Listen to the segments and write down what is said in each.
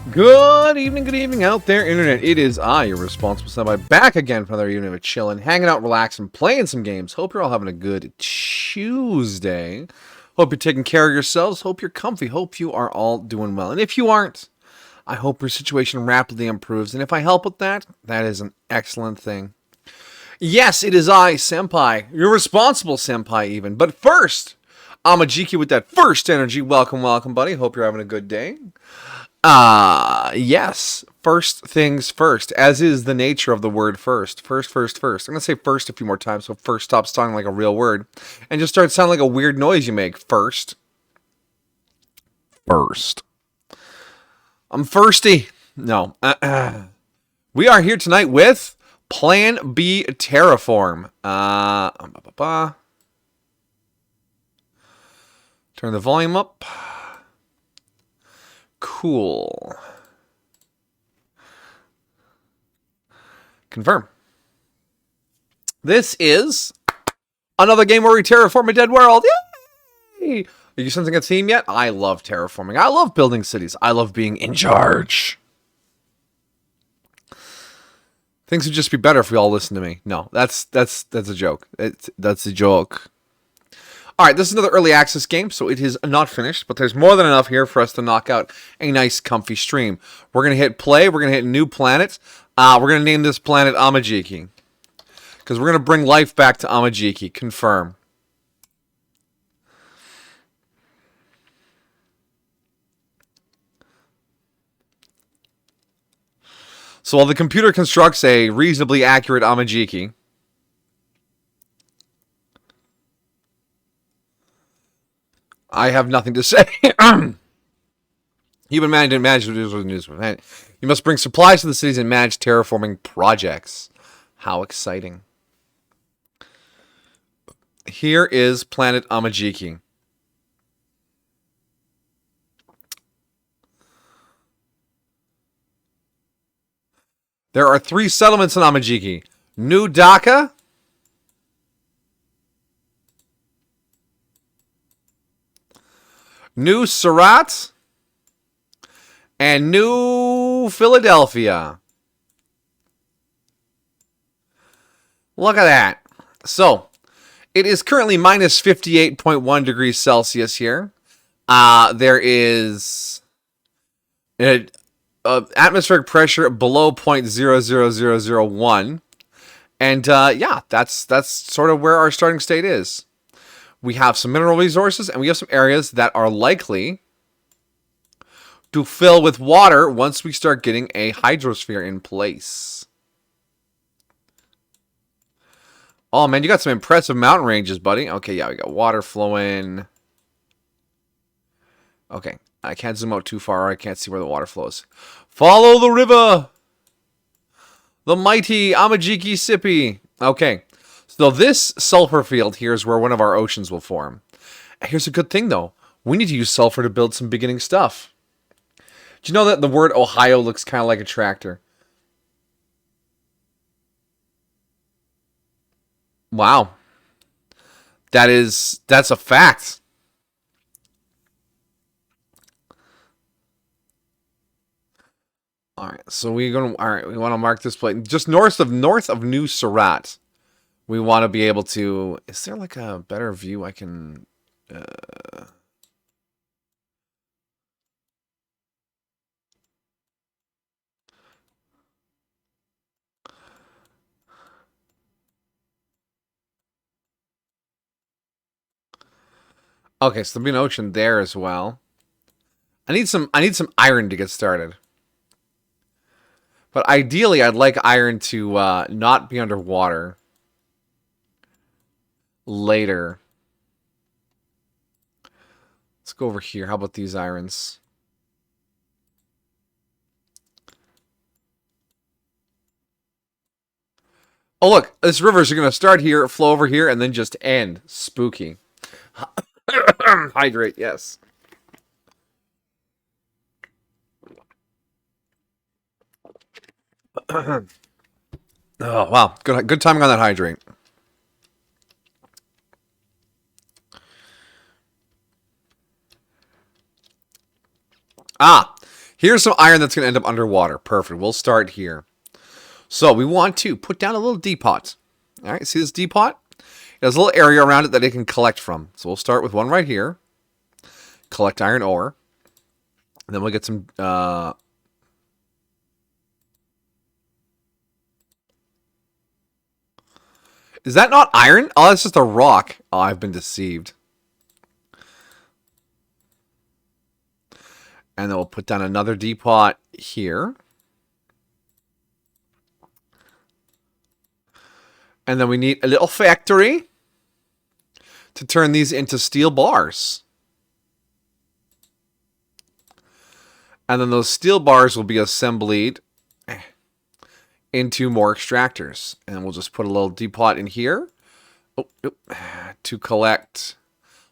Good evening out there, Internet. It is I, your responsible somebody, back again for another evening of chilling, hanging out, relaxing, playing some games. Hope you're all having a good Tuesday. Hope you're taking care of yourselves. Hope you're comfy. Hope you are all doing well. And if you aren't, I hope your situation rapidly improves. And if I help with that, that is an excellent thing. Yes, it is I, Senpai. Your responsible Senpai, even. But first, Amajiki with that first energy. Welcome, buddy. Hope you're having a good day. Yes. First things first, as is the nature of the word first. First. I'm going to say first a few more times so first stops sounding like a real word and just starts sounding like a weird noise you make. First. I'm thirsty. No. We are here tonight with Plan B Terraform. Turn the volume up. Cool. Confirm. This is another game where we terraform a dead world. Yay! Are you sensing a theme yet? I love terraforming. I love building cities. I love being in charge. Things would just be better if we all listened to me. No, that's a joke. That's a joke. Alright, this is another early access game, so it is not finished, but there's more than enough here for us to knock out a nice, comfy stream. We're going to hit play, we're going to hit new planet. We're going to name this planet Amajiki. Because we're going to bring life back to Amajiki. Confirm. So while the computer constructs a reasonably accurate Amajiki, I have nothing to say. Human man didn't manage to do the news. You must bring supplies to the cities and manage terraforming projects. How exciting. Here is planet Amajiki. There are 3 settlements in Amajiki. New Dhaka, New Surat, and New Philadelphia. Look at that. So, it is currently minus 58.1 degrees Celsius here. There is atmospheric pressure below 0.00001. And yeah, that's sort of where our starting state is. We have some mineral resources, and we have some areas that are likely to fill with water once we start getting a hydrosphere in place. Oh, man, you got some impressive mountain ranges, buddy. Okay, yeah, we got water flowing. Okay, I can't zoom out too far, or I can't see where the water flows. Follow the river! The mighty Amajiki Sippy. Okay. So this sulfur field here is where one of our oceans will form. Here's a good thing, though. We need to use sulfur to build some beginning stuff. Do you know that the word Ohio looks kind of like a tractor? Wow. That's a fact. Alright, so we want to mark this place. Just north of New Surat. We want to be able to... Is there like a better view I can... Okay, so there'll be an ocean there as well. I need some iron to get started. But ideally, I'd like iron to not be underwater later. Let's go over here. How about these irons? Oh, look. This river's going to start here, flow over here, and then just end. Spooky. Hydrate, yes. Oh, wow. Good timing on that hydrate. Here's some iron that's going to end up underwater. Perfect. We'll start here. So we want to put down a little depot. All right, see this depot? It has a little area around it that it can collect from. So we'll start with one right here. Collect iron ore. And then we'll get some... Is that not iron? Oh, that's just a rock. Oh, I've been deceived. And then we'll put down another depot here. And then we need a little factory to turn these into steel bars. And then those steel bars will be assembled into more extractors. And we'll just put a little depot in here to collect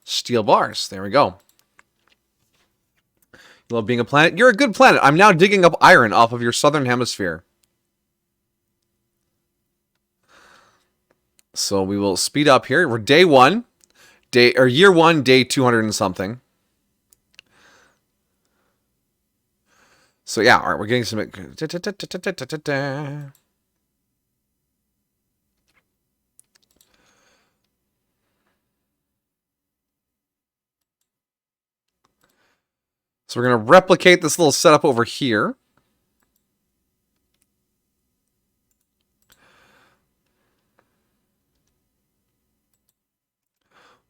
steel bars. There we go. You love being a planet? You're a good planet. I'm now digging up iron off of your southern hemisphere. So we will speed up here. We're year one, day 200 and something. So yeah, all right, we're getting some. So we're going to replicate this little setup over here.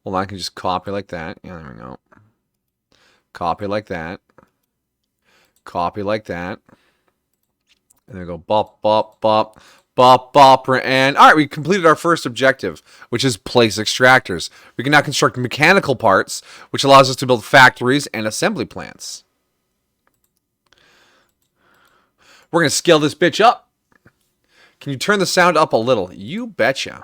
Well, I can just copy like that. Yeah, there we go. Copy like that. Copy like that. And then go bop, bop, bop, bop, bop, and... Alright, we completed our first objective, which is place extractors. We can now construct mechanical parts, which allows us to build factories and assembly plants. We're going to scale this bitch up. Can you turn the sound up a little? You betcha.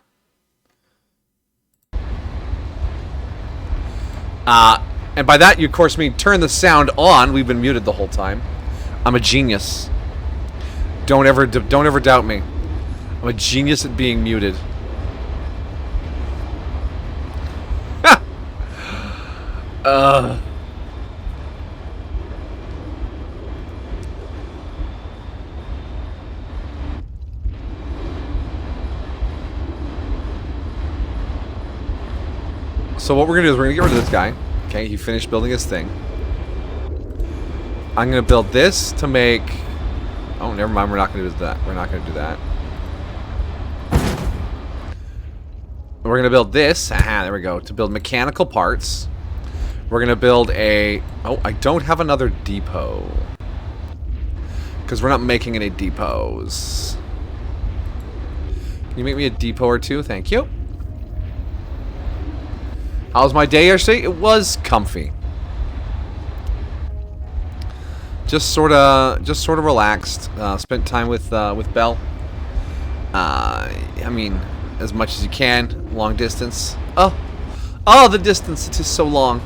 And by that, you of course mean turn the sound on. We've been muted the whole time. I'm a genius. Don't ever doubt me. I'm a genius at being muted. So what we're gonna do is we're gonna get rid of this guy. Okay, he finished building his thing. I'm gonna build this to make... Oh, never mind. We're not gonna do that. We're not gonna do that. We're gonna build this. Aha, there we go. To build mechanical parts. We're gonna build a... Oh, I don't have another depot. Because we're not making any depots. Can you make me a depot or two? Thank you. How was my day yesterday? It was comfy. Just sort of relaxed. Spent time with Belle. I mean, as much as you can. Long distance. Oh, the distance! It is so long.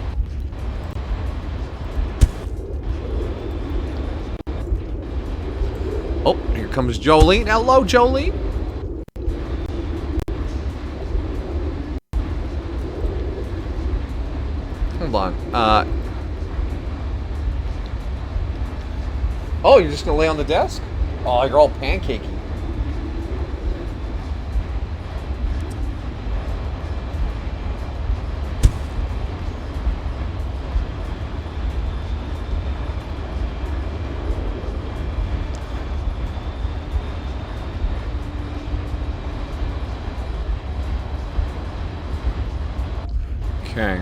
Oh, here comes Jolene. Hello, Jolene. Hold on. Oh, you're just gonna lay on the desk? Oh, you're all pancakey. Okay.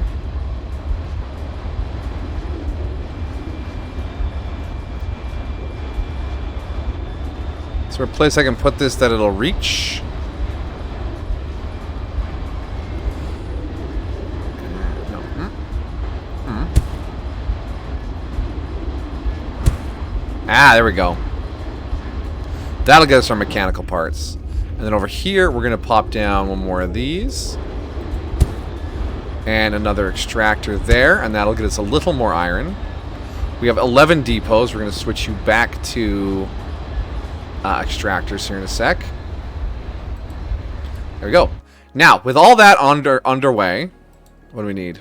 Is there a place I can put this that it'll reach? No. Ah, there we go. That'll get us our mechanical parts. And then over here, we're going to pop down one more of these. And another extractor there. And that'll get us a little more iron. We have 11 depots. We're going to switch you back to... extractors here in a sec. There we go. Now, with all that underway, what do we need?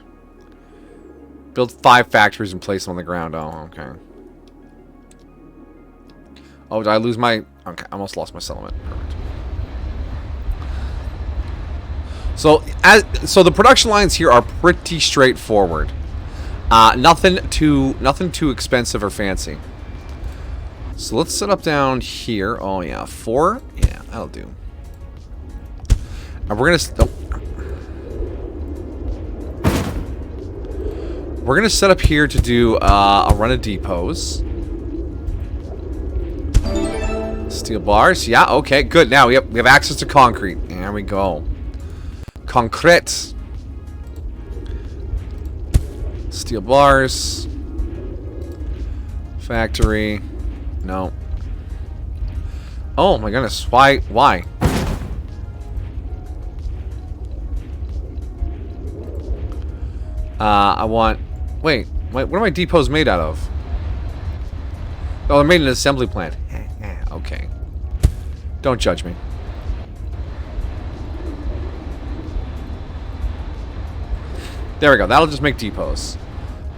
Build 5 factories and place them on the ground. Oh, okay. Oh, did I lose my... Okay, I almost lost my settlement. Perfect. So the production lines here are pretty straightforward. Nothing too expensive or fancy. So let's set up down here. Oh yeah, 4. Yeah, that'll do. And we're gonna set up here to do a run of depots. Steel bars. Yeah. Okay. Good. Now we have access to concrete. There we go. Concrete. Steel bars. Factory. No. Oh my goodness. Why? Why? I want... Wait. What are my depots made out of? Oh, they're made in an assembly plant. Okay. Don't judge me. There we go. That'll just make depots.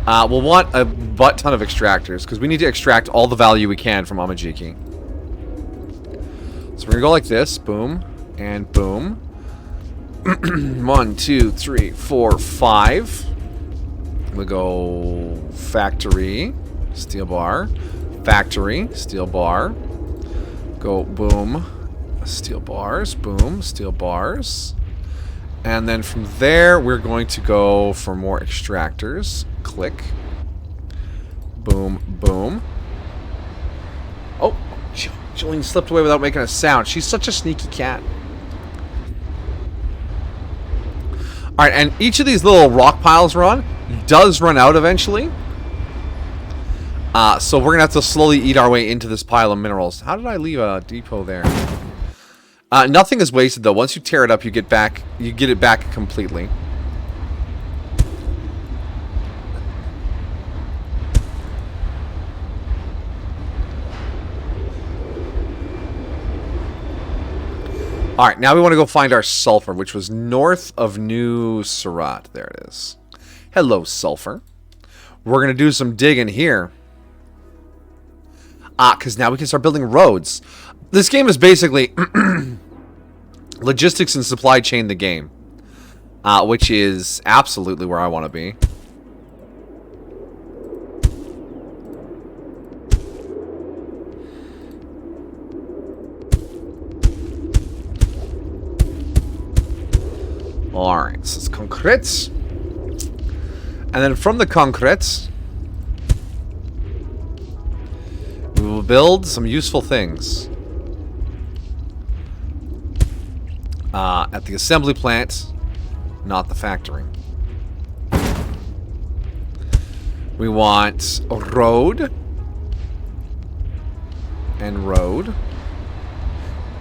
We'll want a butt ton of extractors, because we need to extract all the value we can from Amajiki. So we're going to go like this. Boom. And boom. 1, 2, 3, 4, 5. We'll go factory. Steel bar. Factory. Steel bar. Go boom. Steel bars. Boom. Steel bars. And then from there, we're going to go for more extractors. Click. Boom, boom. Oh, Jillian slipped away without making a sound. She's such a sneaky cat. Alright, and each of these little rock piles we're on does run out eventually. So we're going to have to slowly eat our way into this pile of minerals. How did I leave a depot there? Nothing is wasted though. Once you tear it up, you get it back completely. Alright, now we want to go find our sulfur, which was north of New Surat. There it is. Hello, sulfur. We're going to do some digging here. Because now we can start building roads. This game is basically logistics and supply chain the game. Which is absolutely where I want to be. Alright, so it's concrete. And then from the concrete, we will build some useful things. At the assembly plant, not the factory. We want a road. And road.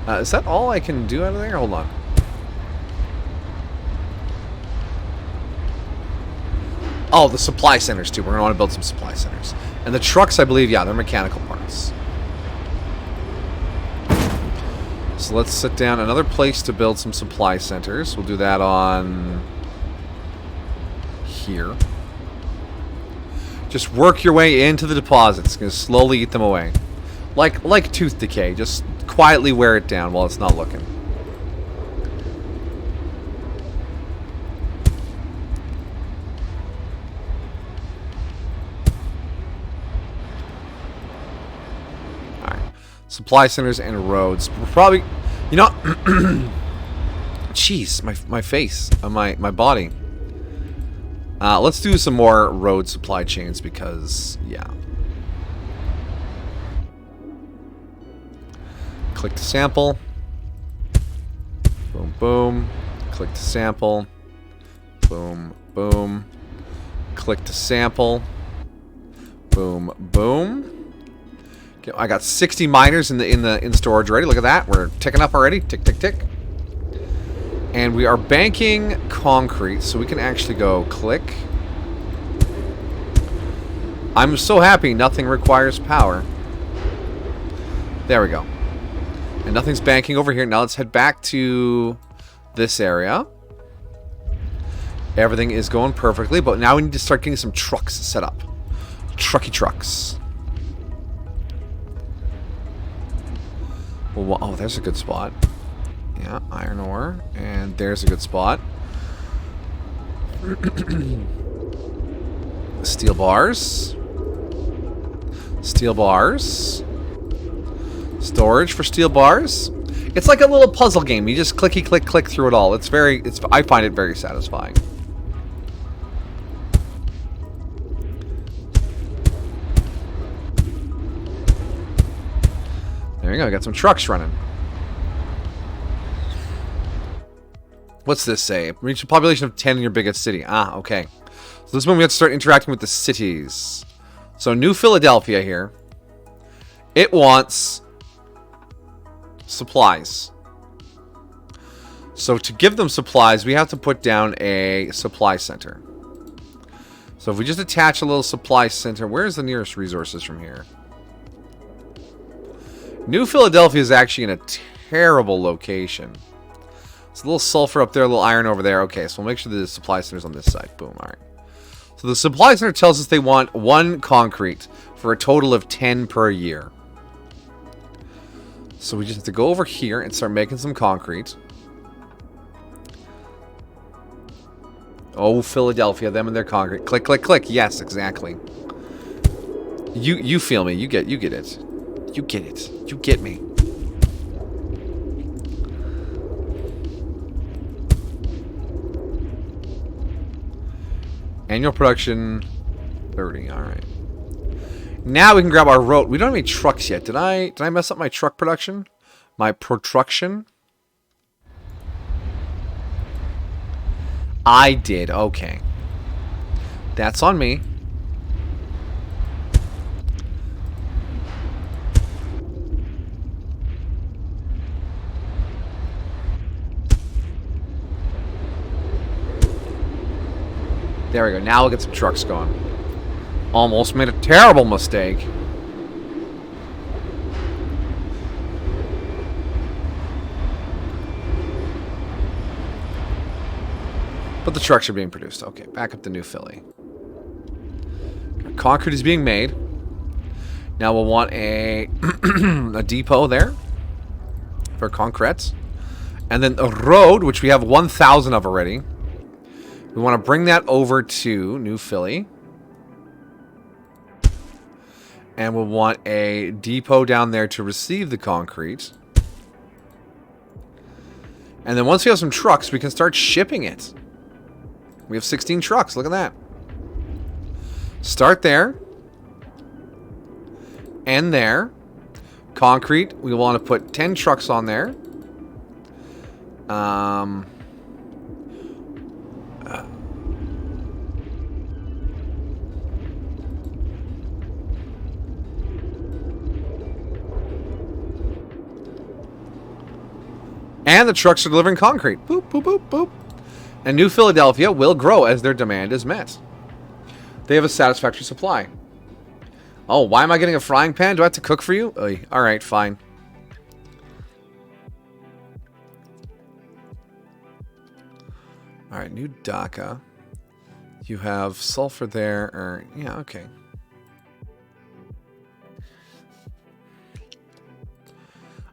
Is that all I can do out of there? Hold on. Oh, the supply centers too. We're going to want to build some supply centers. And the trucks, I believe, yeah, they're mechanical parts. So let's sit down another place to build some supply centers. We'll do that on here. Just work your way into the deposits. Gonna slowly eat them away. Like tooth decay. Just quietly wear it down while it's not looking. Supply centers and roads. We're probably, you know, jeez, my face, my body. Let's do some more road supply chains because, yeah. Click to sample. Boom, boom. Click to sample. Boom, boom. Click to sample. Boom, boom. I got 60 miners in storage already. Look at that. We're ticking up already. Tick, tick, tick. And we are banking concrete, so we can actually go click. I'm so happy nothing requires power. There we go. And nothing's banking over here. Now let's head back to this area. Everything is going perfectly, but now we need to start getting some trucks set up. Trucky trucks. Well, oh, there's a good spot. Yeah, iron ore. And there's a good spot. Steel bars. Steel bars. Storage for steel bars. It's like a little puzzle game. You just clicky click click through it all. I find it very satisfying. There you go. Got some trucks running. What's this say? Reach a population of 10 in your biggest city. Ah, okay. So this one we have to start interacting with the cities. So New Philadelphia here. It wants supplies. So to give them supplies, we have to put down a supply center. So if we just attach a little supply center, where's the nearest resources from here? New Philadelphia is actually in a terrible location. It's a little sulfur up there, a little iron over there. Okay, so we'll make sure the supply center's on this side. Boom, alright. So the supply center tells us they want 1 concrete for a total of 10 per year. So we just have to go over here and start making some concrete. Oh, Philadelphia, them and their concrete. Click, click, click. Yes, exactly. You feel me. You get it. You get it. You get me. Annual production 30. All right. Now we can grab our road. We don't have any trucks yet. Did I mess up my truck production? My protruction? I did. Okay. That's on me. There we go. Now we'll get some trucks going. Almost made a terrible mistake. But the trucks are being produced. Okay, back up to New Philly. Concrete is being made. Now we'll want a a depot there for concrete. And then a road, which we have 1,000 of already. We want to bring that over to New Philly. And we'll want a depot down there to receive the concrete. And then once we have some trucks, we can start shipping it. We have 16 trucks. Look at that. Start there. End there. Concrete. We want to put 10 trucks on there. And the trucks are delivering concrete. Boop, boop, boop, boop. And New Philadelphia will grow as their demand is met. They have a satisfactory supply. Oh, why am I getting a frying pan? Do I have to cook for you? Alright, fine. Alright, New Dhaka. You have sulfur there, or... yeah, okay.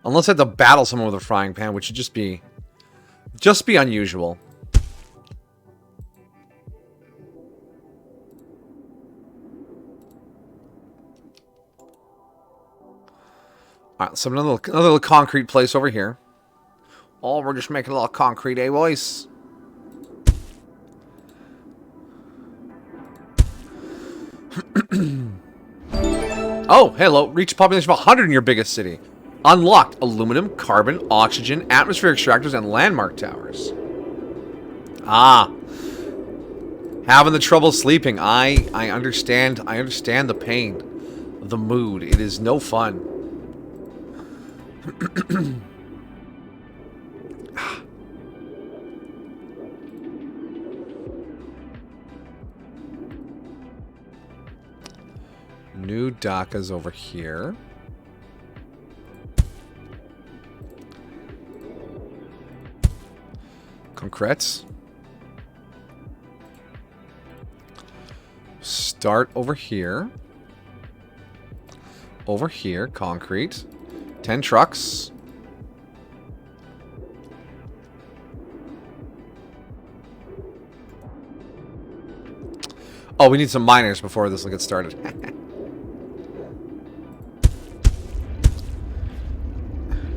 Unless I have to battle someone with a frying pan, which would just be unusual. Alright, so another little concrete place over here. Oh, we're just making a little concrete, eh, boys? Oh, hello. Reach a population of 100 in your biggest city. Unlocked aluminum, carbon, oxygen, atmosphere extractors, and landmark towers. Ah. Having the trouble sleeping. I understand. I understand the pain. The mood. It is no fun. New Dhaka's over here. Concretes. Start over here. Over here, concrete. 10 trucks. Oh, we need some miners before this will get started.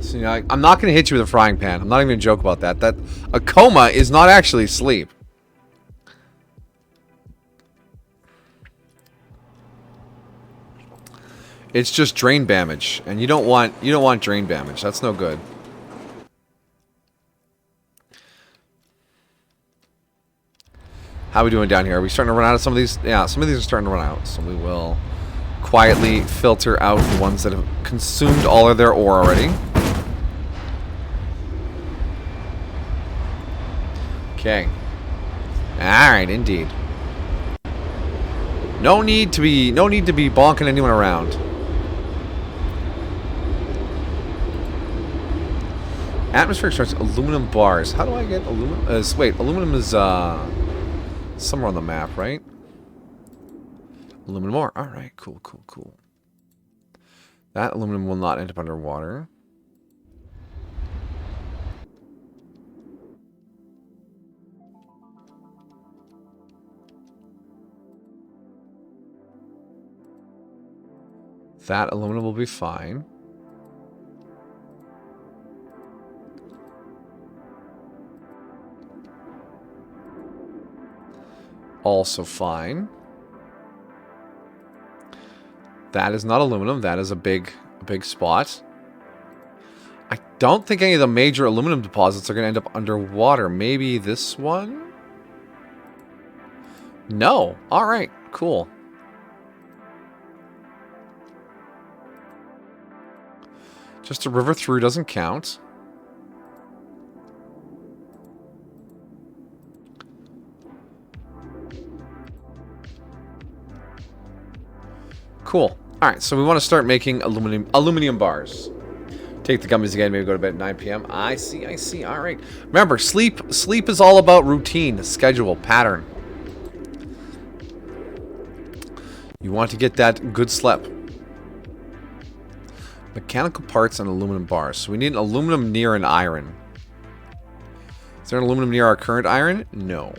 So, you know, I'm not going to hit you with a frying pan. I'm not even going to joke about that. That a coma is not actually sleep. It's just drain damage, and you don't want drain damage. That's no good. How are we doing down here? Are we starting to run out of some of these? Yeah, some of these are starting to run out, so we will quietly filter out the ones that have consumed all of their ore already. Okay. Alright, indeed. No need to be bonking anyone around. Atmospheric starts aluminum bars. How do I get aluminum? Wait, aluminum is somewhere on the map, right? Aluminum ore. Alright, cool, cool, cool. That aluminum will not end up underwater. That aluminum will be fine. Also fine. That is not aluminum. That is a big spot. I don't think any of the major aluminum deposits are going to end up underwater. Maybe this one? No. Alright, cool. Just a river through doesn't count. Cool. Alright, so we want to start making aluminum bars. Take the gummies again, maybe go to bed at 9 p.m. I see, I see. Alright. Remember, sleep is all about routine, schedule, pattern. You want to get that good sleep. Mechanical parts and aluminum bars. So we need an aluminum near an iron. Is there an aluminum near our current iron? No.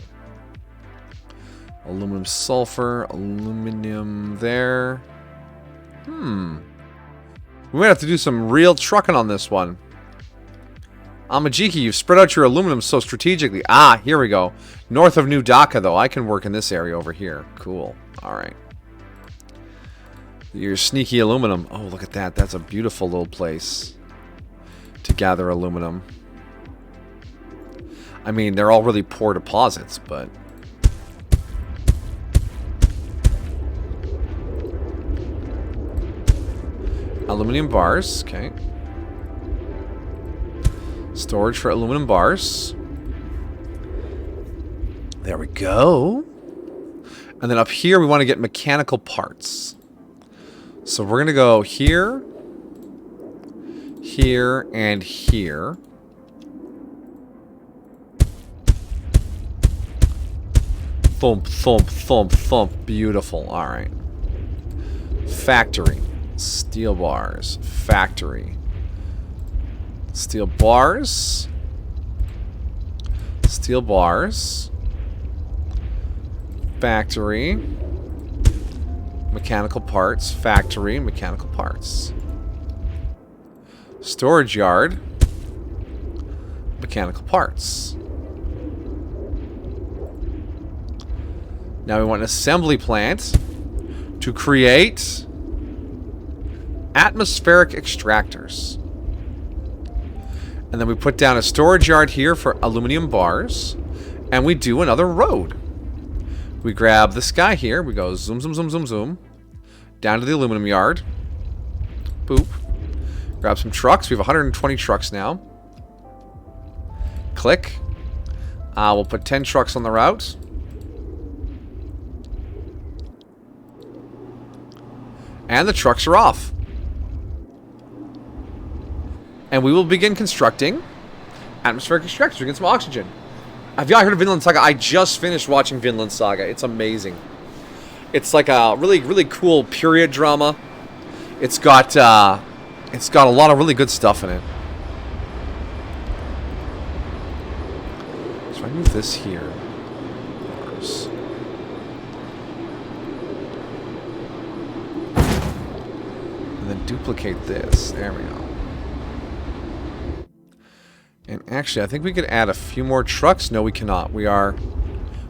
Aluminum sulfur, aluminum there. We might have to do some real trucking on this one. Amajiki, you've spread out your aluminum so strategically. Ah, here we go. North of New Dhaka, though. I can work in this area over here. Cool. Alright. Your sneaky aluminum. Oh, look at that. That's a beautiful little place to gather aluminum. I mean, they're all really poor deposits, but... Aluminum bars. Okay. Storage for aluminum bars. There we go. And then up here, we want to get mechanical parts. So we're going to go here, here, and here. Thump, thump, thump, thump. Beautiful. All right. Factory. Steel bars. Factory. Steel bars. Steel bars. Factory. Mechanical parts. Factory. Mechanical parts. Storage yard. Mechanical parts. Now we want an assembly plant to create atmospheric extractors. And then we put down a storage yard here for aluminum bars. And we do another road. We grab this guy here. We go zoom, zoom, zoom, zoom, zoom. Down to the aluminum yard. Boop. Grab some trucks. We have 120 trucks now. Click. We'll put 10 trucks on the route. And the trucks are off. And we will begin constructing atmospheric extractors to get some oxygen. Have y'all heard of Vinland Saga? I just finished watching Vinland Saga. It's amazing. It's like a really, really cool period drama. It's got a lot of really good stuff in it. So I move this here. duplicate this. There we go. And actually, I think we could add a few more trucks. No, we cannot. We are...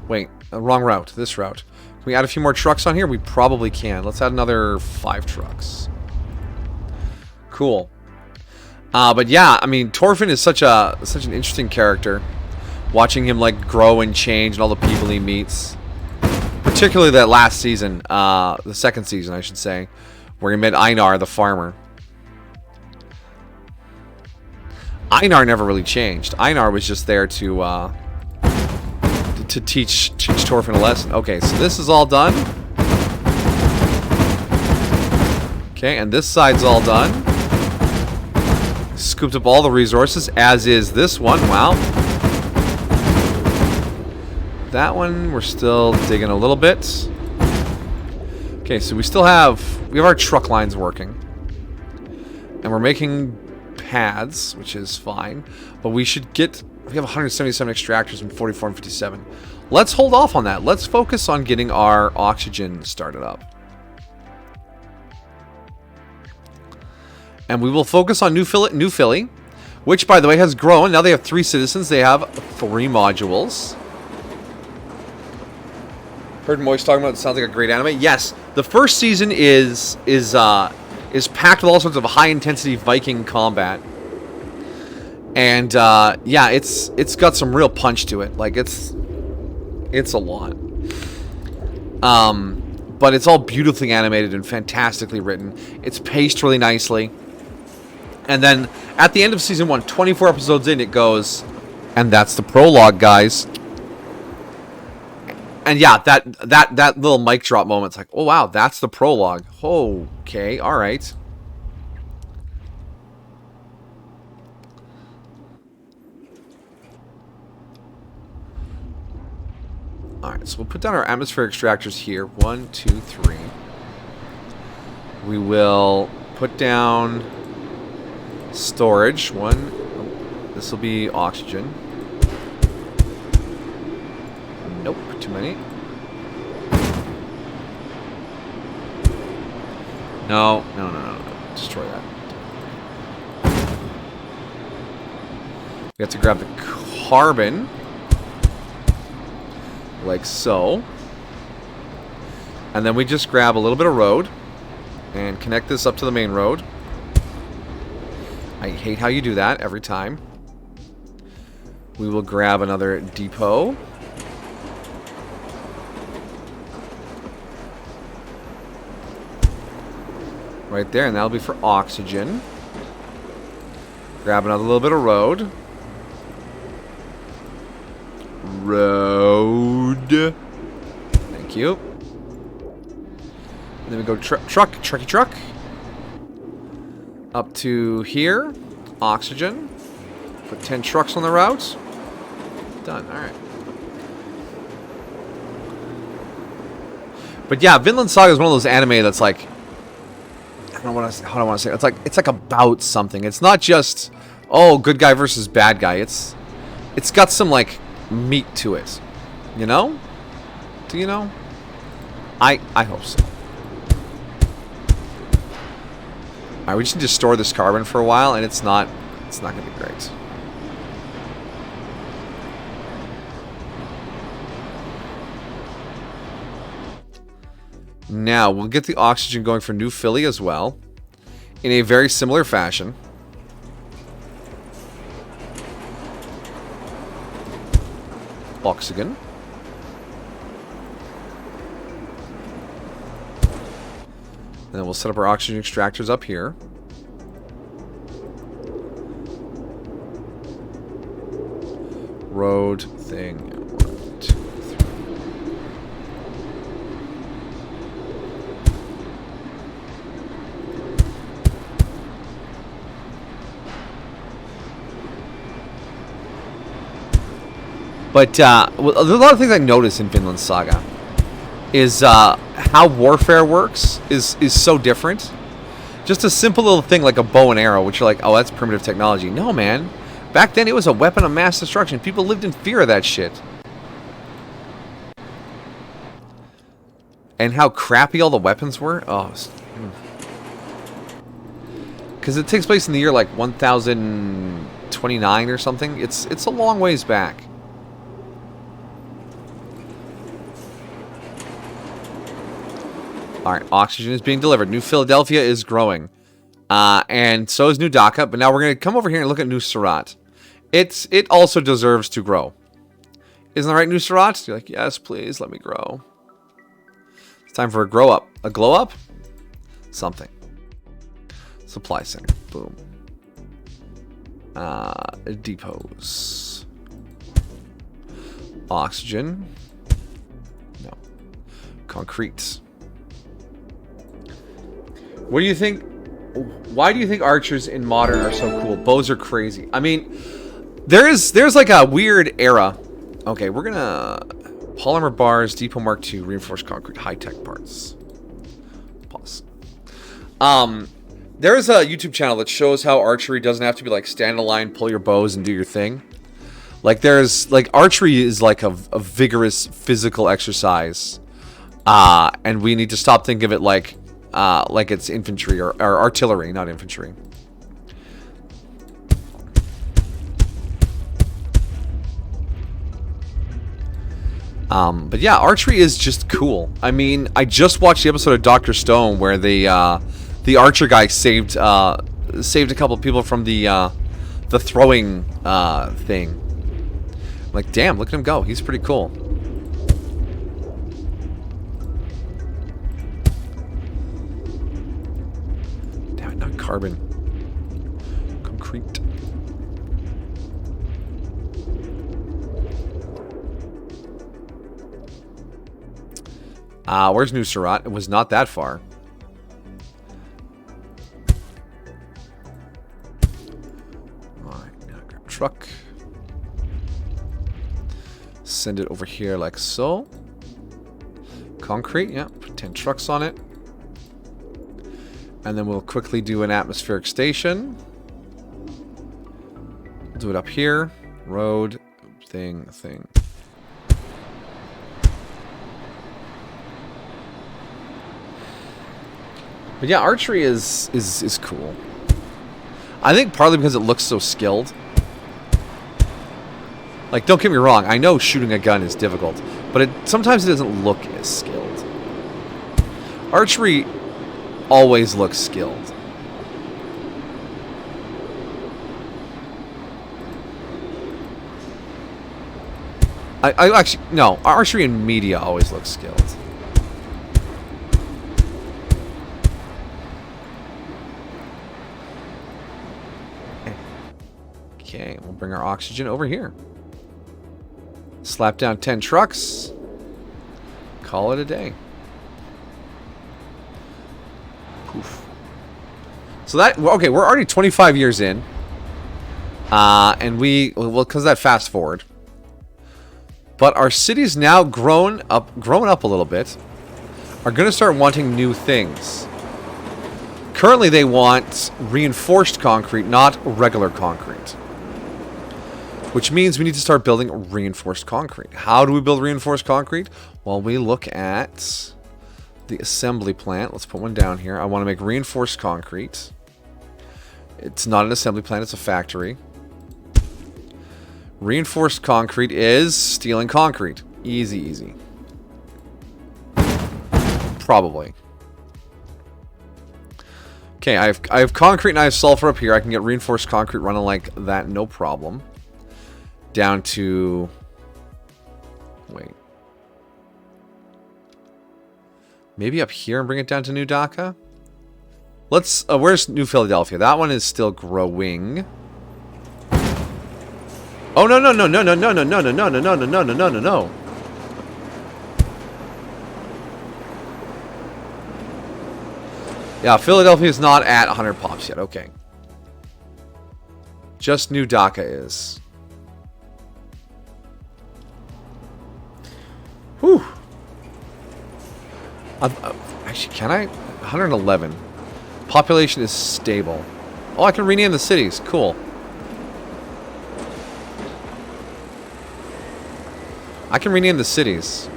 Wait, wrong route. This route. Can we add a few more trucks on here? We probably can. Let's add another 5 trucks. Cool. But yeah, I mean, Torfin is such an interesting character. Watching him like grow and change and all the people he meets. Particularly that last season, the second season, I should say, where he met Einar, the farmer. Einar never really changed. Einar was just there to teach Torfin a lesson. Okay, so this is all done. Okay, and this side's all done. Scooped up all the resources, as is this one. Wow. That one, we're still digging a little bit. Okay, so we have our truck lines working. And we're making pads, which is fine. But we have 177 extractors and 44 and 57. Let's hold off on that. Let's focus on getting our oxygen started up. And we will focus on New Philly, which, by the way, has grown. Now they have 3 citizens. They have 3 modules. Heard Moist talking about it. Sounds like a great anime. Yes, the first season is packed with all sorts of high-intensity Viking combat. And, yeah, it's got some real punch to it. Like, it's a lot. But it's all beautifully animated and fantastically written. It's paced really nicely. And then, at the end of Season 1, 24 episodes in, it goes, and that's the prologue, guys. And yeah, that little mic drop moment's like, oh wow, that's the prologue. Okay, alright. Alright, so we'll put down our atmospheric extractors here. 1, 2, 3. We will put down storage. This will be oxygen. Nope, too many. No. Destroy that. We have to grab the carbon. Like so. And then we just grab a little bit of road and connect this up to the main road. I hate how you do that every time. We will grab another depot. Right there, and that'll be for oxygen. Grab another little bit of road. Thank you. And then we go trucky truck. Up to here. Oxygen. Put 10 trucks on the route. Done, alright. But yeah, Vinland Saga is one of those anime that's like, I don't know how do I want to say it. It's like about something. It's not just, oh, good guy versus bad guy. It's got some like meat to it. You know? Do you know? I hope so. Alright, we just need to store this carbon for a while, and it's not gonna be great. Now, we'll get the oxygen going for New Philly as well, in a very similar fashion. Oxygen. And then we'll set up our oxygen extractors up here. Road thing. 1, 2, 3. But well, there's a lot of things I notice in Vinland Saga. Is how warfare works is so different. Just a simple little thing like a bow and arrow, which you're like, oh, that's primitive technology. No, man. Back then, it was a weapon of mass destruction. People lived in fear of that shit. And how crappy all the weapons were. Oh. because it takes place in the year like 1029 or something. It's a long ways back. All right, oxygen is being delivered. New Philadelphia is growing, and so is New Dhaka. But now we're gonna come over here and look at New Surat. It also deserves to grow. Isn't that right, New Surat? You're like, yes, please let me grow. It's time for a grow up, a glow up, something. Supply center, boom. Depots. Oxygen. No. Concrete. What do you think? Why do you think archers in modern are so cool? Bows are crazy. I mean, there's like a weird era. Okay, we're gonna polymer bars, depot mark 2, reinforced concrete, high tech parts. Pause. There is a YouTube channel that shows how archery doesn't have to be like stand in a line, pull your bows, and do your thing. Like there's like archery is like a vigorous physical exercise, and we need to stop thinking of it like it's infantry or artillery, not infantry. But yeah, archery is just cool. I mean, I just watched the episode of Dr. Stone where the archer guy saved a couple of people from the throwing thing. I'm like, damn, look at him go. He's pretty cool. Damn it, not carbon. Concrete. Where's New Surat? It was not that far. Alright, now grab truck. Send it over here like so. Concrete, yeah. Put 10 trucks on it. And then we'll quickly do an atmospheric station. We'll do it up here. Road, thing. But yeah, archery is cool. I think partly because it looks so skilled. Like, don't get me wrong, I know shooting a gun is difficult, but sometimes it doesn't look as skilled. Archery always looks skilled. I actually, no, archery in media always looks skilled. Okay, we'll bring our oxygen over here. Slap down 10 trucks. Call it a day. Poof. So that, okay, we're already 25 years in. And well, because that fast forward. But our city's now grown up a little bit. Are going to start wanting new things. Currently, they want reinforced concrete, not regular concrete. Which means we need to start building reinforced concrete. How do we build reinforced concrete? Well, we look at the assembly plant. Let's put one down here. I want to make reinforced concrete. It's not an assembly plant, it's a factory. Reinforced concrete is steel and concrete. Easy, easy. Probably. Okay, I have concrete and I have sulfur up here. I can get reinforced concrete running like that, no problem. Down to... Wait. Maybe up here and bring it down to New Dhaka? Let's... where's New Philadelphia? That one is still growing. Oh, no, no, no, no, no, no, no, no, no, no, no, no, no, no, no, no, no. Yeah, Philadelphia is not at 100 pops yet. Okay. Just New Dhaka is. Whew. Actually, can I? 111. Population is stable. Oh, I can rename the cities. Cool. I can rename the cities.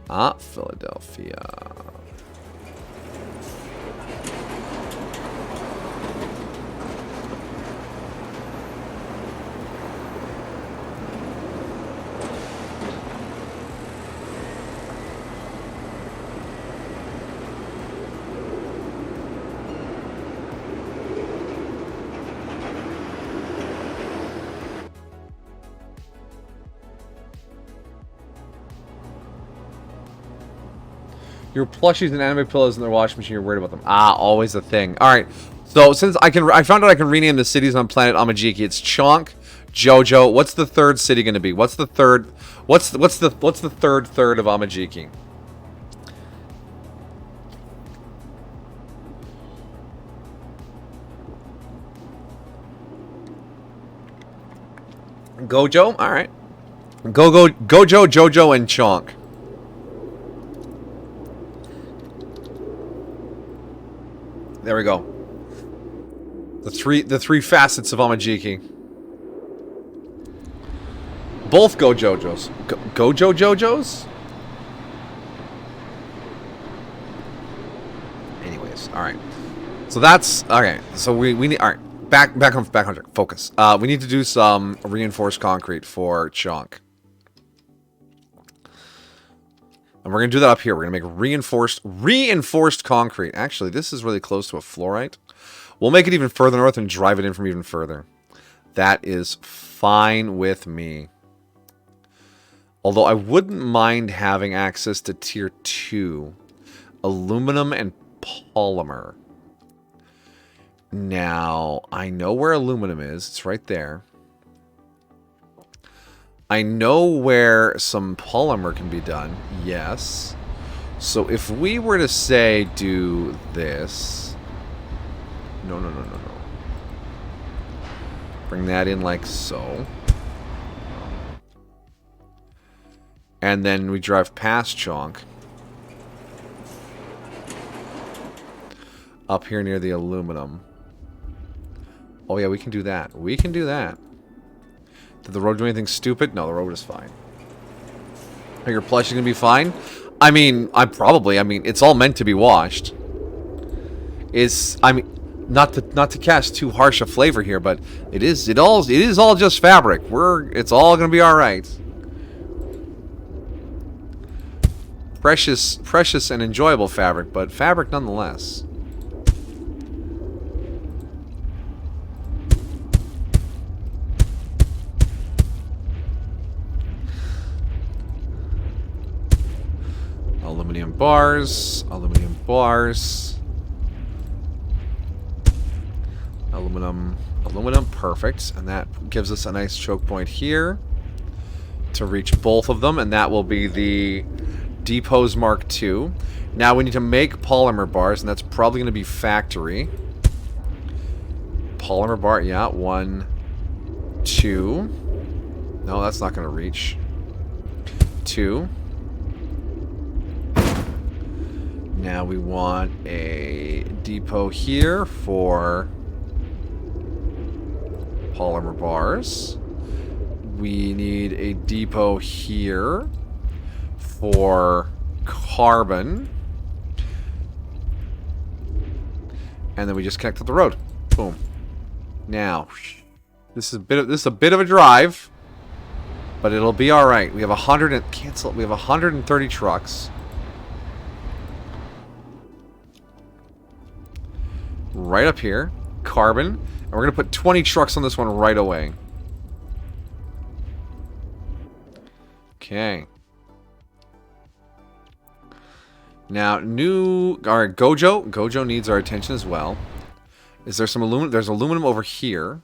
Ah, Philadelphia. Your plushies and anime pillows in their washing machine, you're worried about them. Ah, always a thing. Alright. So since I found out I can rename the cities on planet Amajiki. It's Chonk, Jojo. What's the third city gonna be? What's the third third of Amajiki? Gojo? Alright. Gojo, Jojo, and Chonk. There we go. The three facets of Amajiki. Both Gojojos. Gojo Jojos? Anyways, alright. So that's okay. So we need alright. Back on track. Focus. We need to do some reinforced concrete for Chonk. And we're going to do that up here. We're going to make reinforced concrete. Actually, this is really close to a fluorite. We'll make it even further north and drive it in from even further. That is fine with me. Although I wouldn't mind having access to tier 2. Aluminum and polymer. Now, I know where aluminum is. It's right there. I know where some polymer can be done. Yes. So if we were to say do this. No. Bring that in like so. And then we drive past Chonk. Up here near the aluminum. Oh yeah, we can do that. We can do that. Did the road do anything stupid? No, the road is fine. Are your plush gonna be fine? I mean, it's all meant to be washed. Not to cast too harsh a flavor here, but it is all just fabric. It's all gonna be all right. Precious and enjoyable fabric, but fabric nonetheless. Aluminum bars, aluminum, perfect. And that gives us a nice choke point here to reach both of them, and that will be the Depots Mark II. Now we need to make polymer bars, and that's probably going to be factory. Polymer bar, yeah, 1, 2. No, that's not going to reach. 2. Now we want a depot here for polymer bars. We need a depot here for carbon. And then we just connect to the road. Boom. Now, this is a bit of a drive, but it'll be all right. We have 130 trucks. Right up here, carbon, and we're gonna put 20 trucks on this one right away. Okay. Now, alright, Gojo needs our attention as well. Is there some aluminum? There's aluminum over here.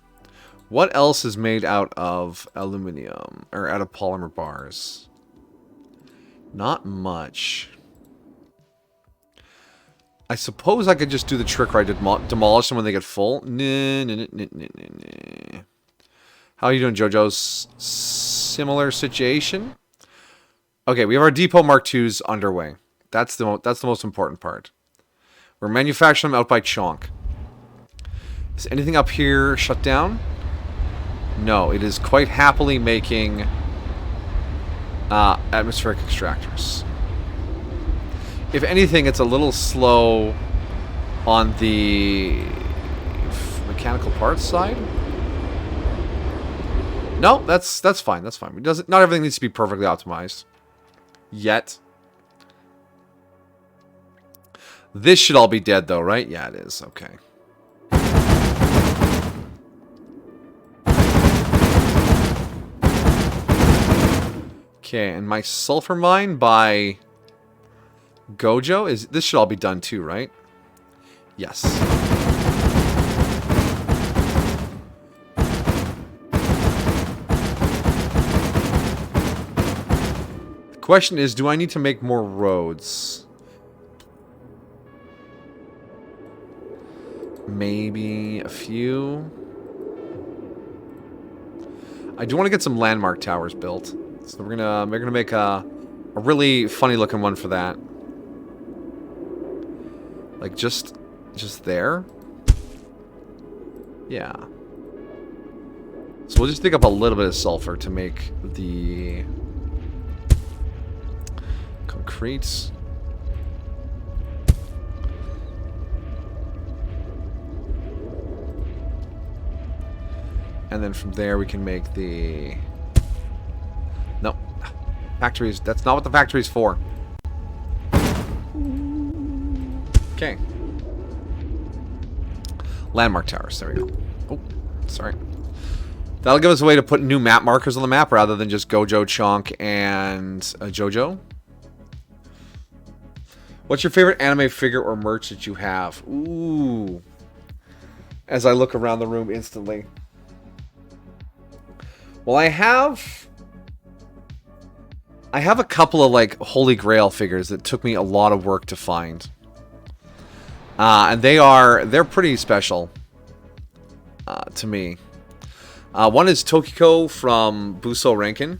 What else is made out of aluminum, or out of polymer bars? Not much. I suppose I could just do the trick where I demolish them when they get full. Nah. How are you doing, JoJo's? Similar situation? Okay, we have our Depot Mark IIs underway. That's the most important part. We're manufacturing them out by Chonk. Is anything up here shut down? No, it is quite happily making atmospheric extractors. If anything, it's a little slow on the mechanical parts side. No, that's fine. That's fine. Not everything needs to be perfectly optimized yet. This should all be dead, though, right? Yeah, it is. Okay. Okay, and my sulfur mine by Gojo is. This should all be done too, right? Yes. The question is, do I need to make more roads? Maybe a few. I do want to get some landmark towers built, so we're gonna make a really funny looking one for that. Like just there. Yeah. So we'll just dig up a little bit of sulfur to make the concrete. And then from there we can make the... No. Factories. That's not what the factory's for. Okay. Landmark towers. There we go. Oh, sorry. That'll give us a way to put new map markers on the map rather than just Gojo, Chonk, and Jojo. What's your favorite anime figure or merch that you have? Ooh. As I look around the room instantly. Well, I have a couple of, like, Holy Grail figures that took me a lot of work to find. And they're pretty special to me. One is Tokiko from Buso Rankin.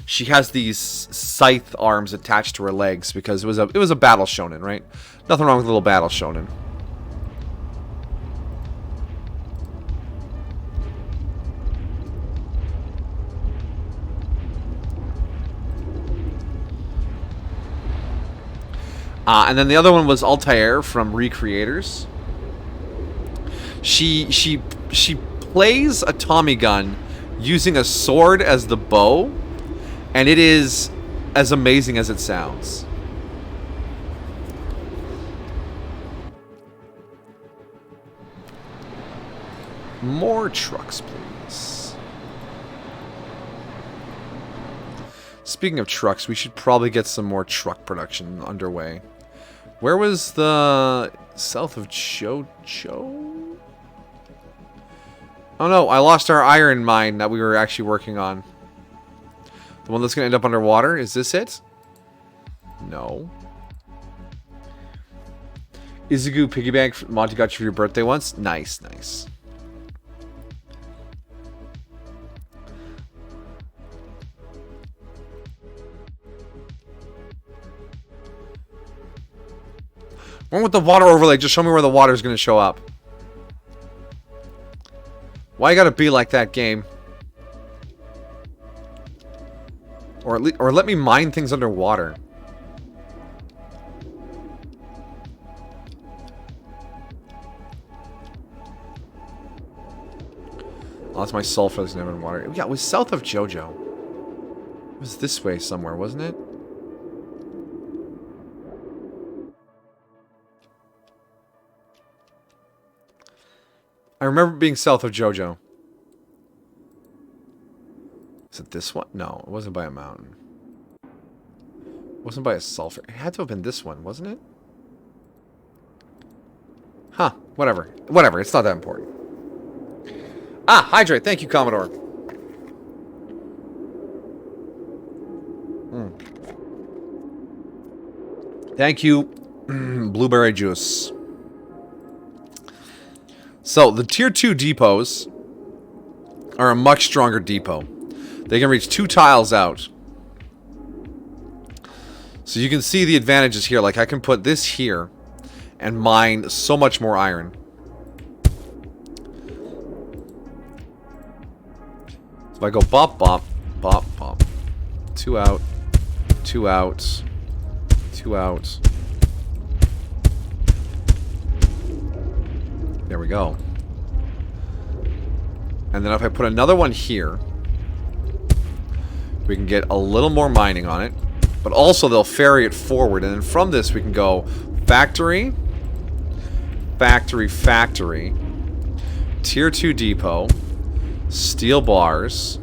She has these scythe arms attached to her legs because it was a battle shonen, right? Nothing wrong with a little battle shonen. And then the other one was Altair from Recreators. She plays a Tommy gun using a sword as the bow, and it is as amazing as it sounds. More trucks, please. Speaking of trucks, we should probably get some more truck production underway. Where was the south of Jojo? Oh no, I lost our iron mine that we were actually working on. The one that's going to end up underwater? Is this it? No. Izugu piggyback Monty got you for your birthday once? Nice, nice. One with the water overlay, just show me where the water is going to show up. Why you gotta be like that, game? Or let me mine things underwater. Oh, that's my sulfur that's never in water. Yeah, it was south of Jojo. It was this way somewhere, wasn't it? I remember being south of Jojo. Is it this one? No, it wasn't by a mountain. It wasn't by a sulfur. It had to have been this one, wasn't it? Huh, whatever. Whatever, it's not that important. Ah, hydrate. Thank you, Commodore. Thank you, blueberry juice. So, the Tier 2 depots are a much stronger depot. They can reach 2 tiles out. So you can see the advantages here. Like, I can put this here and mine so much more iron. So if I go bop, bop, bop, bop. 2 out, 2 out, 2 out, There we go. And then if I put another one here, we can get a little more mining on it. But also they'll ferry it forward. And then from this we can go factory, factory, factory, tier 2 depot, steel bars.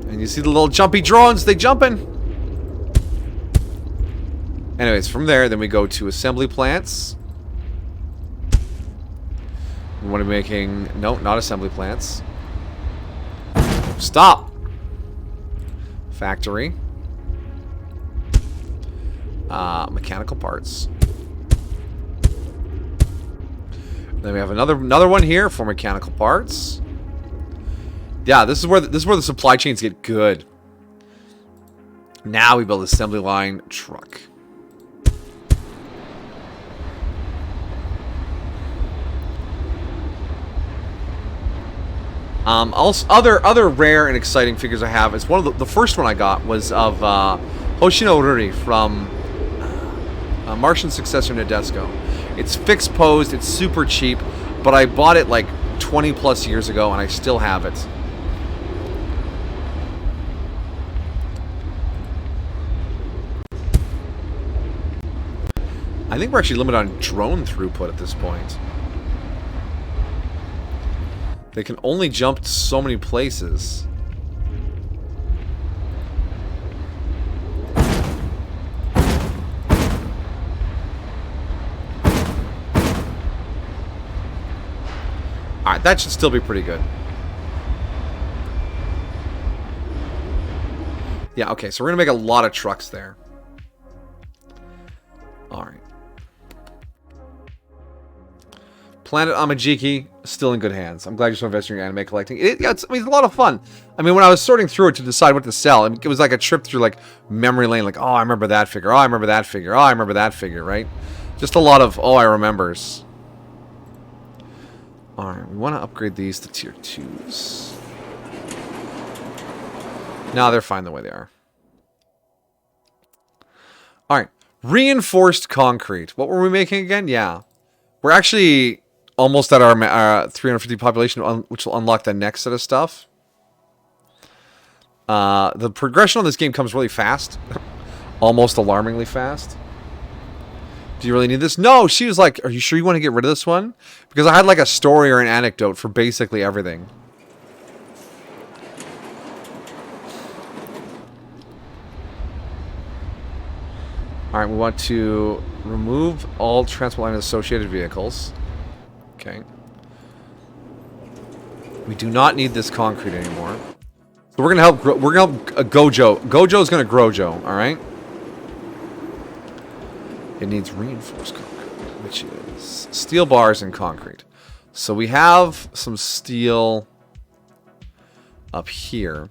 And you see the little jumpy drones, they jumping. Anyways, from there, then we go to assembly plants. We want to be making... No, not assembly plants. Stop! Factory. Mechanical parts. Then we have another one here for mechanical parts. Yeah, this is where the supply chains get good. Now we build assembly line truck. Also, other rare and exciting figures I have is one of the first one I got was of Hoshino Ruri from Martian Successor Nadesco. It's fixed posed, it's super cheap, but I bought it like 20 plus years ago and I still have it. I think we're actually limited on drone throughput at this point. They can only jump to so many places. Alright, that should still be pretty good. Yeah, okay, so we're going to make a lot of trucks there. Alright. Planet Amajiki, still in good hands. I'm glad you're so invested in your anime collecting. It's a lot of fun. I mean, when I was sorting through it to decide what to sell, it was like a trip through like memory lane. Like, oh, I remember that figure. Oh, I remember that figure. Oh, I remember that figure, right? Just a lot of, oh, I remembers. Alright, we want to upgrade these to tier 2s. No, they're fine the way they are. Alright, reinforced concrete. What were we making again? Yeah. We're actually almost at our 350 population, which will unlock the next set of stuff. The progression on this game comes really fast. Almost alarmingly fast. Do you really need this? No, she was like, are you sure you want to get rid of this one? Because I had like a story or an anecdote for basically everything. Alright, we want to remove all transport line associated vehicles. Okay. We do not need this concrete anymore. So we're gonna help. We're gonna help Gojo. Gojo's gonna Grojo. All right. It needs reinforced concrete, which is steel bars and concrete. So we have some steel up here.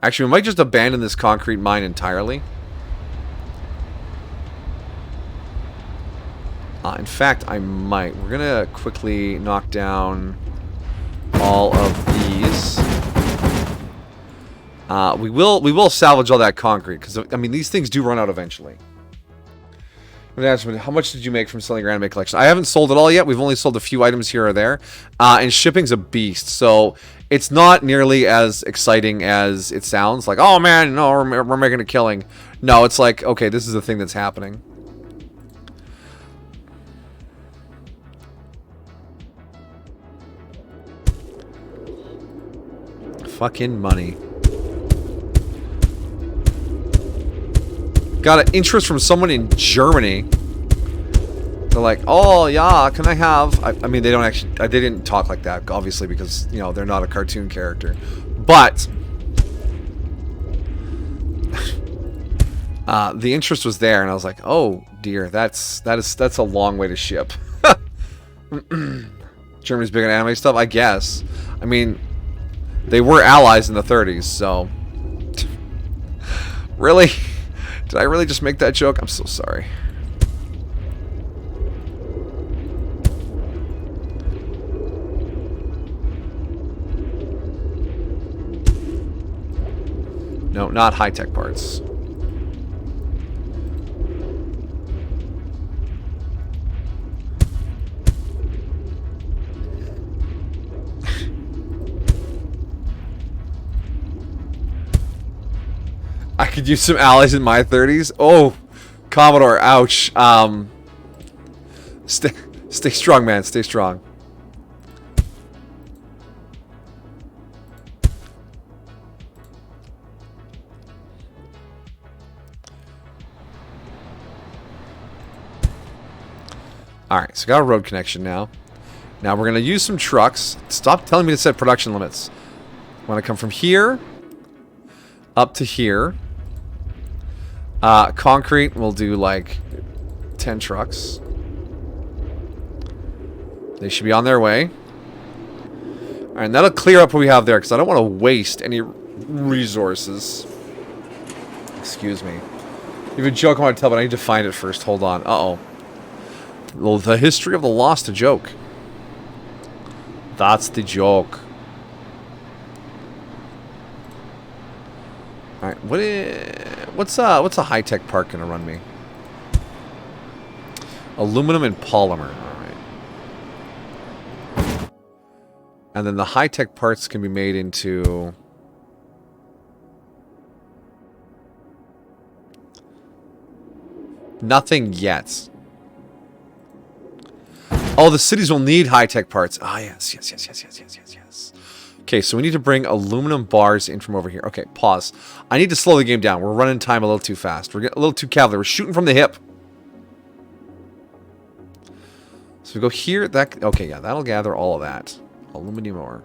Actually, we might just abandon this concrete mine entirely. In fact, I might. We're gonna quickly knock down all of these. We will salvage all that concrete because I mean these things do run out eventually. How much did you make from selling your anime collection? I haven't sold it all yet. We've only sold a few items here or there, and shipping's a beast. So it's not nearly as exciting as it sounds. Like, oh man, no, we're making a killing. No, it's like, okay, this is the thing that's happening. Fucking money. Got an interest from someone in Germany. They're like, oh yeah, can I have... I mean, they don't actually... They didn't talk like that, obviously, because, you know, they're not a cartoon character. But... the interest was there, and I was like, oh dear, that's a long way to ship. Germany's big on anime stuff, I guess. I mean... They were allies in the 30s, so... Really? Did I really just make that joke? I'm so sorry. No, not high-tech parts. I could use some allies in my 30s. Oh, Commodore, ouch. Stay strong, man. Stay strong. Alright, so got a road connection now. Now we're going to use some trucks. Stop telling me to set production limits. I want to come from here up to here. Concrete, we'll do like 10 trucks. They should be on their way. Alright, and that'll clear up what we have there, because I don't want to waste any resources. Excuse me. You have a joke I want to tell, but I need to find it first. Hold on. Uh-oh. The history of the lost joke. That's the joke. Alright, what's a high-tech park gonna run me? Aluminum and polymer. Alright. And then the high-tech parts can be made into... Nothing yet. Oh, the cities will need high-tech parts. Ah, yes. Okay, so we need to bring aluminum bars in from over here. Okay, pause. I need to slow the game down. We're running time a little too fast. We're getting a little too cavalier. We're shooting from the hip. So we go here. Okay, yeah, that'll gather all of that. Aluminum ore.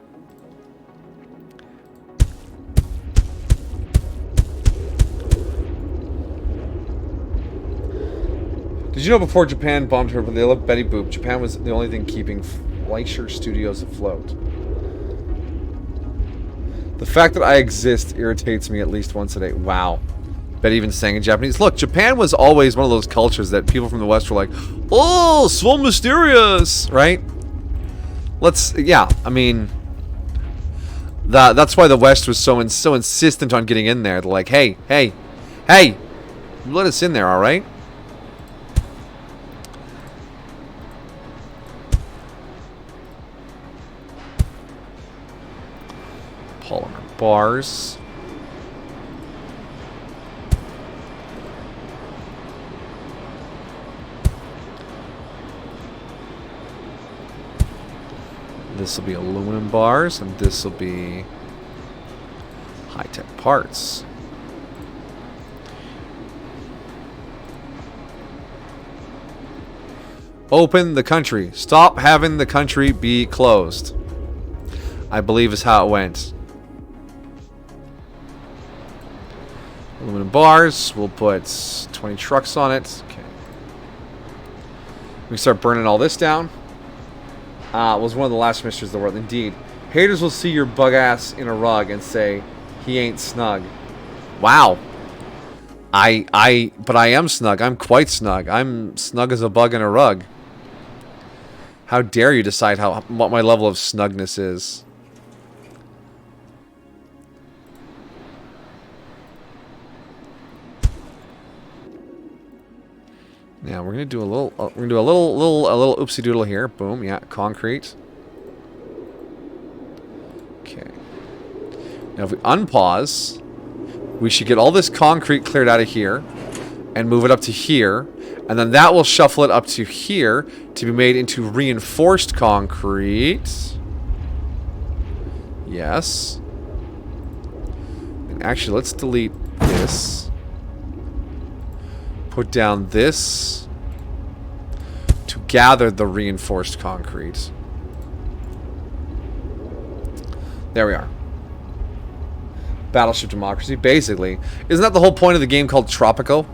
Did you know before Japan bombed her, but they loved Betty Boop, Japan was the only thing keeping Fleischer Studios afloat? The fact that I exist irritates me at least once a day. Wow. Betty even sang in Japanese. Look, Japan was always one of those cultures that people from the West were like, oh, so mysterious, right? Yeah, I mean, that's why the West was so insistent on getting in there. They're like, hey, let us in there, all right? Polymer bars. This will be aluminum bars, and this will be high-tech parts. Open the country. Stop having the country be closed, I believe is how it went. Aluminum bars. We'll put 20 trucks on it. Okay. We can start burning all this down. Was one of the last mysteries of the world. Indeed. Haters will see your bug ass in a rug and say, he ain't snug. Wow. But I am snug. I'm quite snug. I'm snug as a bug in a rug. How dare you decide what my level of snugness is? Yeah, we're gonna do a little oopsie doodle here. Boom, yeah, concrete. Okay. Now if we unpause, we should get all this concrete cleared out of here and move it up to here, and then that will shuffle it up to here to be made into reinforced concrete. Yes. And actually, let's delete this. Put down this to gather the reinforced concrete. There we are. Battleship Democracy, basically. Isn't that the whole point of the game called Tropico?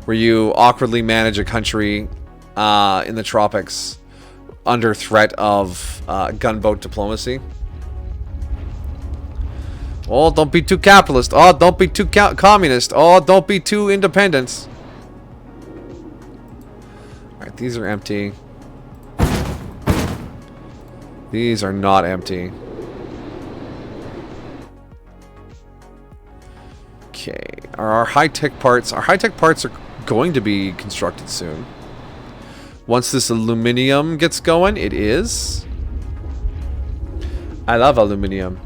Where you awkwardly manage a country in the tropics under threat of gunboat diplomacy? Oh, don't be too capitalist. Oh, don't be too communist. Oh, don't be too independent. Alright, these are empty. These are not empty. Okay. Our high-tech parts are going to be constructed soon. Once this aluminum gets going, it is. I love aluminum.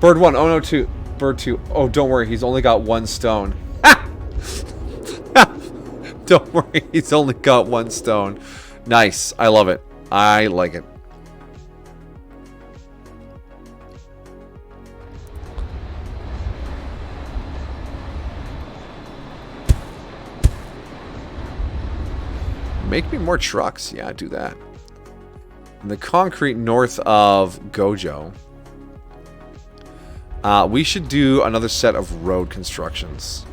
Bird 1, oh no 2. Bird 2. Oh, don't worry. He's only got 1 stone. Don't worry. He's only got 1 stone. Nice. I love it. I like it. Make me more trucks. Yeah, do that. And the concrete north of Gojo. We should do another set of road constructions.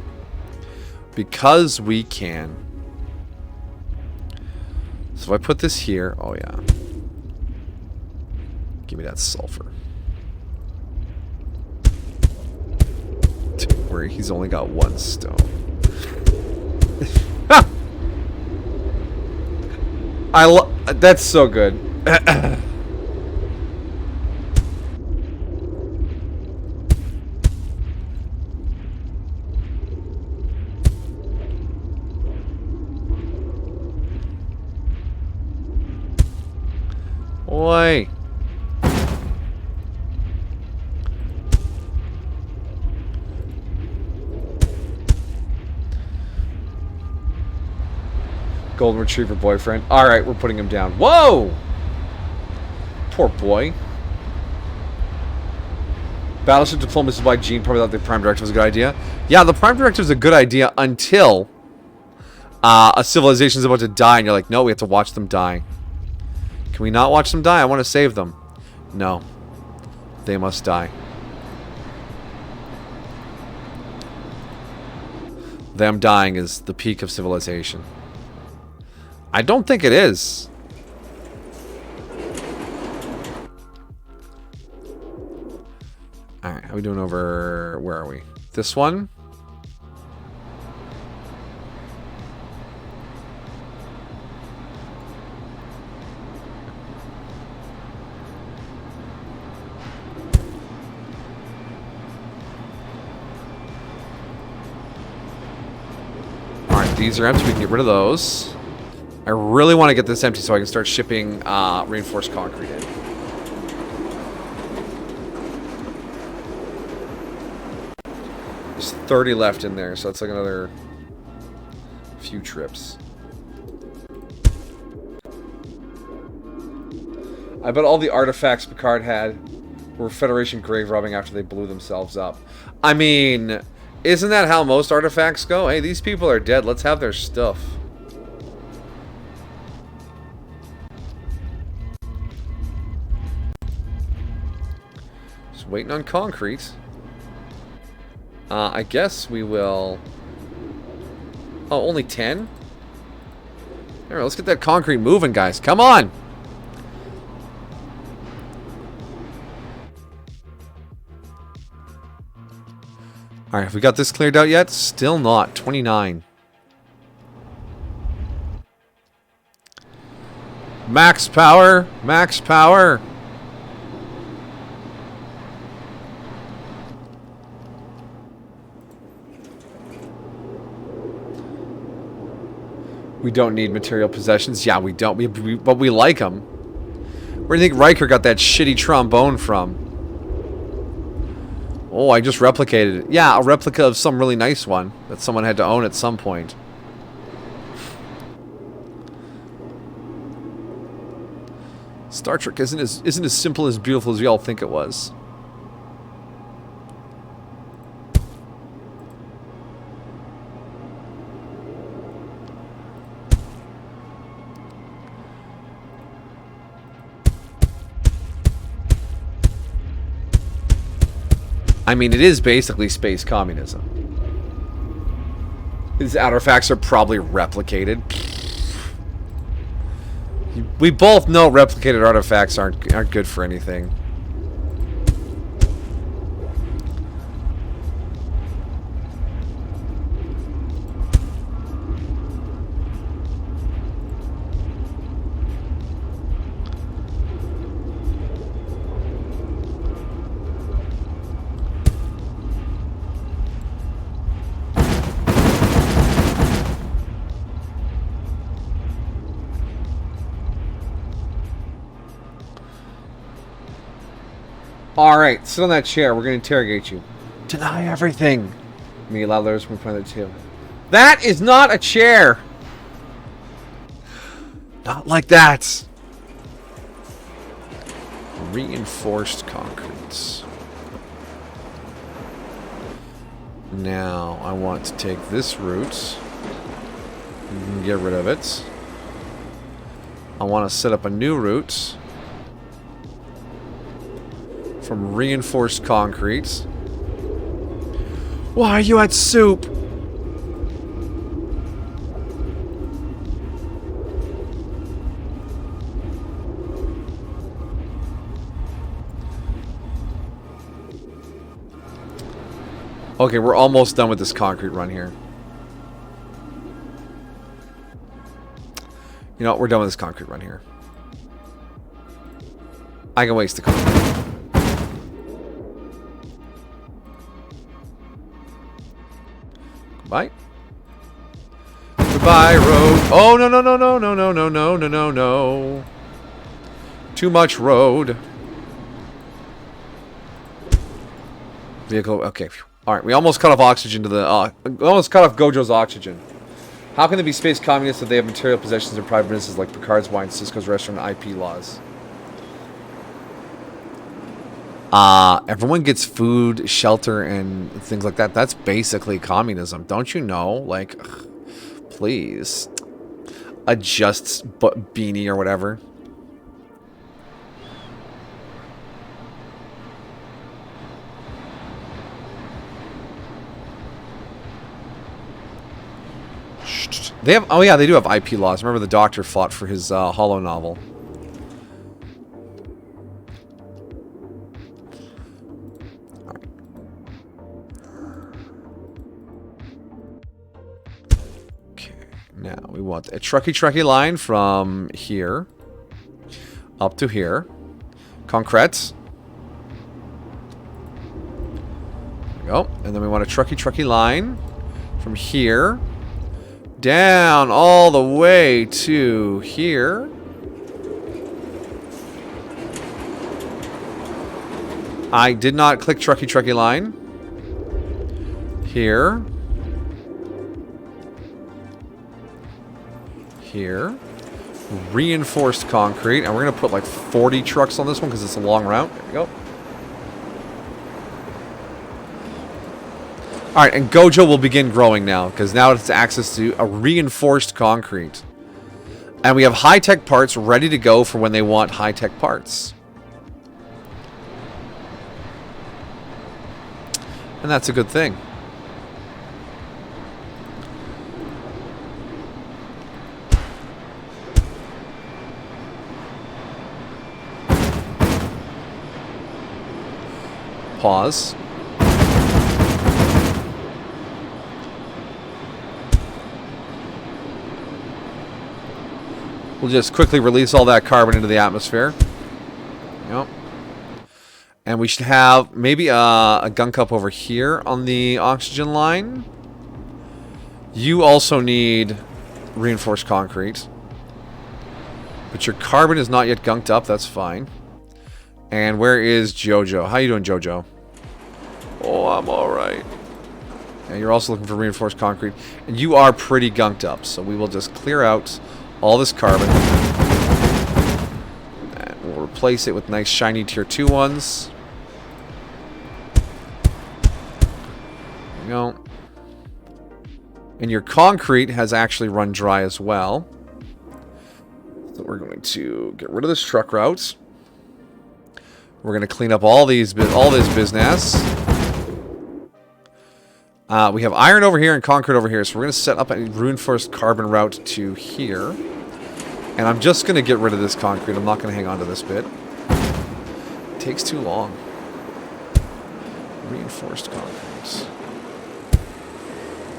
Because we can. So if I put this here... Oh, yeah. Give me that sulfur. Don't worry, he's only got 1 stone. That's so good. Oi. Golden Retriever boyfriend. Alright, we're putting him down. Whoa! Poor boy. Battleship diplomacy by Gene probably thought the Prime Directive was a good idea. Yeah, the Prime Directive is a good idea until a civilization is about to die and you're like, no, we have to watch them die. Can we not watch them die? I want to save them. No. They must die. Them dying is the peak of civilization. I don't think it is. Alright, how are we doing over... Where are we? This one? Alright, these are empty. We can get rid of those. I really want to get this empty so I can start shipping reinforced concrete in. There's 30 left in there, so that's like another few trips. I bet all the artifacts Picard had were Federation grave robbing after they blew themselves up. I mean, isn't that how most artifacts go? Hey, these people are dead. Let's have their stuff. Just waiting on concrete. I guess we will... Oh, only 10? Alright, let's get that concrete moving, guys. Come on! Alright, have we got this cleared out yet? Still not. 29. Max power! Max power! We don't need material possessions. Yeah, we don't. But we like them. Where do you think Riker got that shitty trombone from? Oh, I just replicated it. Yeah, a replica of some really nice one that someone had to own at some point. Star Trek isn't as simple as beautiful as we all think it was. I mean, it is basically space communism. These artifacts are probably replicated. We both know replicated artifacts aren't good for anything. Alright, sit on that chair. We're going to interrogate you. Deny everything. Me allow letters from front of the table. That is not a chair. Not like that. Reinforced concrete. Now I want to take this route. Get rid of it. I want to set up a new route from reinforced concrete. Why are you at soup? Okay, we're almost done with this concrete run here. You know what? We're done with this concrete run here. I can waste the concrete. Goodbye. Goodbye, road. Oh, no, no, no, no, no, no, no, no, no, no, no. Too much road. Vehicle, okay. Alright, we almost cut off oxygen to the... almost cut off Gojo's oxygen. How can they be space communists if they have material possessions and private businesses like Picard's wine, Cisco's restaurant, and IP laws? Everyone gets food, shelter, and things like that. That's basically communism. Don't you know? Like, ugh, please. Adjust beanie or whatever. They have, oh yeah, they do have IP laws. Remember the Doctor fought for his Hollow novel. Okay, now we want a trucky line from here up to here. Concrete. There we go. And then we want a trucky line from here down all the way to here. I did not click trucky line. Here. Here. Reinforced concrete. And we're going to put like 40 trucks on this one because it's a long route. There we go. Alright, and Gojo will begin growing now, because now it's access to a reinforced concrete. And we have high-tech parts ready to go for when they want high-tech parts. And that's a good thing. Pause. We'll just quickly release all that carbon into the atmosphere. Yep. And we should have maybe a gun cup over here on the oxygen line. You also need reinforced concrete. But your carbon is not yet gunked up. That's fine. And where is Jojo? How you doing, Jojo? Oh, I'm alright. And you're also looking for reinforced concrete. And you are pretty gunked up. So we will just clear out all this carbon. And we'll replace it with nice shiny tier 2 ones. There we go. And your concrete has actually run dry as well. So we're going to get rid of this truck route. We're going to clean up all this business. We have iron over here and concrete over here, so we're going to set up a reinforced carbon route to here. And I'm just going to get rid of this concrete. I'm not going to hang on to this bit. It takes too long. Reinforced concrete.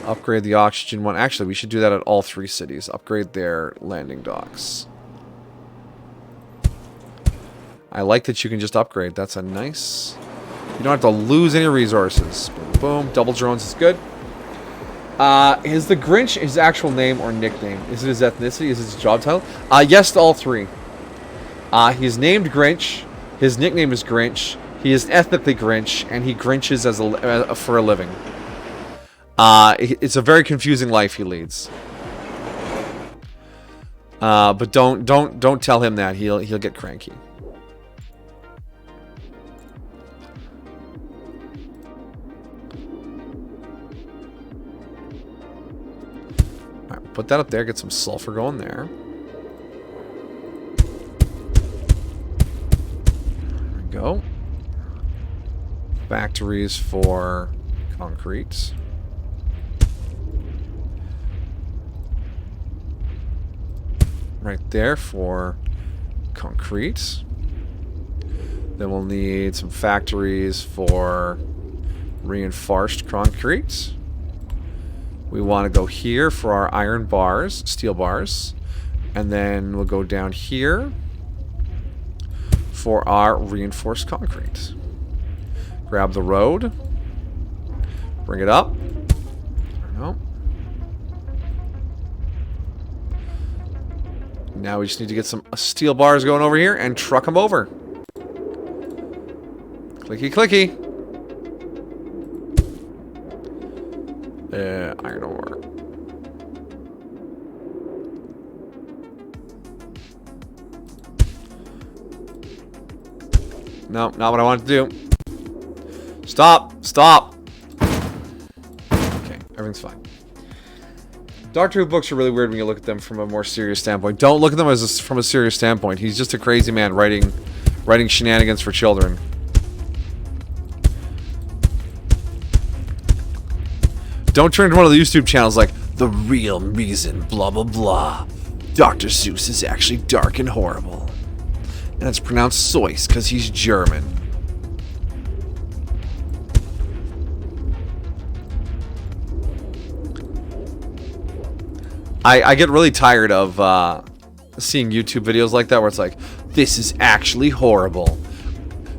Upgrade the oxygen one. Actually, we should do that at all 3 cities. Upgrade their landing docks. I like that you can just upgrade. That's a nice... You don't have to lose any resources. Boom, boom. Double drones is good. Is the Grinch his actual name or nickname? Is it his ethnicity? Is it his job title? Yes to all 3. He's named Grinch. His nickname is Grinch. He is ethnically Grinch, and he Grinches for a living. It's a very confusing life he leads. But don't tell him that. He'll get cranky. All right, put that up there. Get some sulfur going there. There we go. Factories for concrete. Right there for concrete. Then we'll need some factories for reinforced concrete. We want to go here for our iron bars, steel bars. And then we'll go down here for our reinforced concrete. Grab the road. Bring it up. No. Now we just need to get some steel bars going over here and truck them over. Clicky, clicky. Iron ore. No, not what I wanted to do. Stop! Stop! Okay, everything's fine. Doctor Who books are really weird when you look at them from a more serious standpoint. Don't look at them from a serious standpoint. He's just a crazy man writing shenanigans for children. Don't turn into one of the YouTube channels like, the real reason, blah, blah, blah. Dr. Seuss is actually dark and horrible. And it's pronounced Seuss because he's German. I get really tired of seeing YouTube videos like that where it's like, this is actually horrible.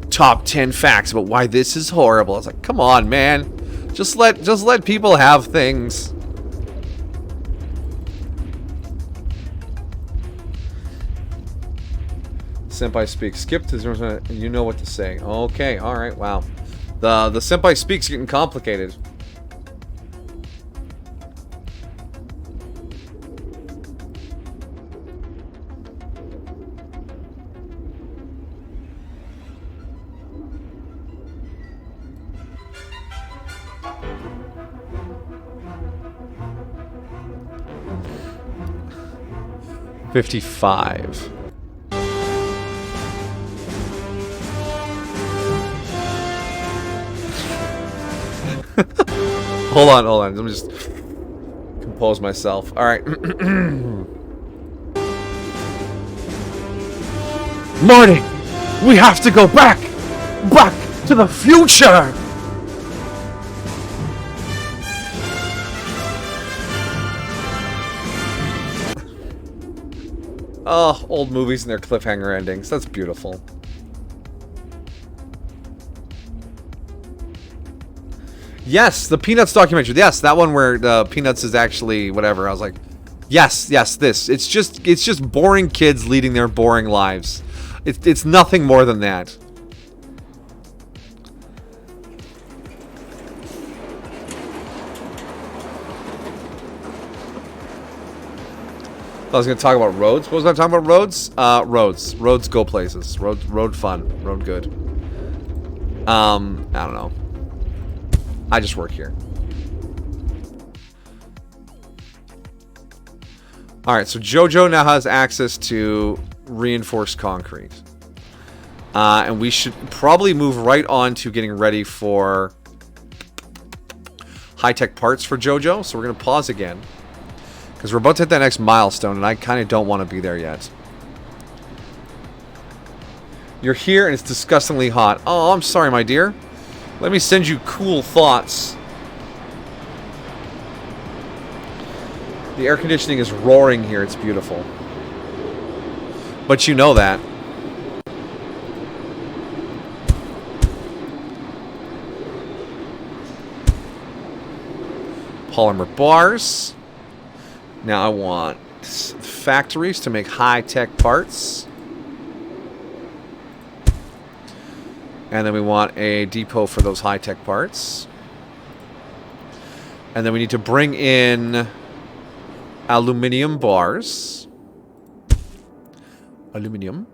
Top 10 facts about why this is horrible. It's like, come on, man. Just let people have things. Senpai speaks. Skip to you know what to say. Okay, alright, wow. The Senpai speaks getting complicated. $55. Hold on. Let me just compose myself. Alright. Marty! We have to go back! Back to the future! Oh, old movies and their cliffhanger endings. That's beautiful. Yes, the Peanuts documentary. Yes, that one where the Peanuts is actually whatever. I was like, yes, this. It's just boring kids leading their boring lives. It's nothing more than that. I was going to talk about roads. What was I talking about? Roads? Roads go places. Road fun. Road good. I don't know. I just work here. Alright, so JoJo now has access to reinforced concrete. And we should probably move right on to getting ready for high-tech parts for JoJo. So we're going to pause again. Because we're about to hit that next milestone, and I kind of don't want to be there yet. You're here, and it's disgustingly hot. Oh, I'm sorry, my dear. Let me send you cool thoughts. The air conditioning is roaring here. It's beautiful. But you know that. Polymer bars. Now I want factories to make high-tech parts. And then we want a depot for those high-tech parts. And then we need to bring in aluminum bars. Aluminum.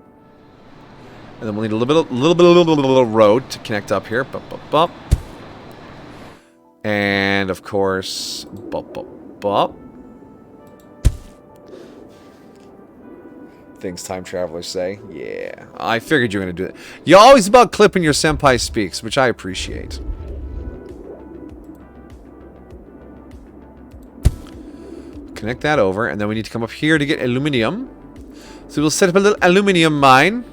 And then we'll need a little bit of road to connect up here. Bup, bup, bup. And of course, bup, bup, bup. Things time travelers say. Yeah, I figured you were going to do it. You're always about clipping your senpai speaks, which I appreciate. Connect that over, and then we need to come up here to get aluminum. So we'll set up a little aluminum mine.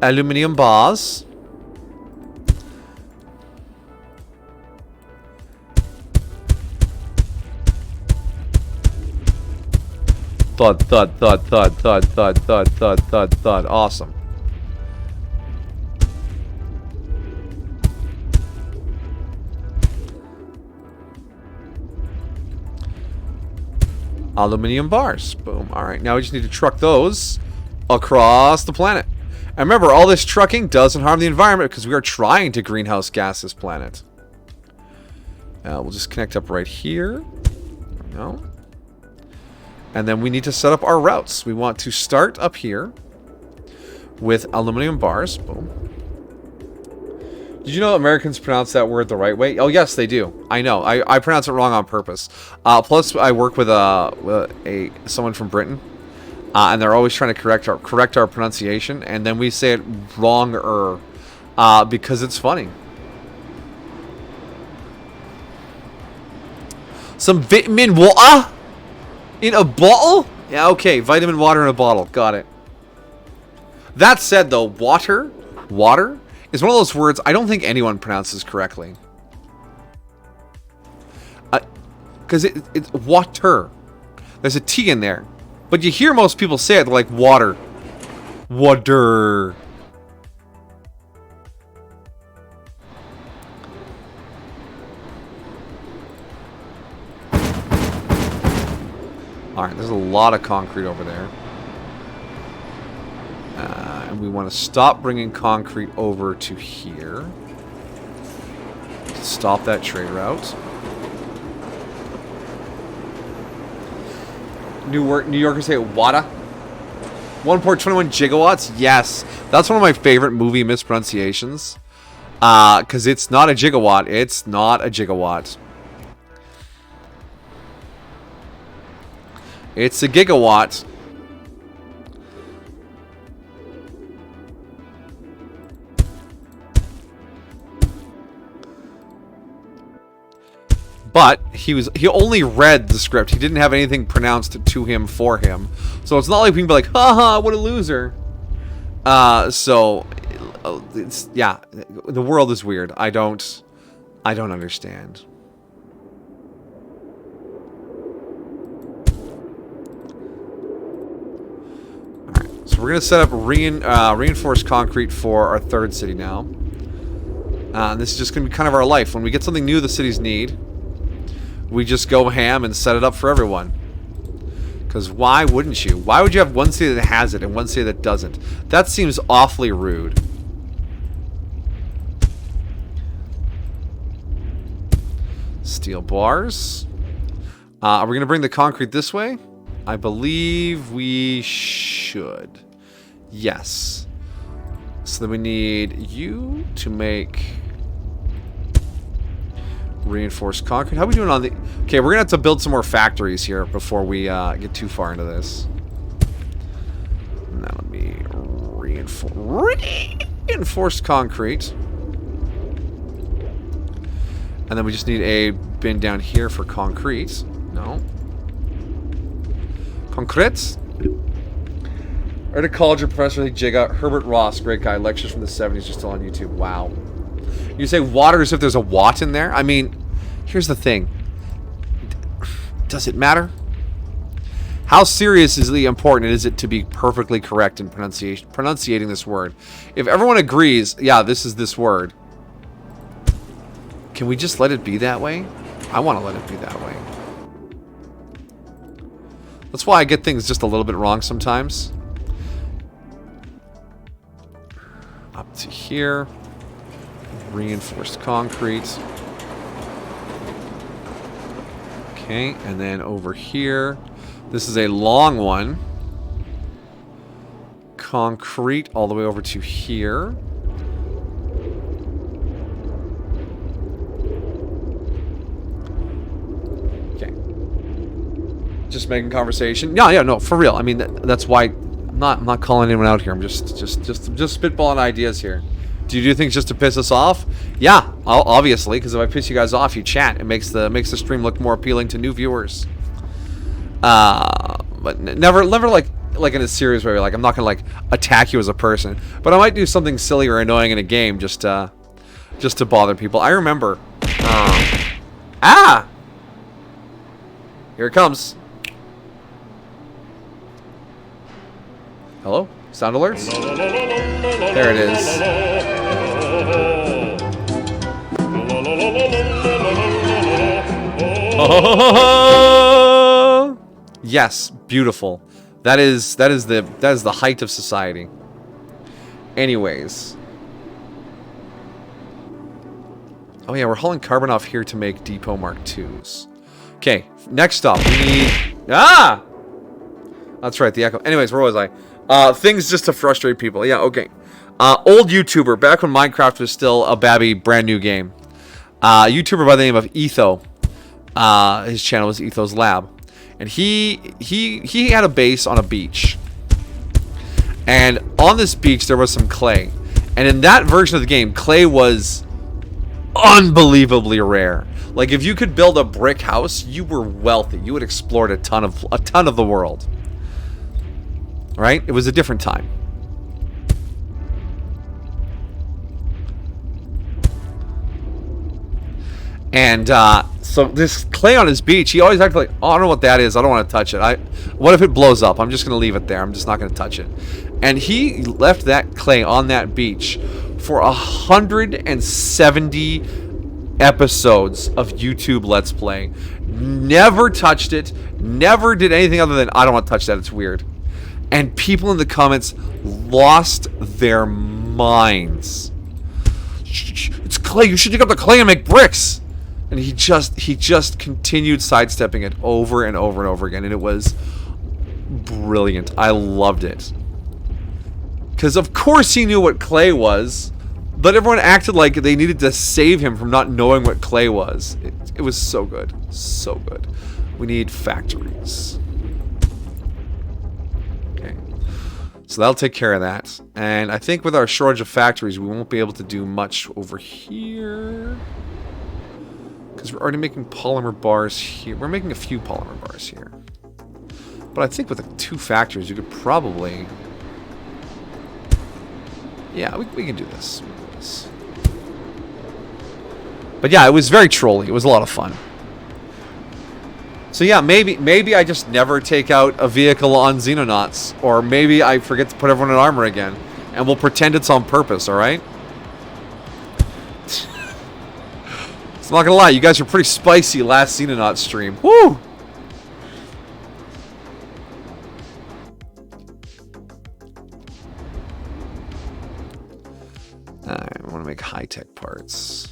Aluminum bars. Thud, thud, thud, thud, thud, thud, thud, thud, thud, thud. Awesome. Aluminum bars. Boom. Alright, now we just need to truck those across the planet. And remember, all this trucking doesn't harm the environment because we are trying to greenhouse gas this planet. We'll just connect up right here. There we go. And then we need to set up our routes. We want to start up here with aluminum bars. Boom. Did you know Americans pronounce that word the right way? Oh, yes, they do. I know. I pronounce it wrong on purpose. Plus, I work with someone from Britain, and they're always trying to correct our pronunciation, and then we say it wrong because it's funny. Some vitamin water in a bottle? Yeah, okay. Vitamin water in a bottle. Got it. That said, though, water is one of those words I don't think anyone pronounces correctly. Because it's water. There's a T in there. But you hear most people say it, they're like water. Water. Alright, there's a lot of concrete over there. And we want to stop bringing concrete over to here. Stop that trade route. New Yorkers say water. 1.21 gigawatts? Yes. That's one of my favorite movie mispronunciations. Because it's not a gigawatt. It's not a gigawatt. It's a gigawatt. But he only read the script. He didn't have anything pronounced to him for him. So it's not like we can be like, haha, what a loser. So it's, yeah, the world is weird. I don't understand. So we're going to set up reinforced concrete for our third city now. And this is just going to be kind of our life. When we get something new the cities need, we just go ham and set it up for everyone. Because why wouldn't you? Why would you have one city that has it and one city that doesn't? That seems awfully rude. Steel bars. Are we going to bring the concrete this way? I believe we should. Yes. So then we need you to make reinforced concrete. How are we doing on the... Okay, we're going to have to build some more factories here before we get too far into this. And that'll be reinforced concrete. And then we just need a bin down here for concrete. No. Concrete. Horticulture professor like Jigga. Herbert Ross, great guy. Lectures from the 70s, just still on YouTube. Wow. You say water as if there's a watt in there? I mean, here's the thing. Does it matter? How seriously important is it to be perfectly correct in pronunciating this word? If everyone agrees, yeah, this is this word. Can we just let it be that way? I want to let it be that way. That's why I get things just a little bit wrong sometimes. here. Reinforced concrete. Okay, and then over here, this is a long one. Concrete all the way over to here. Okay. Just making conversation. Yeah, no, for real. I mean, that's why I'm not calling anyone out here. I'm just spitballing ideas here. Do you do things just to piss us off? Yeah, obviously, because if I piss you guys off, you chat. It makes the stream look more appealing to new viewers. But never like in a serious way. Like, I'm not gonna like attack you as a person, but I might do something silly or annoying in a game just to bother people. I remember. Here it comes. Hello? Sound alerts? There it is. Yes, beautiful. That is the height of society. Anyways. Oh yeah, we're hauling carbon off here to make Depot Mark IIs. Okay, next up we need That's right, the echo. Anyways, where was I? Things just to frustrate people. Yeah, okay. Old YouTuber, back when Minecraft was still a babby, brand new game. YouTuber by the name of Etho. His channel was Etho's Lab. And he had a base on a beach. And on this beach there was some clay. And in that version of the game, clay was unbelievably rare. Like, if you could build a brick house, you were wealthy. You had explored a ton of the world. Right? It was a different time. And so this clay on his beach, he always acted like, oh, I don't know what that is. I don't want to touch it. What if it blows up? I'm just going to leave it there. I'm just not going to touch it. And he left that clay on that beach for 170 episodes of YouTube Let's Play. Never touched it. Never did anything other than, I don't want to touch that. It's weird. And people in the comments lost their minds. It's clay. You should dig up the clay and make bricks. And he just continued sidestepping it over and over and over again. And it was brilliant. I loved it. Because of course he knew what clay was. But everyone acted like they needed to save him from not knowing what clay was. It was so good. So good. We need factories. Okay. So that'll take care of that. And I think with our shortage of factories, we won't be able to do much over here. Because we're already making polymer bars here. We're making a few polymer bars here. But I think with the 2 factories, you could probably... Yeah, we can do this. But yeah, it was very trolly. It was a lot of fun. So yeah, maybe I just never take out a vehicle on Xenonauts. Or maybe I forget to put everyone in armor again. And we'll pretend it's on purpose, alright? I'm not gonna lie, you guys were pretty spicy last Xenonaut stream. Woo! Alright, I want to make high-tech parts.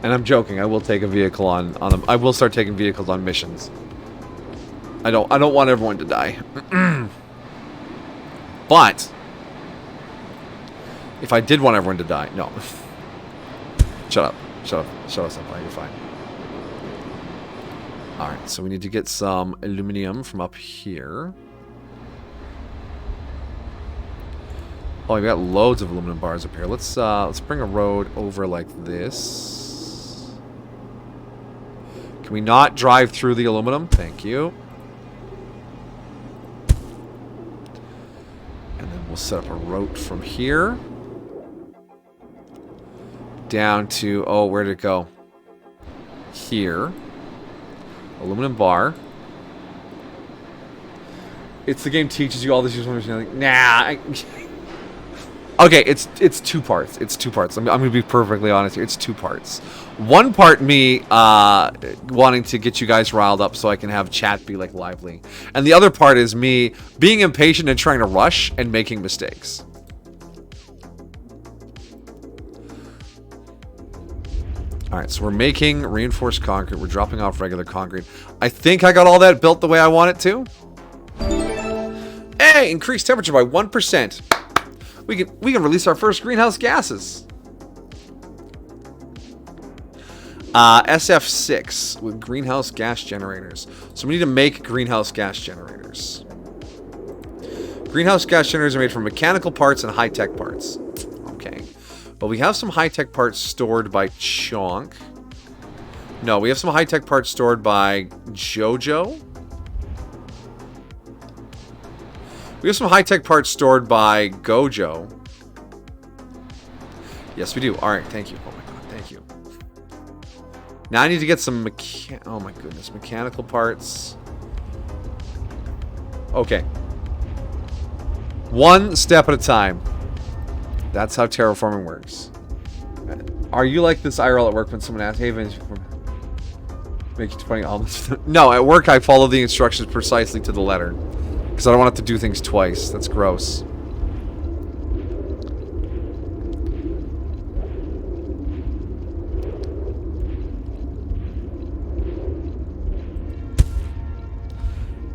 And I'm joking. I will take a vehicle on I will start taking vehicles on missions. I don't want everyone to die. But if I did want everyone to die, no. Shut up. Shut us up. You're fine. All right. So we need to get some aluminum from up here. Oh, we got loads of aluminum bars up here. Let's bring a road over like this. Can we not drive through the aluminum? Thank you. And then we'll set up a route from here. down to, oh, where did it go? Here. Aluminum bar. It's the game teaches you all this. You're like, nah. Okay, it's 2 parts. It's 2 parts. I'm going to be perfectly honest here. It's 2 parts. One part, me wanting to get you guys riled up so I can have chat be like lively. And the other part is me being impatient and trying to rush and making mistakes. Alright, so we're making reinforced concrete. We're dropping off regular concrete. I think I got all that built the way I want it to. Hey, increased temperature by 1%. We can release our first greenhouse gases. SF6 with greenhouse gas generators. So we need to make greenhouse gas generators. Greenhouse gas generators are made from mechanical parts and high-tech parts. Okay. Well, we have some high-tech parts stored by Chonk. No, we have some high-tech parts stored by Jojo. We have some high-tech parts stored by Gojo. Yes, we do. All right, thank you. Oh my god, thank you. Now I need to get some oh my goodness, mechanical parts. Okay. One step at a time. That's how terraforming works. Are you like this IRL at work when someone asks, hey, Vince, make you 20 almonds? No, at work I follow the instructions precisely to the letter. Because I don't want to have to do things twice. That's gross.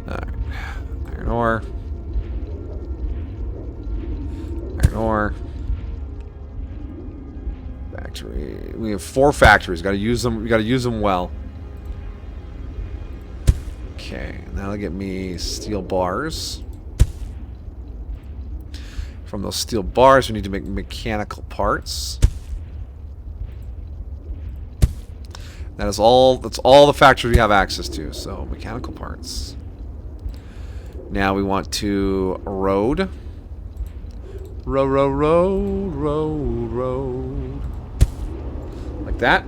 Alright. Iron ore. Iron ore. Factory. We have 4 factories. Gotta use them. We gotta use them well. Okay, that'll get me steel bars. From those steel bars, we need to make mechanical parts. That's all the factories we have access to, so mechanical parts. Now we want to road. Road. Like that.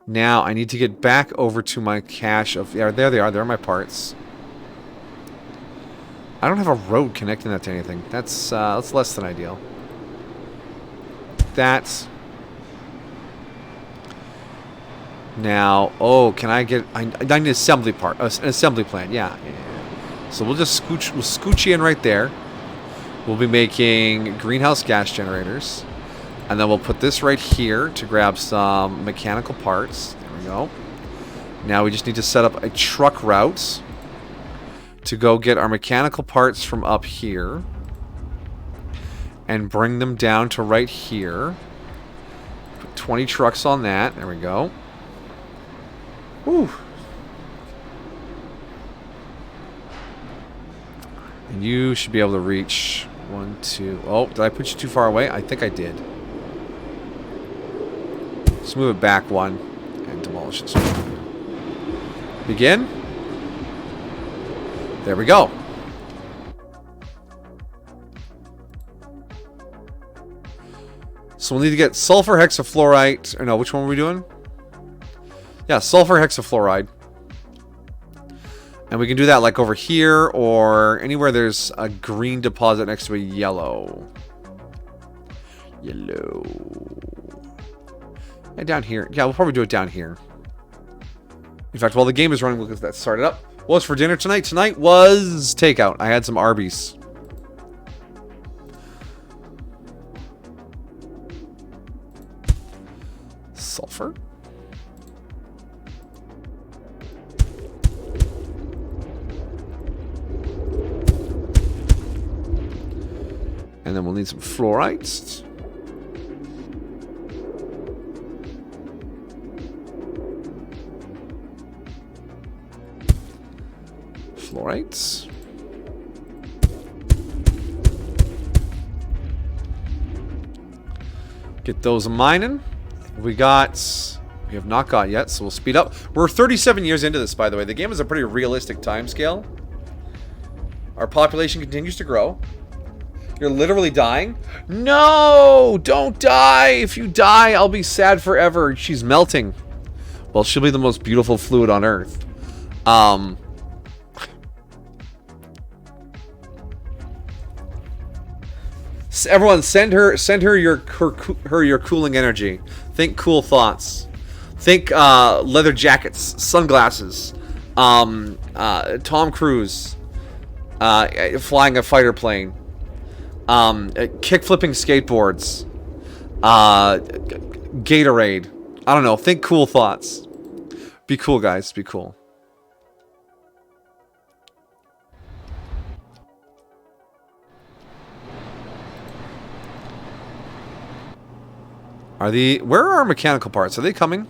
Now, I need to get back over to my cache of... Yeah, there they are. There are my parts. I don't have a road connecting that to anything. That's less than ideal. That's... Now, oh, can I get... I need an assembly part. An assembly plant, yeah. So we'll just scooch you in right there. We'll be making greenhouse gas generators. And then we'll put this right here to grab some mechanical parts. There we go. Now we just need to set up a truck route to go get our mechanical parts from up here. And bring them down to right here. Put 20 trucks on that. There we go. Whew. And you should be able to reach 1, 2... Oh, did I put you too far away? I think I did. Let's move it back 1 and demolish this one. Begin. There we go. So we'll need to get sulfur hexafluoride. Or no, which one were we doing? Yeah, sulfur hexafluoride. And we can do that like over here or anywhere there's a green deposit next to a yellow. Yellow. And down here. Yeah, we'll probably do it down here. In fact, while the game is running, we'll get that started up. What was for dinner tonight? Tonight was takeout. I had some Arby's. Sulfur. And then we'll need some fluorites. Fluorites. Get those mining. We have not got yet, so we'll speed up. We're 37 years into this, by the way. The game is a pretty realistic time scale. Our population continues to grow. You're literally dying? No! Don't die! If you die, I'll be sad forever. She's melting. Well, she'll be the most beautiful fluid on Earth. Everyone, send her your cooling energy. Think cool thoughts. Think leather jackets, sunglasses, Tom Cruise flying a fighter plane, kick flipping skateboards, Gatorade. I don't know. Think cool thoughts. Be cool, guys. Be cool. Where are our mechanical parts? Are they coming?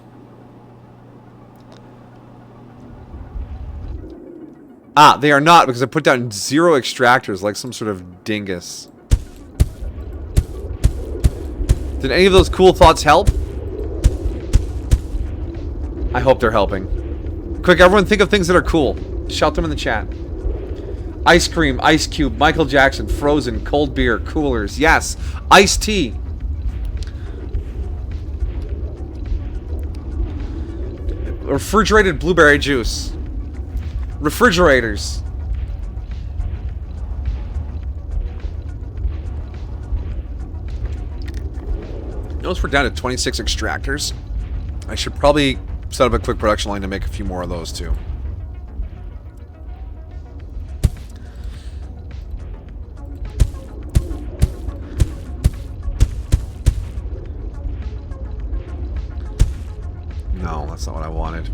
Ah, they are not, because I put down 0 extractors like some sort of dingus. Did any of those cool thoughts help? I hope they're helping. Quick, everyone think of things that are cool. Shout them in the chat. Ice cream, Ice Cube, Michael Jackson, Frozen, cold beer, coolers. Yes, iced tea. Refrigerated blueberry juice. Refrigerators. Notice we're down to 26 extractors. I should probably set up a quick production line to make a few more of those too. No, that's not what I wanted.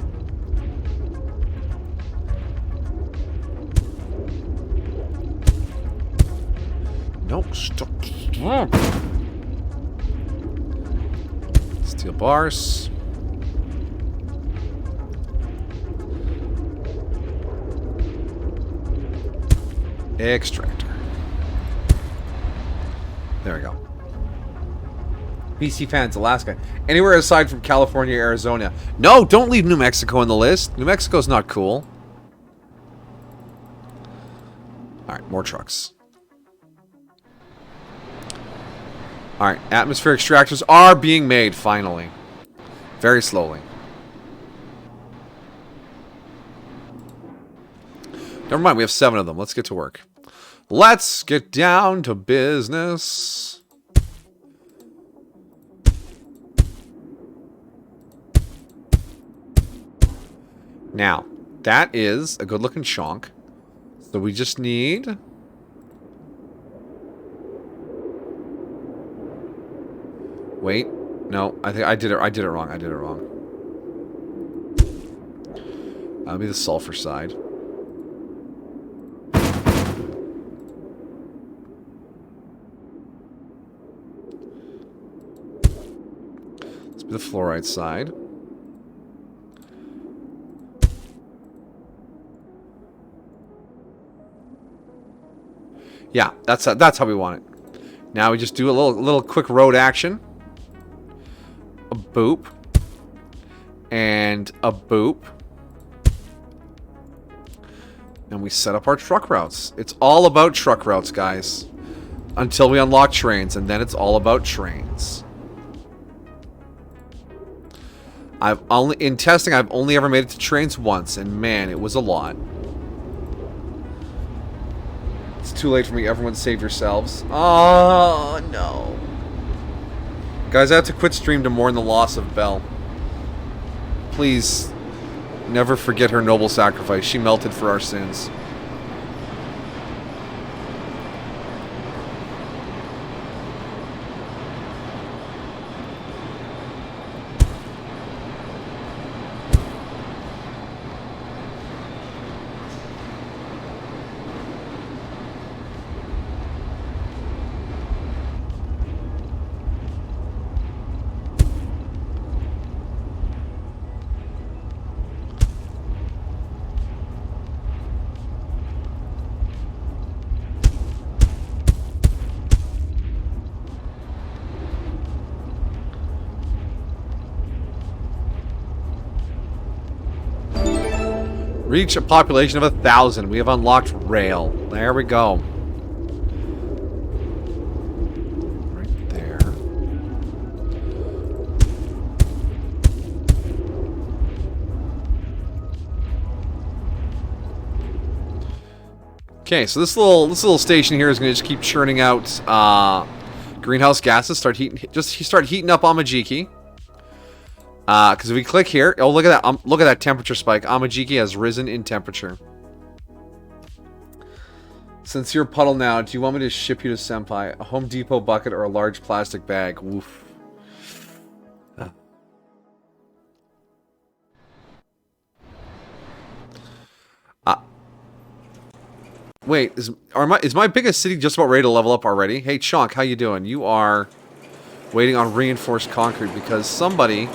Nope, stop. Steel bars. Extractor. There we go. BC fans, Alaska. Anywhere aside from California, Arizona. No, don't leave New Mexico on the list. New Mexico's not cool. Alright, more trucks. Alright, atmospheric extractors are being made, finally. Very slowly. Never mind, we have 7 of them. Let's get to work. Let's get down to business. Now, that is a good-looking chunk. So we just need... Wait. No, I think I did it wrong. I did it wrong. That'll be the sulfur side. Let's be the fluoride side. Yeah, that's how we want it. Now we just do a little quick road action. A boop. And a boop. And we set up our truck routes. It's all about truck routes, guys. Until we unlock trains, and then it's all about trains. In testing, I've only ever made it to trains once, and man, it was a lot. It's too late for me. Everyone save yourselves. Oh, no. Guys, I have to quit stream to mourn the loss of Belle. Please, never forget her noble sacrifice. She melted for our sins. Reach a population of 1,000. We have unlocked rail. There we go. Okay, so this little station here is going to just keep churning out greenhouse gases. Start heating up Amajiki. Because if we click here, oh look at that! Look at that temperature spike. Amajiki has risen in temperature. Since you're a puddle now, do you want me to ship you to Senpai? A Home Depot bucket or a large plastic bag? Woof. Wait, is my biggest city just about ready to level up already? Hey, Chonk, how you doing? You are waiting on reinforced concrete because somebody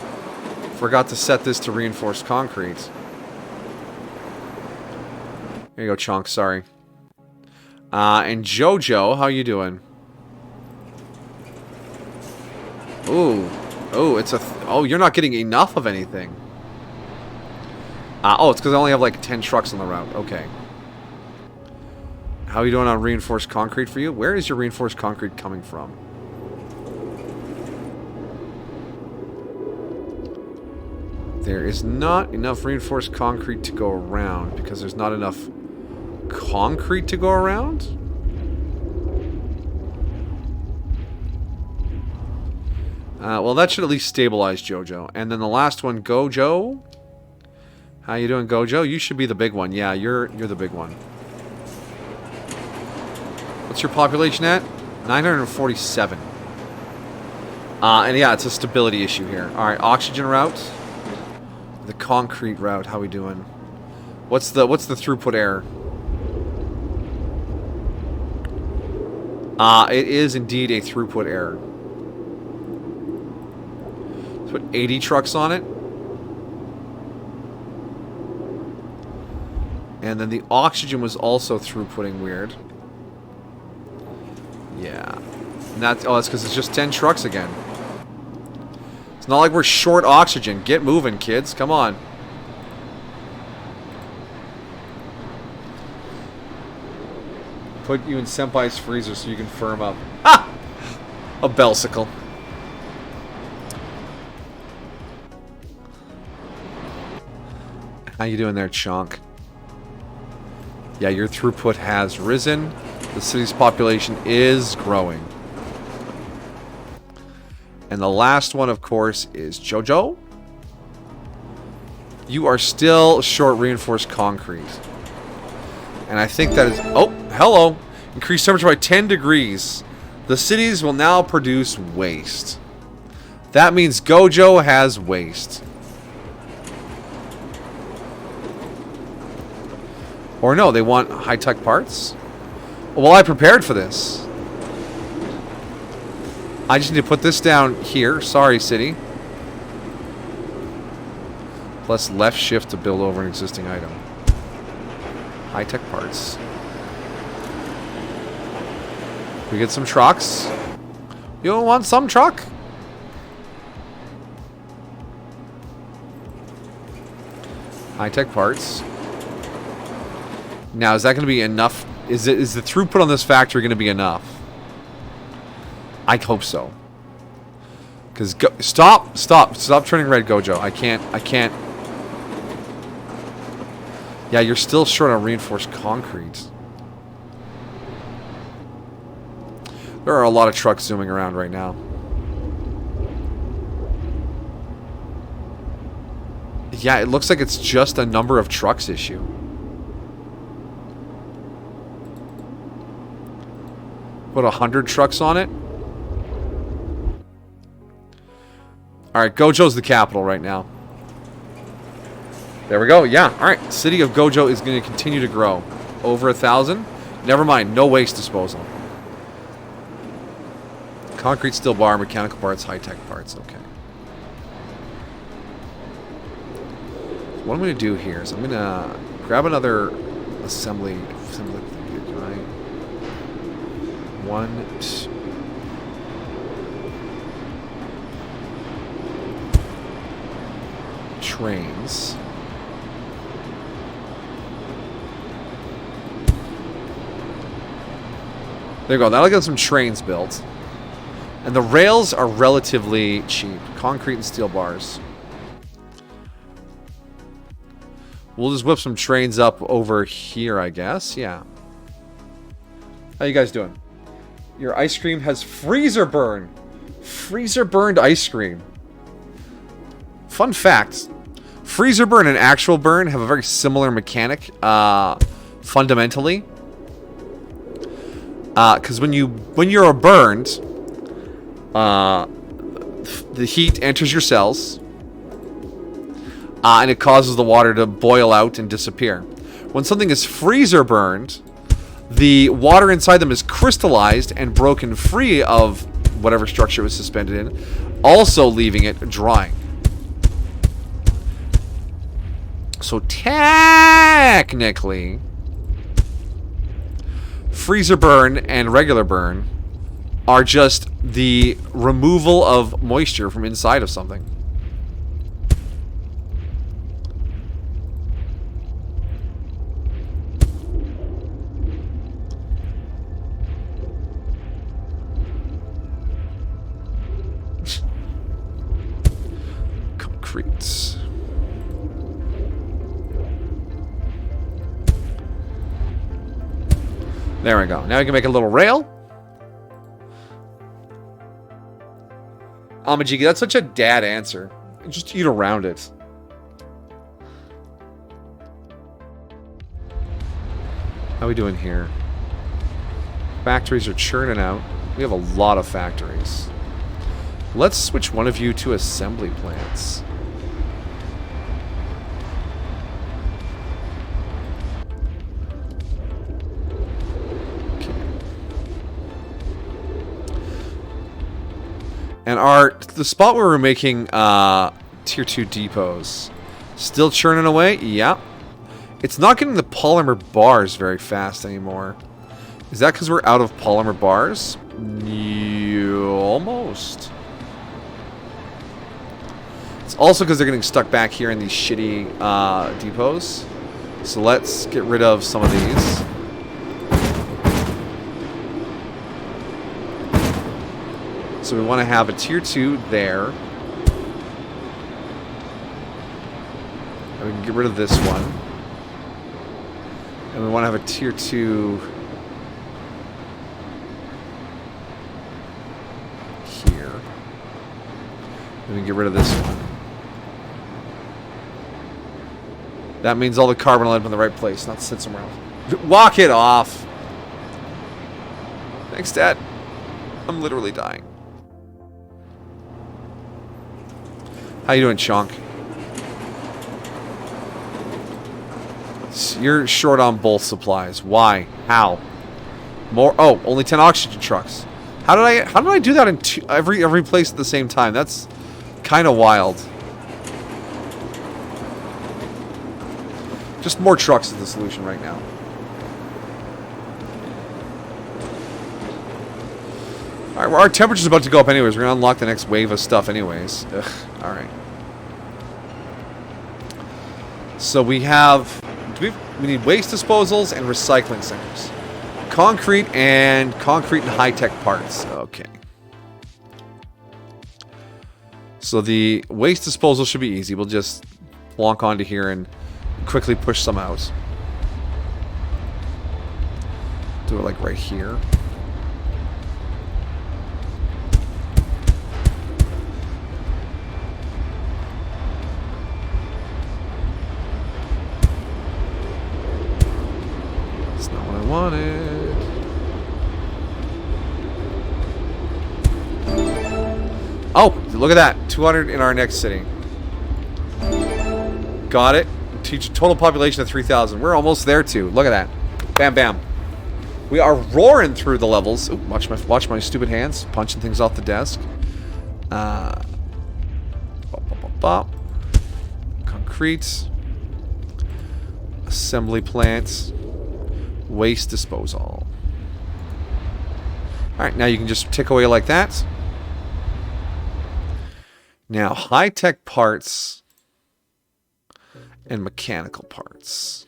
forgot to set this to reinforced concrete. Here you go, Chonk, sorry. And Jojo, how you doing? Ooh. Oh, it's a... oh, you're not getting enough of anything. Oh, it's because I only have like 10 trucks on the route. Okay. How are you doing on reinforced concrete for you? Where is your reinforced concrete coming from? There is not enough reinforced concrete to go around because there's not enough concrete to go around? Well, that should at least stabilize Jojo. And then the last one, Gojo. How you doing, Gojo? You should be the big one. Yeah, you're the big one. What's your population at? 947. And yeah, it's a stability issue here. Alright, oxygen route. The concrete route, how we doing? What's the throughput error? It is indeed a throughput error. Let's put 80 trucks on it. And then the oxygen was also throughputting weird. Yeah. And that's because it's just 10 trucks again. It's not like we're short oxygen. Get moving, kids. Come on. Put you in Senpai's freezer so you can firm up. Ah! A belsicle. How you doing there, Chonk? Yeah, your throughput has risen. The city's population is growing. And the last one, of course, is Jojo. You are still short reinforced concrete. And I think that is... oh, hello. Increased temperature by 10 degrees. The cities will now produce waste. That means Gojo has waste. Or no, they want high-tech parts? Well, I prepared for this. I just need to put this down here. Sorry, city. Plus left shift to build over an existing item. High-tech parts. We get some trucks. You don't want some truck? High-tech parts. Now, is that going to be enough? Is the throughput on this factory going to be enough? I hope so. Because stop turning red, Gojo. I can't. Yeah, you're still short on reinforced concrete. There are a lot of trucks zooming around right now. Yeah, it looks like it's just a number of trucks issue. Put 100 trucks on it. Alright, Gojo's the capital right now. There we go. Yeah, alright. City of Gojo is going to continue to grow. Over 1,000. Never mind, no waste disposal. Concrete, steel bar, mechanical parts, high-tech parts. Okay. So what I'm going to do here is I'm going to grab another assembly thing. Right? One, two. Trains. There you go. That'll get some trains built. And the rails are relatively cheap. Concrete and steel bars. We'll just whip some trains up over here, I guess. Yeah. How you guys doing? Your ice cream has freezer burn. Freezer burned ice cream. Fun fact. Freezer burn and actual burn have a very similar mechanic, fundamentally. Because when you're burned, the heat enters your cells, and it causes the water to boil out and disappear. When something is freezer burned, the water inside them is crystallized and broken free of whatever structure it was suspended in, also leaving it drying. So technically, freezer burn and regular burn are just the removal of moisture from inside of something. Concrete. There we go. Now we can make a little rail. Amajiki, that's such a dad answer. Just eat around it. How are we doing here? Factories are churning out. We have a lot of factories. Let's switch one of you to assembly plants. And the spot where we're making tier 2 depots, still churning away? Yeah. It's not getting the polymer bars very fast anymore. Is that because we're out of polymer bars? Almost. It's also because they're getting stuck back here in these shitty depots. So let's get rid of some of these. So we want to have a tier 2 there. And we can get rid of this one. And we want to have a tier 2 here. And we can get rid of this one. That means all the carbon will end up in the right place, not sit somewhere else. Walk it off! Thanks, Dad. I'm literally dying. How you doing, Chonk? You're short on both supplies. Why? How? More? Oh, only 10 oxygen trucks. How did I do that in every place at the same time? That's kind of wild. Just more trucks is the solution right now. Alright, well, our temperature's about to go up anyways. We're going to unlock the next wave of stuff anyways. Ugh, alright. So we have... we need waste disposals and recycling centers. Concrete and high-tech parts. Okay. So the waste disposal should be easy. We'll just plonk onto here and quickly push some out. Do it like right here. Wanted. Oh, look at that. 200 in our next city. Got it. Teach a total population of 3,000. We're almost there too. Look at that. Bam, bam. We are roaring through the levels. Ooh, watch my stupid hands. Punching things off the desk. Bop, bop, bop, bop. Concrete. Assembly plants. Waste disposal. Alright, now you can just tick away like that. Now, high-tech parts and mechanical parts.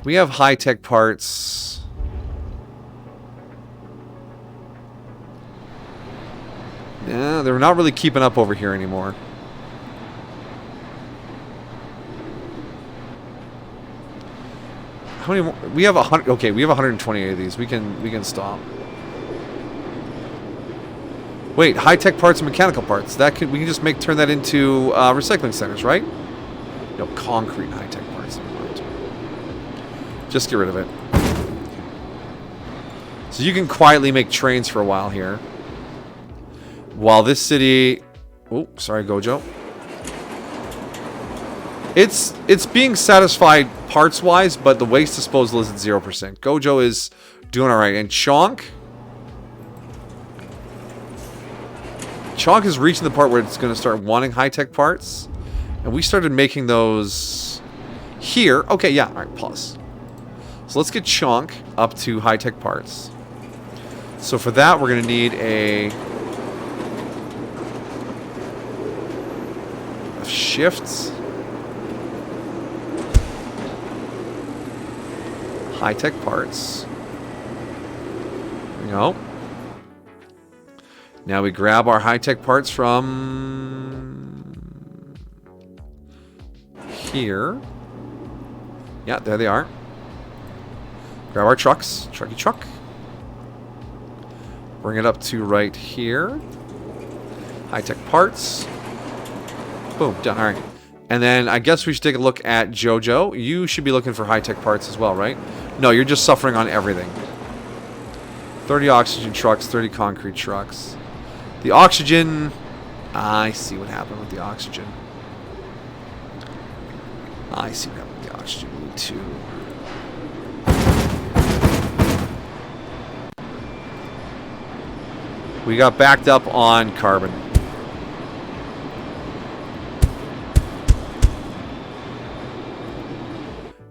We have high-tech parts. Yeah, they're not really keeping up over here anymore. How many more? We have 100. Okay, we have 128 of these. We can stop. Wait, high-tech parts and mechanical parts. We can just turn that into recycling centers, right? No, concrete and high-tech parts. Just get rid of it. So you can quietly make trains for a while here. While this city... Oh, sorry, Gojo. It's being satisfied parts-wise, but the waste disposal is at 0%. Gojo is doing alright. And Chonk is reaching the part where it's going to start wanting high-tech parts. And we started making those here. Okay, yeah. Alright, pause. So let's get Chonk up to high-tech parts. So for that, we're going to need a shift. High-tech parts. There we go. Now we grab our high-tech parts from here. Yeah, there they are. Grab our trucks. Trucky truck. Bring it up to right here. High-tech parts. Boom, done. All right. And then I guess we should take a look at Jojo. You should be looking for high-tech parts as well, right? No, you're just suffering on everything. 30 oxygen trucks, 30 concrete trucks. The oxygen... I see what happened with the oxygen. I see what happened with the oxygen. Me too. We got backed up on carbon.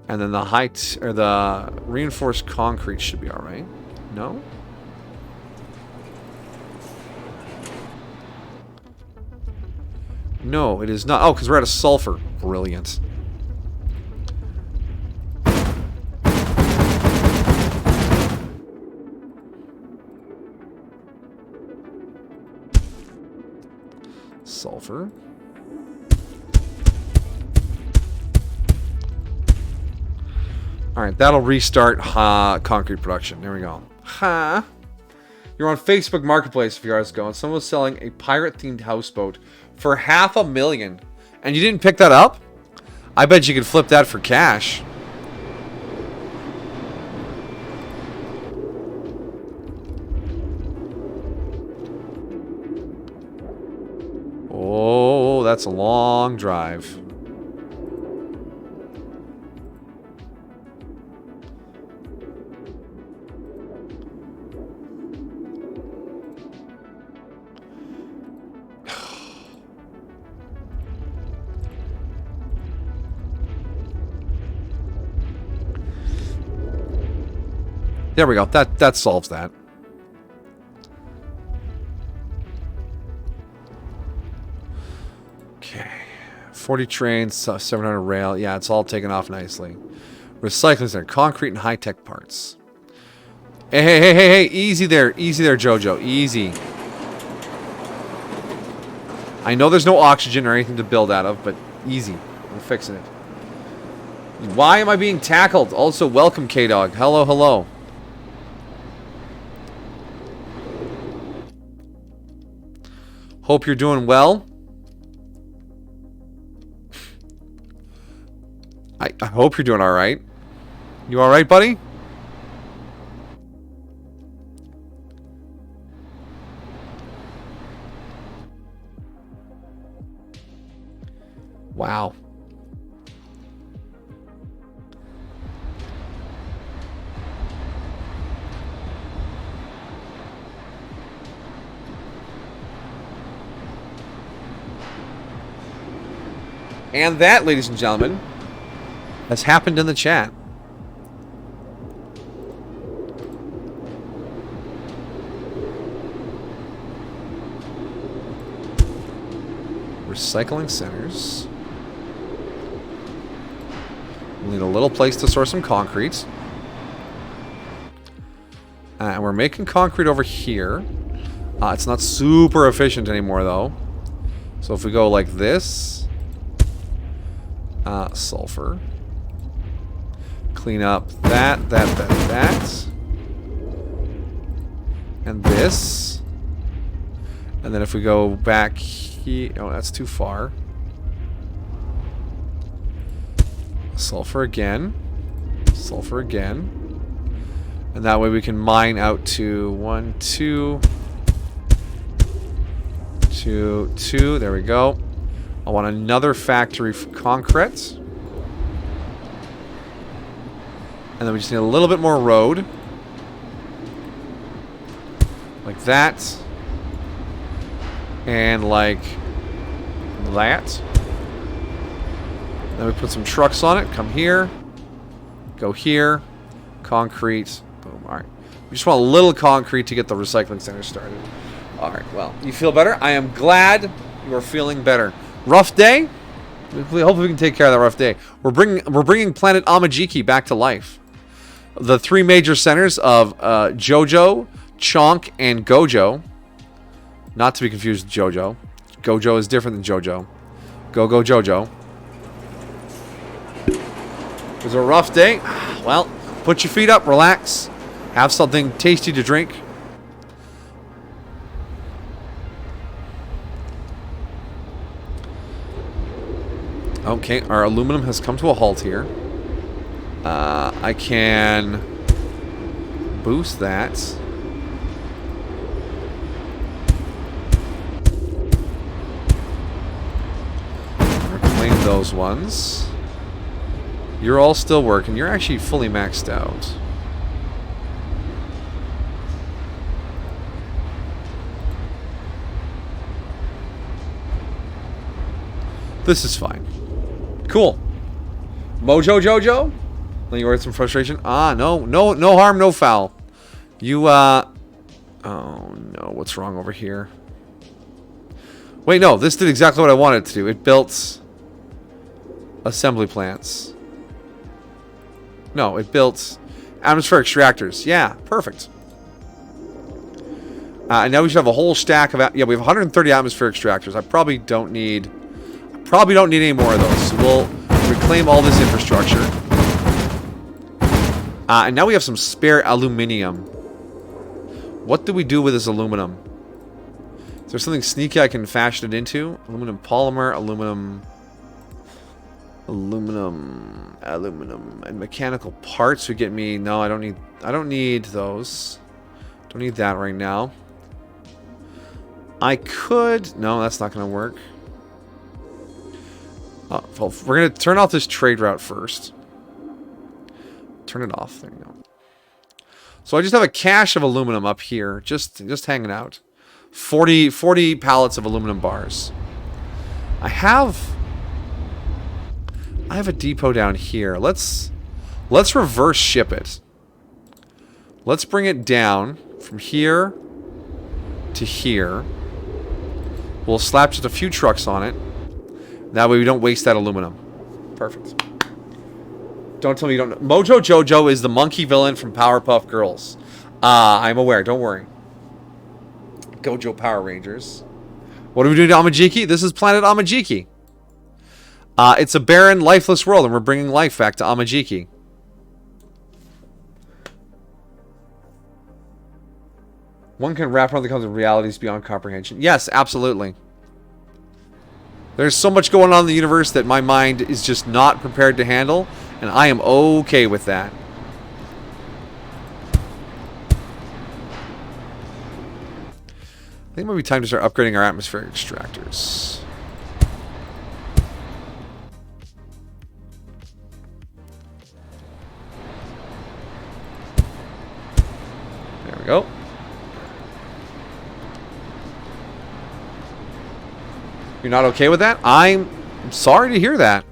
And then the height, or the reinforced concrete should be alright. No? No, it is not. Oh, because we're out of sulfur. Brilliant. Sulfur. Alright, that'll restart concrete production. There we go. Ha! You're on Facebook Marketplace a few hours ago, and someone was selling a pirate-themed houseboat for $500,000. And you didn't pick that up? I bet you could flip that for cash. Oh, that's a long drive. There we go. That solves that. Okay. 40 trains, 700 rail. Yeah, it's all taken off nicely. Recycling center. Concrete and high-tech parts. Hey. Easy there. Easy there, Jojo. Easy. I know there's no oxygen or anything to build out of, but easy. We're fixing it. Why am I being tackled? Also, welcome, K-Dog. Hello, hello. Hope you're doing well. I hope you're doing all right. You all right, buddy? Wow. And that, ladies and gentlemen, has happened in the chat. Recycling centers. We'll need a little place to store some concrete. And we're making concrete over here. It's not super efficient anymore, though. So if we go like this... sulfur. Clean up that. And this. And then if we go back here... Oh, that's too far. Sulfur again. Sulfur again. And that way we can mine out to 1, 2... 2, 2. There we go. I want another factory for concrete. And then we just need a little bit more road. Like that. And like that. Then we put some trucks on it. Come here. Go here. Concrete. Boom. Alright. We just want a little concrete to get the recycling center started. Alright, well, you feel better? I am glad you are feeling better. Rough day? Hopefully we can take care of that rough day. We're bringing planet Amajiki back to life. The 3 major centers of Jojo, Chonk, and Gojo. Not to be confused with Jojo. Gojo is different than Jojo. Go Jojo. It was a rough day. Well, put your feet up, relax. Have something tasty to drink. Okay, our aluminum has come to a halt here. I can boost that. Reclaim those ones. You're all still working. You're actually fully maxed out. This is fine. Cool. Mojo Jojo? Then you ordered some frustration? Ah, no harm, no foul. You, oh no, what's wrong over here? Wait, no, this did exactly what I wanted it to do. It built assembly plants. No, it built atmosphere extractors. Yeah, perfect. And now we should have a whole stack of... Yeah, we have 130 atmosphere extractors. I probably don't need any more of those. So we'll reclaim all this infrastructure. And now we have some spare aluminium. What do we do with this aluminum? Is there something sneaky I can fashion it into? Aluminum polymer, aluminum, and mechanical parts would get me... No, I don't need those. Don't need that right now. I could... No, that's not going to work. Oh, well, we're going to turn off this trade route first. Turn it off. There you go. So I just have a cache of aluminum up here. Just hanging out. 40 pallets of aluminum bars. I have a depot down here. Let's reverse ship it. Let's bring it down from here to here. We'll slap just a few trucks on it. That way we don't waste that aluminum. Perfect. Don't tell me you don't know. Mojo Jojo is the monkey villain from Powerpuff Girls. I'm aware. Don't worry. Gojo Power Rangers. What are we doing to Amajiki? This is planet Amajiki. It's a barren, lifeless world, and we're bringing life back to Amajiki. One can wrap around the concept of realities beyond comprehension. Yes, absolutely. There's so much going on in the universe that my mind is just not prepared to handle, and I am okay with that. I think it might be time to start upgrading our atmospheric extractors. There we go. You're not okay with that? I'm sorry to hear that.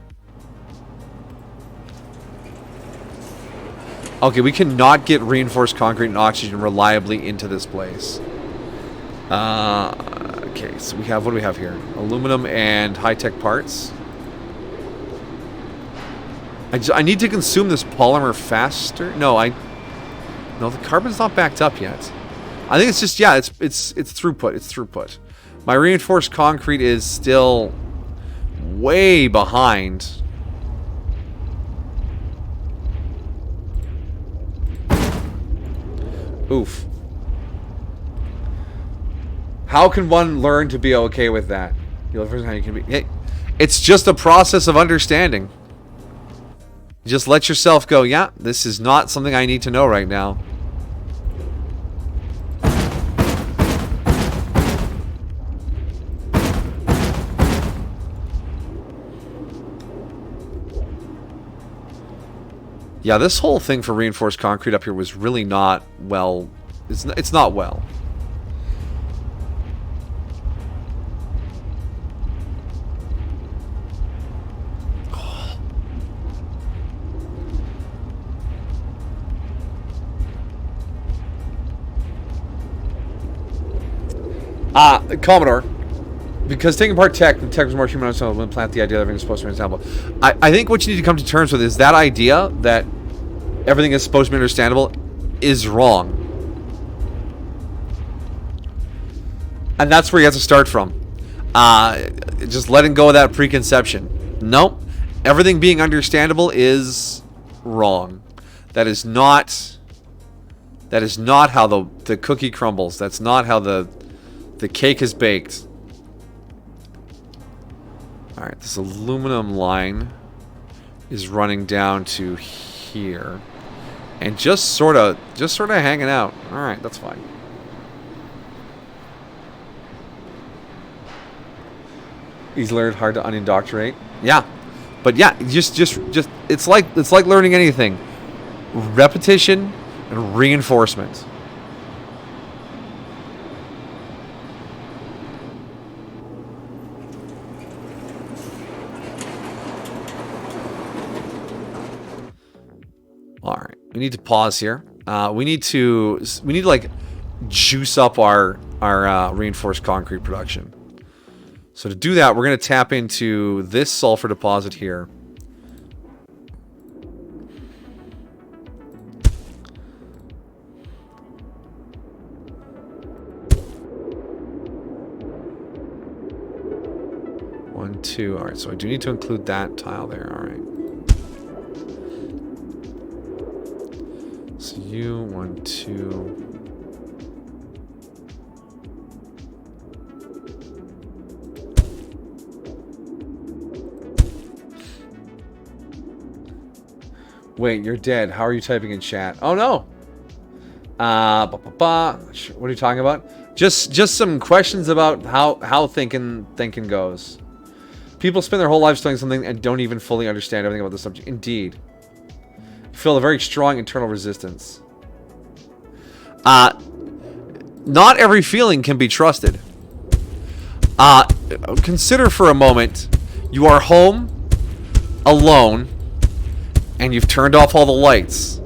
Okay, we cannot get reinforced concrete and oxygen reliably into this place. Okay, so what do we have here? Aluminum and high-tech parts. I need to consume this polymer faster. No, the carbon's not backed up yet. I think it's just, yeah, it's throughput. It's throughput. My reinforced concrete is still way behind. Oof. How can one learn to be okay with that? The first time you can be. Hey, it's just a process of understanding. Just let yourself go, yeah, this is not something I need to know right now. Yeah, this whole thing for reinforced concrete up here was really not well. It's not well. Commodore, because taking apart tech, the tech was more human when implant the idea that everything is supposed to be understandable. I think what you need to come to terms with is that idea that everything is supposed to be understandable is wrong. And that's where you have to start from. Just letting go of that preconception. Nope. Everything being understandable is wrong. That is not how the cookie crumbles. That's not how the cake is baked. Alright, this aluminum line is running down to here. And just sort of hanging out. Alright, that's fine. He's learned hard to unindoctrinate. Yeah. But yeah, just it's like learning anything. Repetition and reinforcement. Alright, we need to pause here. We need to like juice up our reinforced concrete production. So to do that, we're going to tap into this sulfur deposit here. One, two. Alright, so I do need to include that tile there. Alright. So you, 1, 2. Wait, you're dead. How are you typing in chat? Oh no. What are you talking about? Just some questions about how thinking goes. People spend their whole lives doing something and don't even fully understand everything about the subject. Indeed. Feel a very strong internal resistance. Not every feeling can be trusted. Consider for a moment, you are home, alone, and you've turned off all the lights.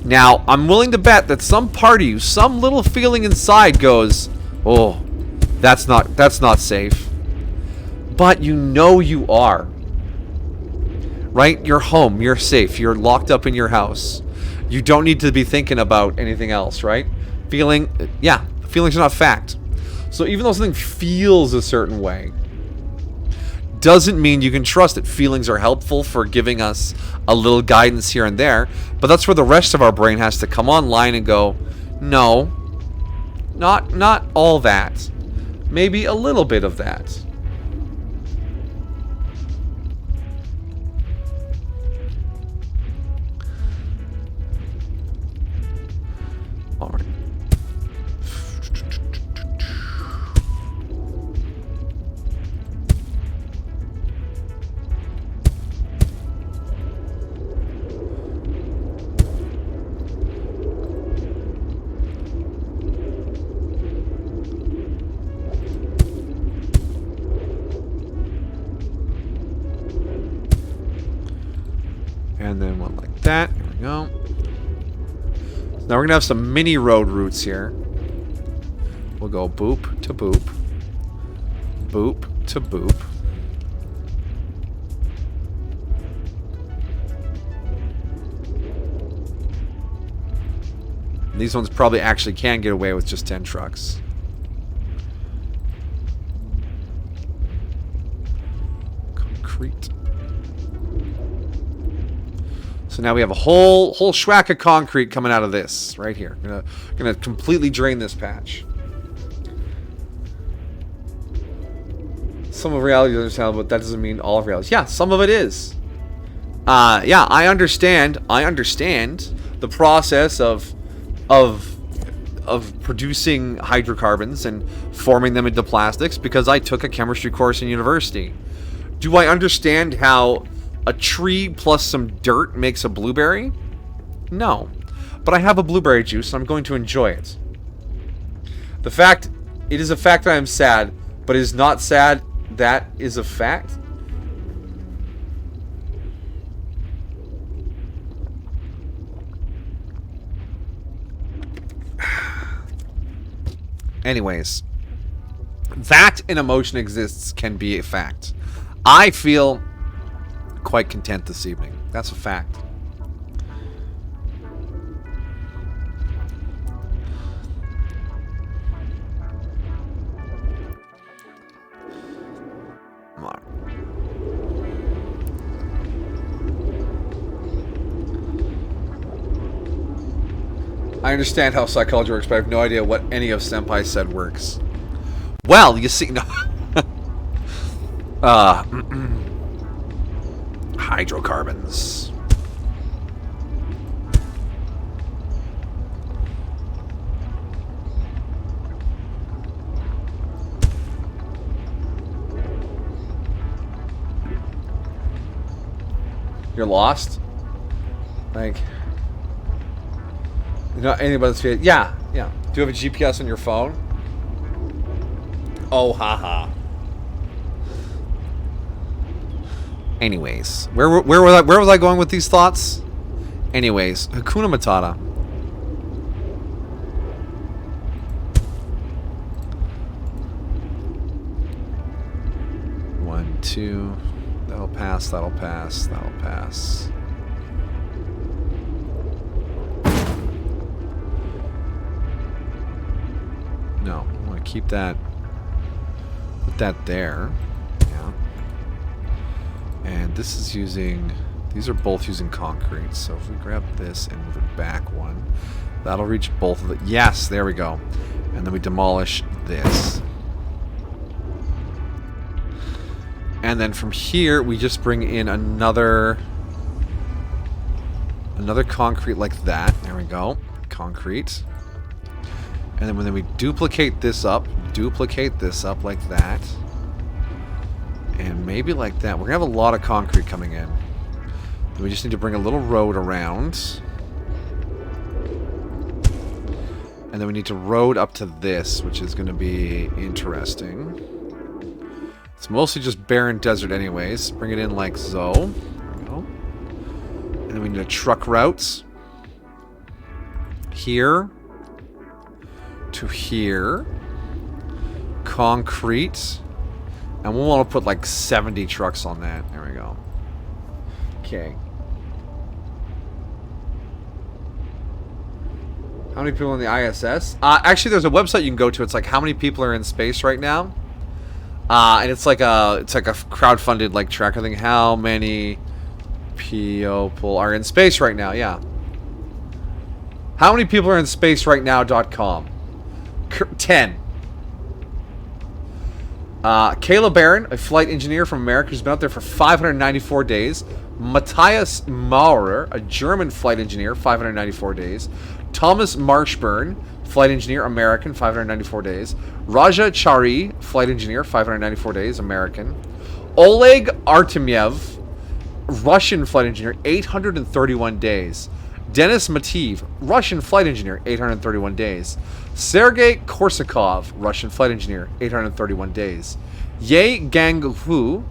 Now, I'm willing to bet that some part of you, some little feeling inside goes, oh, that's not safe. But you know you are. Right? You're home. You're safe. You're locked up in your house. You don't need to be thinking about anything else, right? Feelings are not fact. So even though something feels a certain way, doesn't mean you can trust it. Feelings are helpful for giving us a little guidance here and there, but that's where the rest of our brain has to come online and go, no, not all that. Maybe a little bit of that. All right. And then one like that. Here we go. So now we're going to have some mini road routes here. We'll go boop to boop. Boop to boop. And these ones probably actually can get away with just 10 trucks. Concrete. So now we have a whole schwack of concrete coming out of this right here. Gonna completely drain this patch. Some of reality is understandable, but that doesn't mean all of reality. Yeah, some of it is. Yeah, I understand. I understand the process of producing hydrocarbons and forming them into plastics because I took a chemistry course in university. Do I understand how a tree plus some dirt makes a blueberry? No. But I have a blueberry juice and I'm going to enjoy it. It is a fact that I am sad, but it is not sad that is a fact. Anyways, that an emotion exists can be a fact. I feel quite content this evening. That's a fact. Come on. I understand how psychology works, but I have no idea what any of Senpai said works. Well, you see, no. Hydrocarbons. You're lost? Like, you know, anybody's... Yeah, yeah. Do you have a GPS on your phone? Oh, haha. Anyways, where was I going with these thoughts? Anyways, Hakuna Matata. One, two. That'll pass, that'll pass, that'll pass. No, I want to keep that. Put that there. Yeah. And this is using... These are both using concrete. So if we grab this and move it back one, that'll reach both of the... Yes, there we go. And then we demolish this. And then from here, we just bring in another concrete like that. There we go. Concrete. And then when we duplicate this up like that. And maybe like that. We're going to have a lot of concrete coming in. We just need to bring a little road around. And then we need to road up to this, which is going to be interesting. It's mostly just barren desert anyways. Bring it in like so. There we go. And then we need a truck route. Here. To here. Concrete. And we'll want to put like 70 trucks on that. There we go. Okay. How many people in the ISS? Actually, there's a website you can go to. It's like how many people are in space right now. And it's like a crowdfunded like tracker thing. How many people are in space right now? Yeah. How many people are in space right now.com? 10. Kayla Barron, a flight engineer from America who's been out there for 594 days. Matthias Maurer, a German flight engineer, 594 days. Thomas Marshburn, flight engineer, American, 594 days. Raja Chari, flight engineer, 594 days, American. Oleg Artemyev, Russian flight engineer, 831 days. Denis Matev, Russian flight engineer, 831 days. Sergei Korsakov, Russian flight engineer, 831 days. Ye Ganghu,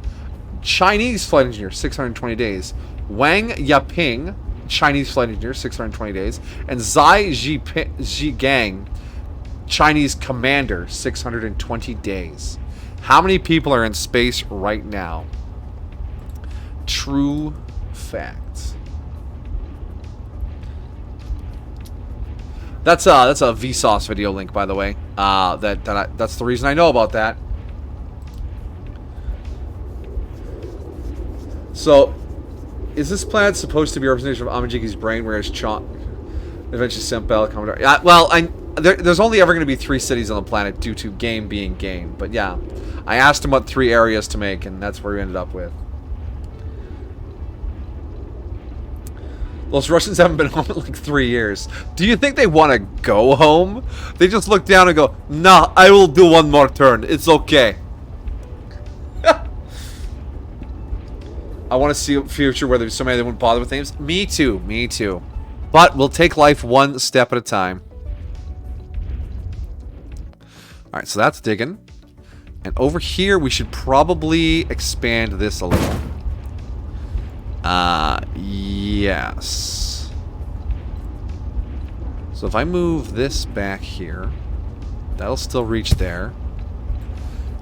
Chinese flight engineer, 620 days. Wang Yaping, Chinese flight engineer, 620 days. And Zai Zhigang, Chinese commander, 620 days. How many people are in space right now? True fact. That's a Vsauce video link, by the way. That's the reason I know about that. So, Is this planet supposed to be a representation of Amajiki's brain, whereas Chon... Adventure Simpel, Commodore... Yeah, well, there's only ever going to be 3 cities on the planet due to game being game. But yeah, I asked him what 3 areas to make, and that's where we ended up with. Those Russians haven't been home in like 3 years. Do you think they want to go home? They just look down and go, nah, I will do 1 more turn. It's okay. I want to see a future where there's so many that wouldn't bother with names. Me too. Me too. But we'll take life 1 step at a time. Alright, so that's digging. And over here, we should probably expand this a little. Yes. So if I move this back here, that'll still reach there.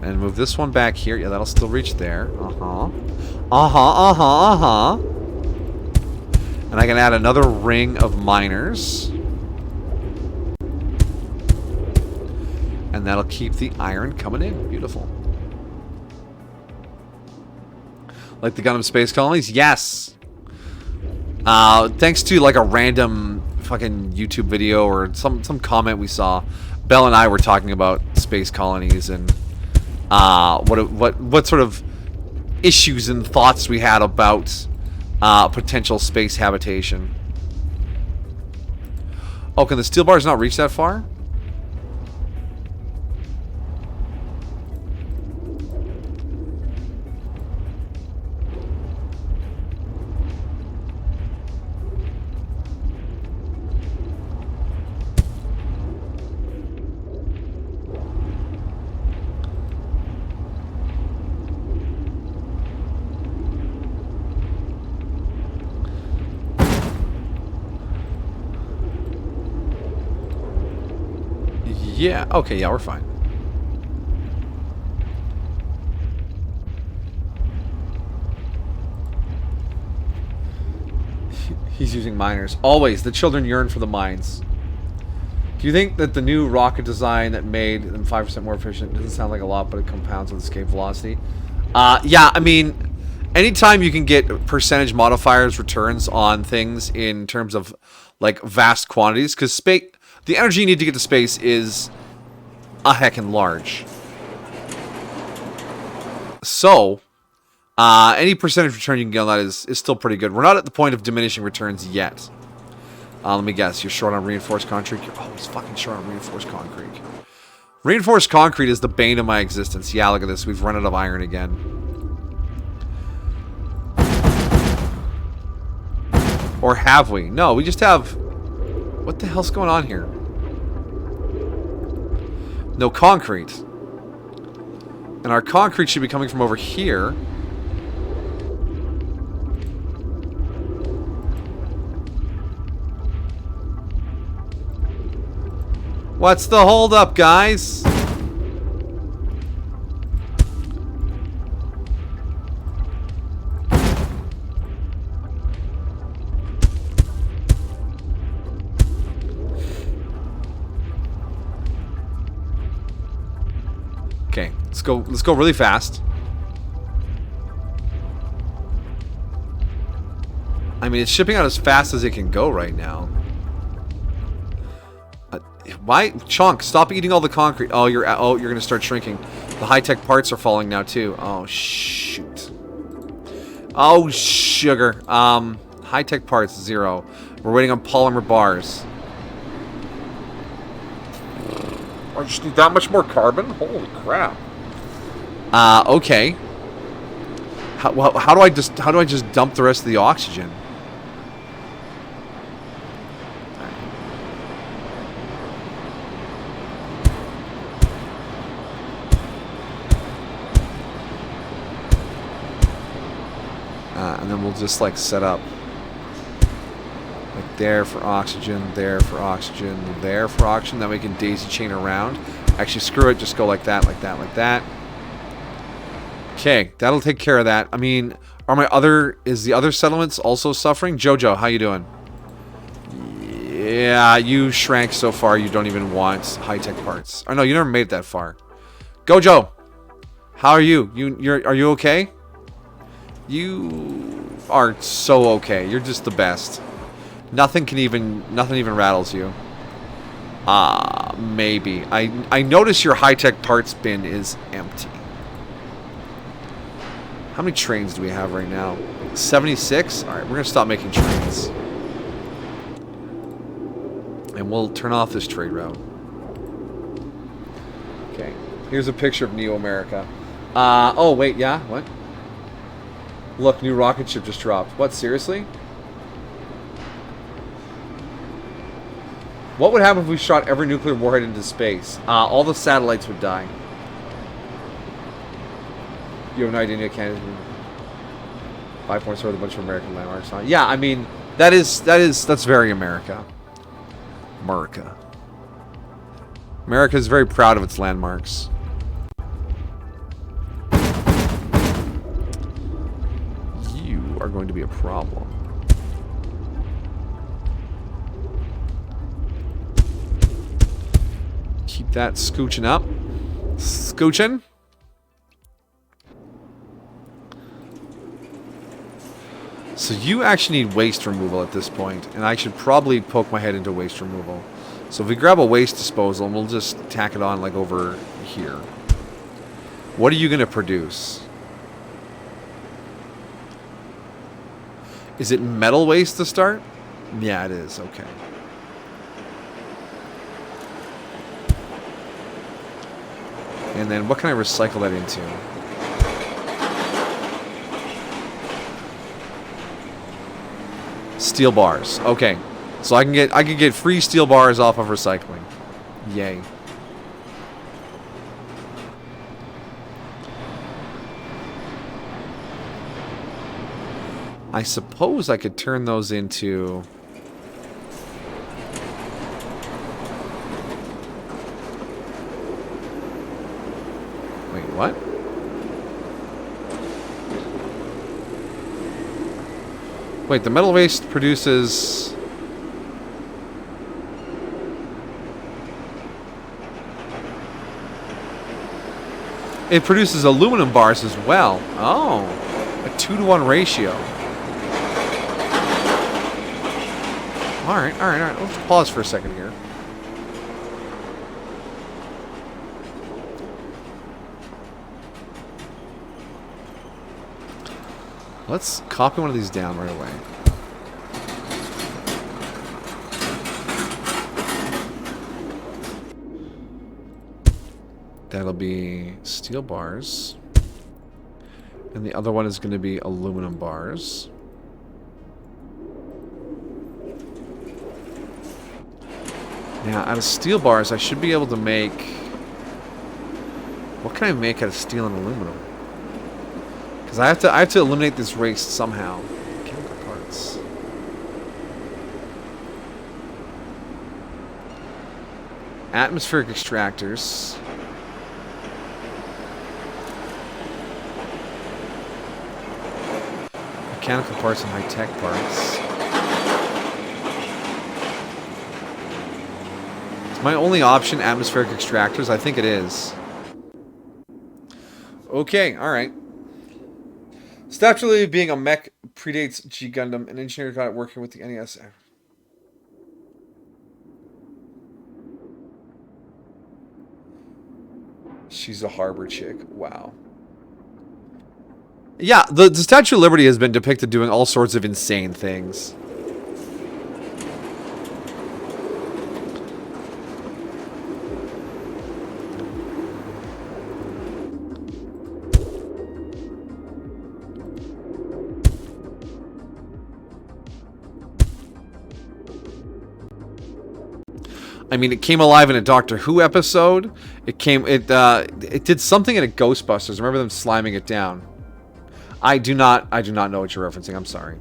And move this one back here. Yeah, that'll still reach there. And I can add another ring of miners. And that'll keep the iron coming in. Beautiful. Like the Gundam Space Colonies? Yes! Thanks to like a random fucking YouTube video or some comment we saw, Belle and I were talking about space colonies and what sort of issues and thoughts we had about potential space habitation. Oh, can the steel bars not reach that far? Yeah, okay, yeah, we're fine. He's using miners. Always, the children yearn for the mines. Do you think that the new rocket design that made them 5% more efficient doesn't sound like a lot, but it compounds with escape velocity? Yeah, I mean, anytime you can get percentage modifiers returns on things in terms of, like, vast quantities, because space... The energy you need to get to space is a heckin' large. So, any percentage return you can get on that is still pretty good. We're not at the point of diminishing returns yet. Let me guess. You're short on reinforced concrete? You're always fucking short on reinforced concrete. Reinforced concrete is the bane of my existence. Yeah, look at this. We've run out of iron again. Or have we? No, we just have... What the hell's going on here? No concrete. And our concrete should be coming from over here. What's the holdup, guys? Okay, let's go really fast. I mean, it's shipping out as fast as it can go right now. Why, Chunk? Stop eating all the concrete. Oh, you're gonna start shrinking. The high-tech parts are falling now too. Oh shoot. Oh sugar. High-tech parts 0. We're waiting on polymer bars. I just need that much more carbon? Holy crap. Okay. How do I just dump the rest of the oxygen? And then we'll just like set up like there for oxygen, there for oxygen, there for oxygen. Then we can daisy chain around. Actually, screw it. Just go like that, like that, like that. Okay, that'll take care of that. I mean, is the other settlements also suffering? Jojo, how you doing? Yeah, you shrank so far you don't even want high-tech parts. Oh no, you never made it that far. Gojo, how are you? Are you okay? are so okay. You're just the best. Nothing even rattles you. Maybe. I notice your high-tech parts bin is empty. How many trains do we have right now? 76? Alright, we're going to stop making trains. And we'll turn off this trade route. Okay. Here's a picture of Neo America. Oh, wait, yeah? What? Look, new rocket ship just dropped. What, seriously? What would happen if we shot every nuclear warhead into space? All the satellites would die. You have no idea, Canada. 5 points worth a bunch of American landmarks. Huh? Yeah, I mean, that's very America. America. America is very proud of its landmarks. You are going to be a problem. Keep that scooching up. Scooching. So you actually need waste removal at this point, and I should probably poke my head into waste removal. So if we grab a waste disposal, and we'll just tack it on like over here. What are you going to produce? Is it metal waste to start? Yeah, it is. Okay. And then what can I recycle that into? Steel bars. Okay. So I can get free steel bars off of recycling. Yay. I suppose I could turn those into... Wait, what? Wait, the metal waste produces... It produces aluminum bars as well. Oh, a 2-to-1 ratio. Alright. Let's pause for a second here. Let's copy one of these down right away. That'll be steel bars. And the other one is going to be aluminum bars. Now, out of steel bars, I should be able to make... What can I make out of steel and aluminum? Because I have to eliminate this waste somehow. Chemical parts. Atmospheric extractors. Mechanical parts and high-tech parts. Is my only option atmospheric extractors? I think it is. Okay, alright. Statually being a mech predates G Gundam. An engineer got it working with the NES. She's a harbor chick. Wow. Yeah, the Statue of Liberty has been depicted doing all sorts of insane things. I mean, it came alive in a Doctor Who episode. It did something in a Ghostbusters. Remember them sliming it down. I do not know what you're referencing. I'm sorry.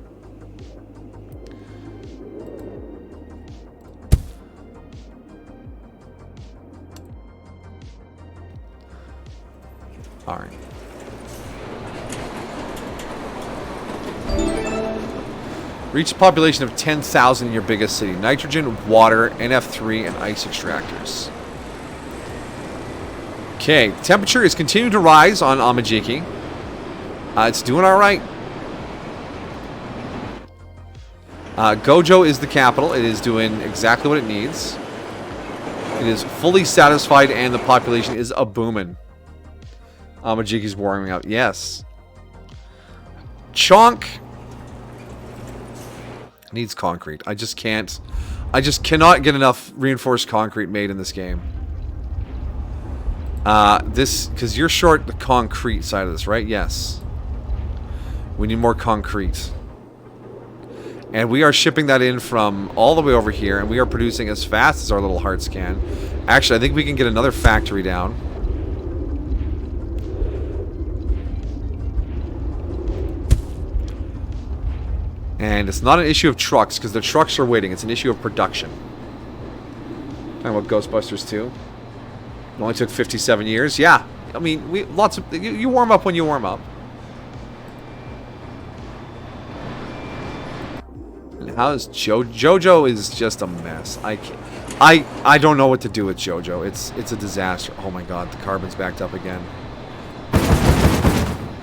All right. Reach a population of 10,000 in your biggest city. Nitrogen, water, NF3, and ice extractors. Okay, temperature is continuing to rise on Amajiki. It's doing all right. Gojo is the capital. It is doing exactly what it needs. It is fully satisfied, and the population is a-booming. Amajiki's warming up. Yes. Chonk needs concrete. I just can't. I just cannot get enough reinforced concrete made in this game. Because you're short the concrete side of this, right? Yes. We need more concrete. And we are shipping that in from all the way over here, and we are producing as fast as our little hearts can. Actually, I think we can get another factory down. And it's not an issue of trucks, because the trucks are waiting. It's an issue of production. Talking about Ghostbusters 2. It only took 57 years. Yeah. I mean, you warm up when you warm up. And how is Jojo is just a mess. I don't know what to do with Jojo. It's a disaster. Oh my god, the carbon's backed up again.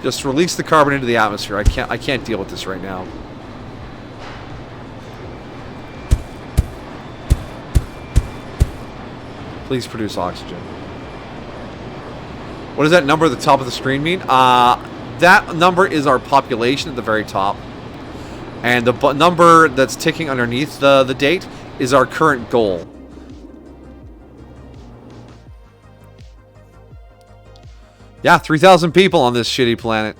Just release the carbon into the atmosphere. I can't deal with this right now. Please produce oxygen. What does that number at the top of the screen mean? That number is our population at the very top. And the number that's ticking underneath the date is our current goal. Yeah, 3,000 people on this shitty planet.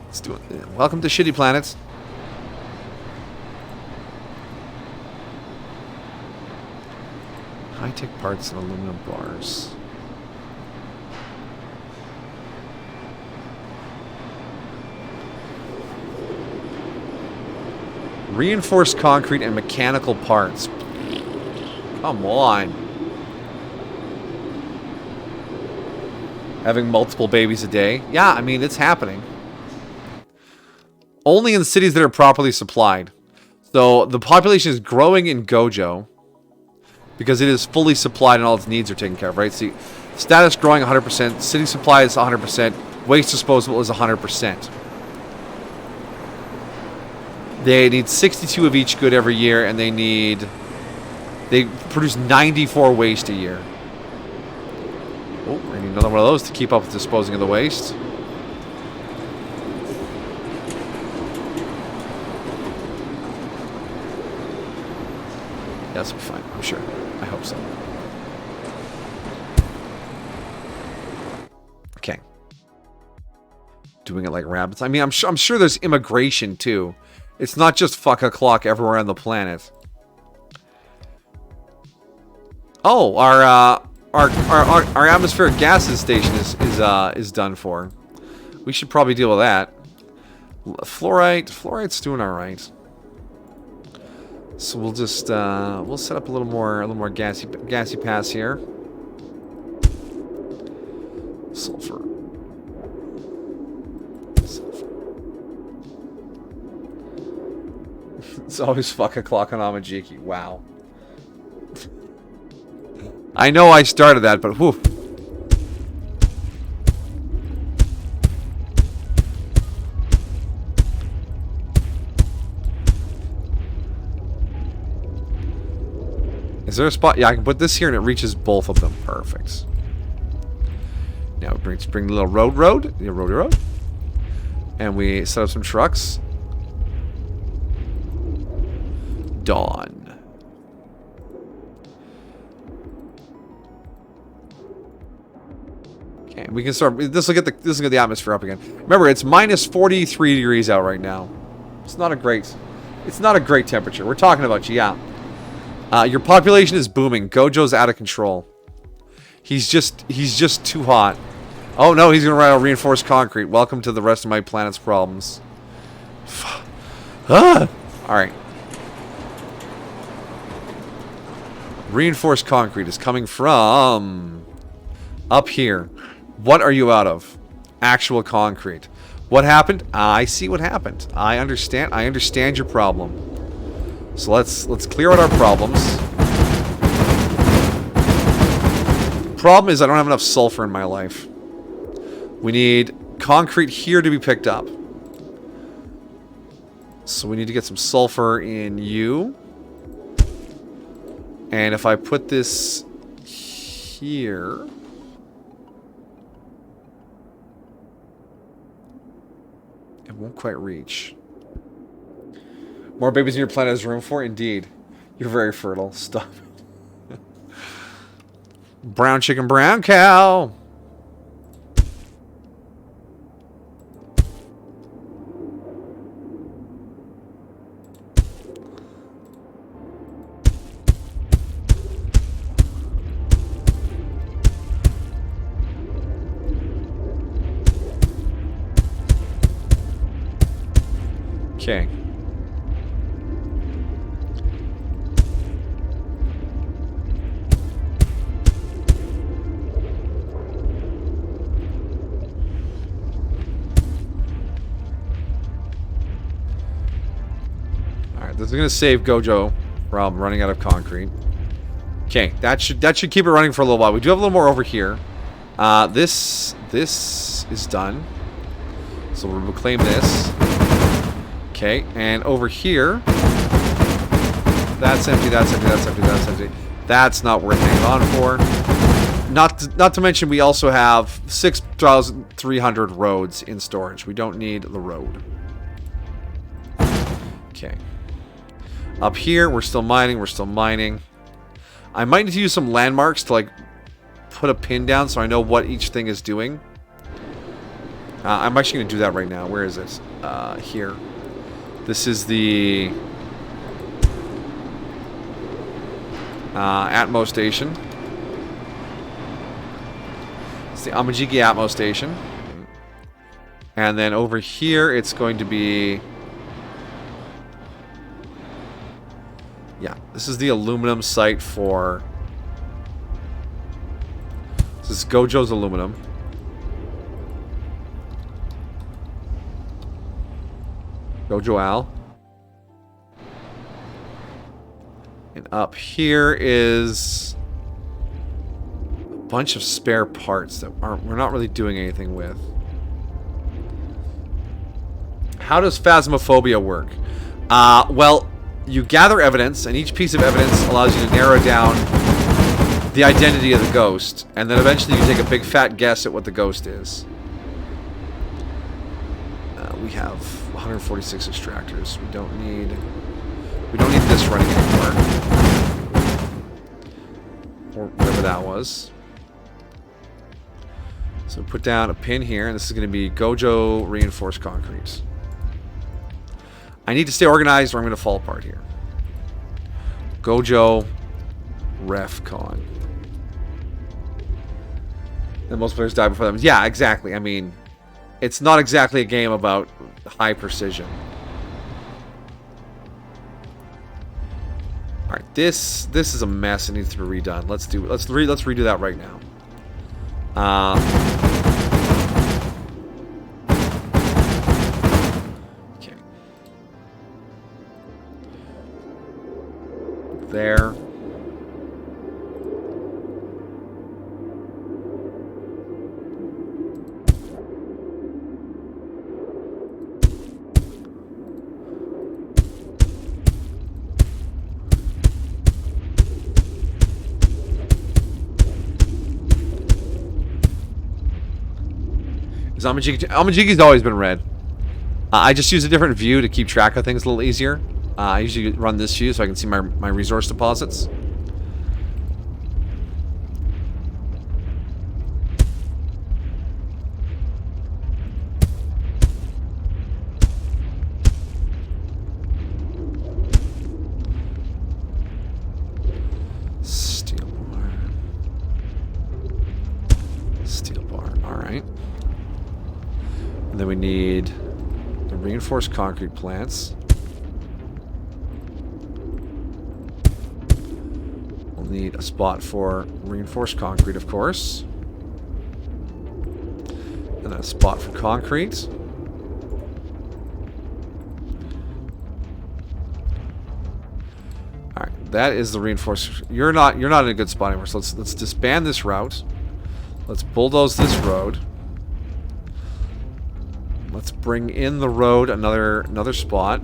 Let's do it. Welcome to Shitty Planets. High-tech parts and aluminum bars. Reinforced concrete and mechanical parts. Come on. Having multiple babies a day. Yeah, I mean, it's happening. Only in cities that are properly supplied. So the population is growing in Gojo because it is fully supplied and all its needs are taken care of, right? See, status growing 100%, city supply is 100%, waste disposal is 100%. They need 62 of each good every year, and they produce 94 waste a year. Oh, I need another one of those to keep up with disposing of the waste. Yeah, this will be fine, I'm sure. I hope so. Okay. Doing it like rabbits. I mean, I'm sure there's immigration too. It's not just fuck o'clock everywhere on the planet. Oh, our atmospheric gases station is done for. We should probably deal with that. Fluorite's doing all right. So we'll just we'll set up a little more gassy pass here. Sulfur. It's always fuck o'clock on Amajiki. Wow. I know I started that, but whew. Is there a spot? Yeah, I can put this here and it reaches both of them. Perfect. Now bring the little road. And we set up some trucks. Dawn. Okay, we can start. This will get the atmosphere up again. Remember, it's minus 43 degrees out right now. It's not a great temperature. We're talking about you, yeah. Your population is booming. Gojo's out of control. He's just too hot. Oh no, he's gonna run out of reinforced concrete. Welcome to the rest of my planet's problems. All right. Reinforced concrete is coming from up here. What are you out of? Actual concrete. What happened? I see what happened. I understand. I understand your problem. So let's clear out our problems. Problem is I don't have enough sulfur in my life. We need concrete here to be picked up. So we need to get some sulfur in you. And if I put this here... it won't quite reach. More babies in your planet has room for? Indeed. You're very fertile. Stop it. Brown chicken, brown cow. Okay. Alright, this is gonna save Gojo from running out of concrete. Okay, that should keep it running for a little while. We do have a little more over here. This is done. So we'll reclaim this. Okay, and over here, that's empty, that's empty, that's empty, that's empty. That's not worth hanging on for. Not to mention we also have 6,300 roads in storage. We don't need the road. Okay. Up here, we're still mining, we're still mining. I might need to use some landmarks to, like, put a pin down so I know what each thing is doing. I'm actually going to do that right now. Where is it? Here. This is the Atmo station. It's the Amajiki Atmo station. And then over here, it's going to be... yeah, this is the aluminum site for... this is Gojo's aluminum. Gojo Al. And up here is a bunch of spare parts that we're not really doing anything with. How does Phasmophobia work? Well, you gather evidence, and each piece of evidence allows you to narrow down the identity of the ghost, and then eventually you take a big fat guess at what the ghost is. We have 146 extractors. We don't need this running anymore. Or whatever that was. So put down a pin here, and this is going to be Gojo reinforced concrete. I need to stay organized or I'm going to fall apart here. Gojo Refcon. And most players die before them. Yeah, exactly. I mean, it's not exactly a game about high precision. All right, this is a mess. It needs to be redone. Let's redo that right now. Okay. There. Amajiki's always been red. I just use a different view to keep track of things a little easier. I usually run this view so I can see my resource deposits. Steel bar. Steel bar. All right. And then we need the reinforced concrete plants. We'll need a spot for reinforced concrete, of course. And then a spot for concrete. Alright, that is the reinforced. You're not in a good spot anymore, so let's disband this route. Let's bulldoze this road. Let's bring in the road another spot.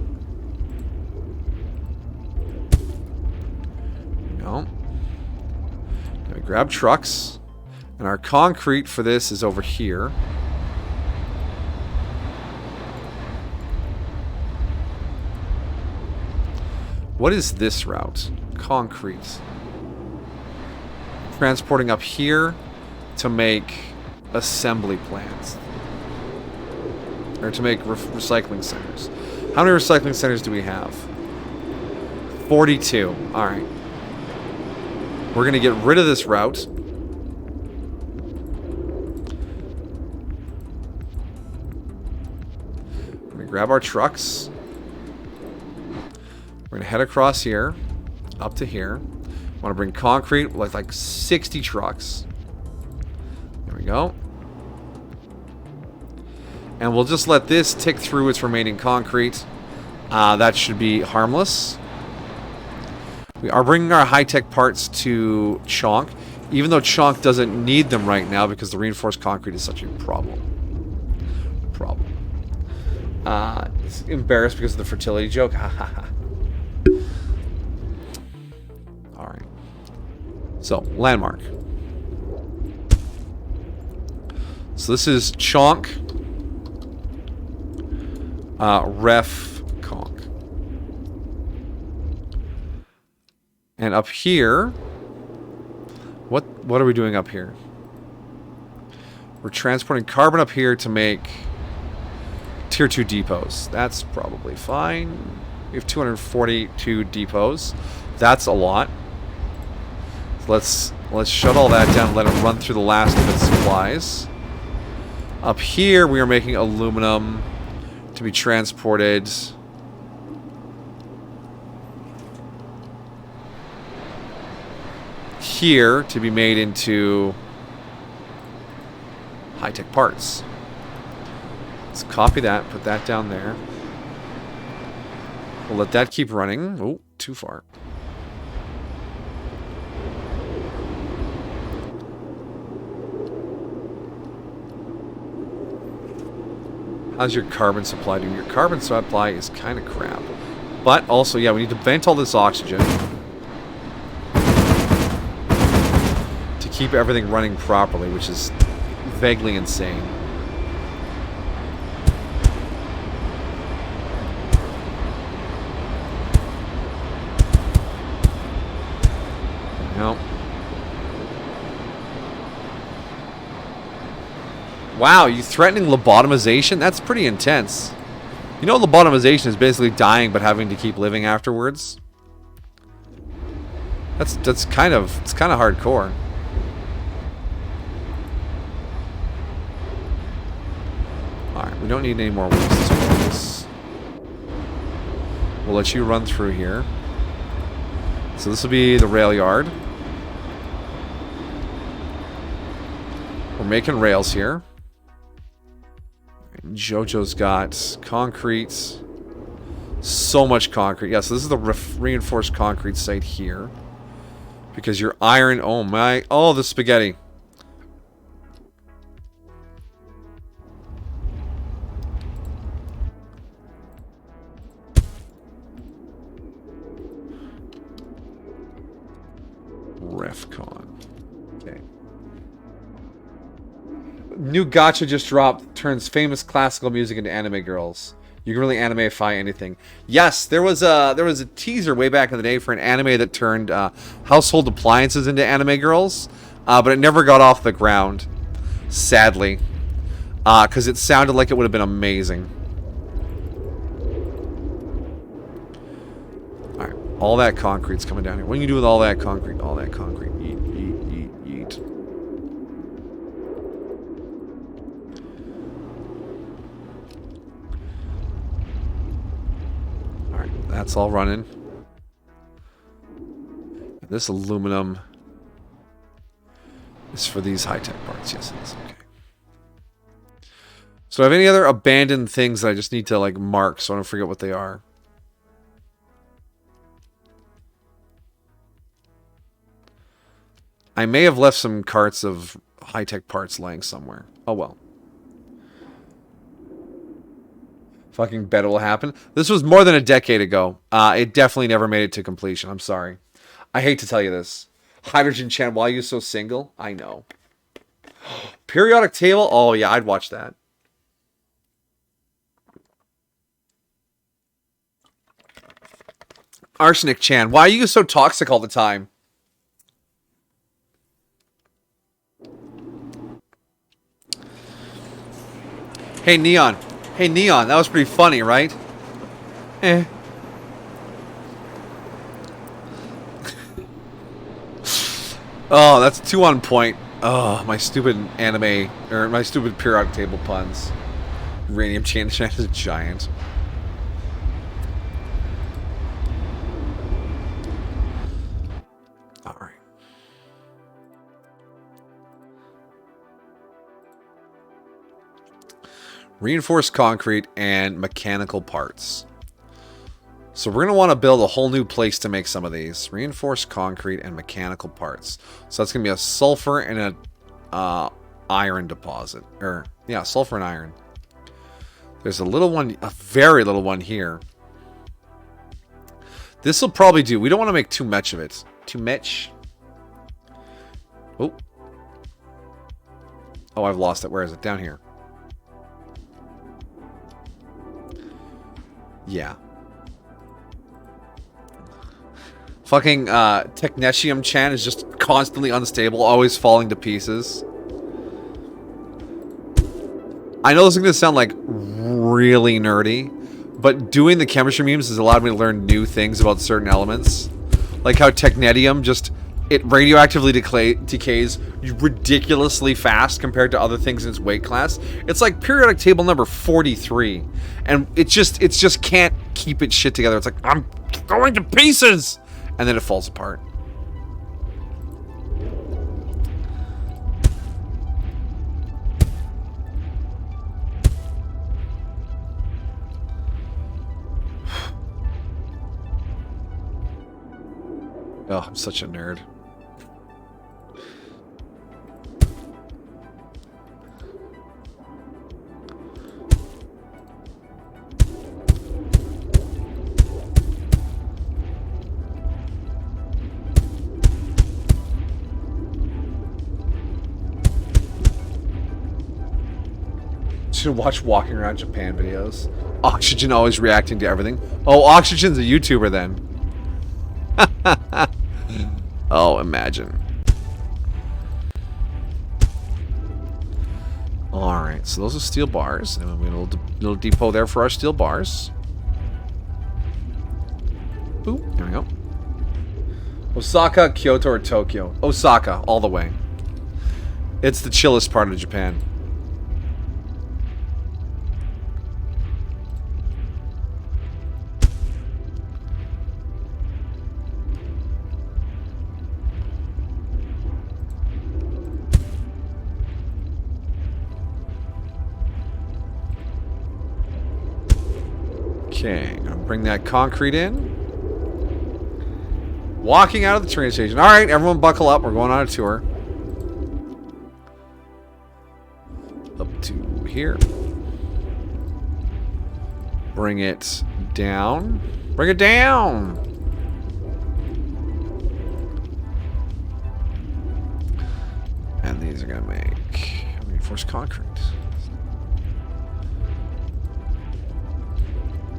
Grab trucks. And our concrete for this is over here. What is this route? Concrete. Transporting up here to make assembly plants. Or to make recycling centers. How many recycling centers do we have? 42. Alright. We're going to get rid of this route. We're going to grab our trucks. We're going to head across here. Up to here. Want to bring concrete with like 60 trucks. There we go. And we'll just let this tick through its remaining concrete. That should be harmless. We are bringing our high-tech parts to Chonk, even though Chonk doesn't need them right now because the reinforced concrete is such a problem. It's embarrassed because of the fertility joke. Alright. So, landmark. So this is Chonk. Ref Conk. And up here, what are we doing up here? We're transporting carbon up here to make tier 2 depots. That's probably fine. We have 242 depots. That's a lot. So let's shut all that down and let it run through the last of its supplies. Up here, we are making aluminum to be transported here to be made into high-tech parts. Let's copy that, put that down there. We'll let that keep running. Oh, too far. How's your carbon supply doing? Your carbon supply is kind of crap. But also, yeah, we need to vent all this oxygen to keep everything running properly, which is vaguely insane. No. Wow, you threatening lobotomization? That's pretty intense. You know, lobotomization is basically dying but having to keep living afterwards. It's kind of hardcore. All right, we don't need any more waste. We'll let you run through here. So this will be the rail yard. We're making rails here. Jojo's got concrete. So much concrete. Yeah, so this is the reinforced concrete site here. Because your iron... Oh, my... Oh, the spaghetti. Refcon. Okay. New gacha just dropped. Turns famous classical music into anime girls. You can really animeify anything. Yes, there was a teaser way back in the day for an anime that turned household appliances into anime girls, but it never got off the ground, sadly, because it sounded like it would have been amazing. All right, all that concrete's coming down here. What do you do with all that concrete? All that concrete. Eat, eat, eat, eat. That's all running. This aluminum is for these high-tech parts. Yes, it is. Okay. So I have any other abandoned things that I just need to like mark so I don't forget what they are? I may have left some carts of high-tech parts laying somewhere. Oh well. Fucking bet it will happen. This was more than a decade ago. It definitely never made it to completion. I'm sorry. I hate to tell you this. Hydrogen Chan, why are you so single? I know. Periodic table? Oh, yeah, I'd watch that. Arsenic Chan, why are you so toxic all the time? Hey, Neon. Hey, Neon, that was pretty funny, right? Eh. Oh, that's 2 on point. Oh, my stupid anime, or my stupid periodic table puns. Uranium Chan is a giant. Alright. Reinforced concrete and mechanical parts. So we're going to want to build a whole new place to make some of these. Reinforced concrete and mechanical parts. So that's going to be a sulfur and a iron deposit. Or, yeah, sulfur and iron. There's a little one, a very little one here. This will probably do. We don't want to make too much of it. Too much. Oh. Oh, I've lost it. Where is it? Down here. Yeah. Fucking Technetium Chan is just constantly unstable, always falling to pieces. I know this is going to sound like really nerdy, but doing the chemistry memes has allowed me to learn new things about certain elements. Like how Technetium just, it radioactively decays ridiculously fast compared to other things in its weight class. It's like periodic table number 43. And it just can't keep its shit together. It's like, I'm going to pieces! And then it falls apart. Oh, I'm such a nerd. Should watch walking around Japan videos. Oxygen always reacting to everything. Oh, Oxygen's a YouTuber then. Oh, imagine. Alright, so those are steel bars. And we have a little depot there for our steel bars. Ooh, there we go. Osaka, Kyoto, or Tokyo? Osaka, all the way. It's the chillest part of Japan. Okay, I'm gonna bring that concrete in. Walking out of the train station. Alright, everyone buckle up. We're going on a tour. Up to here. Bring it down. Bring it down! And these are gonna make reinforced concrete.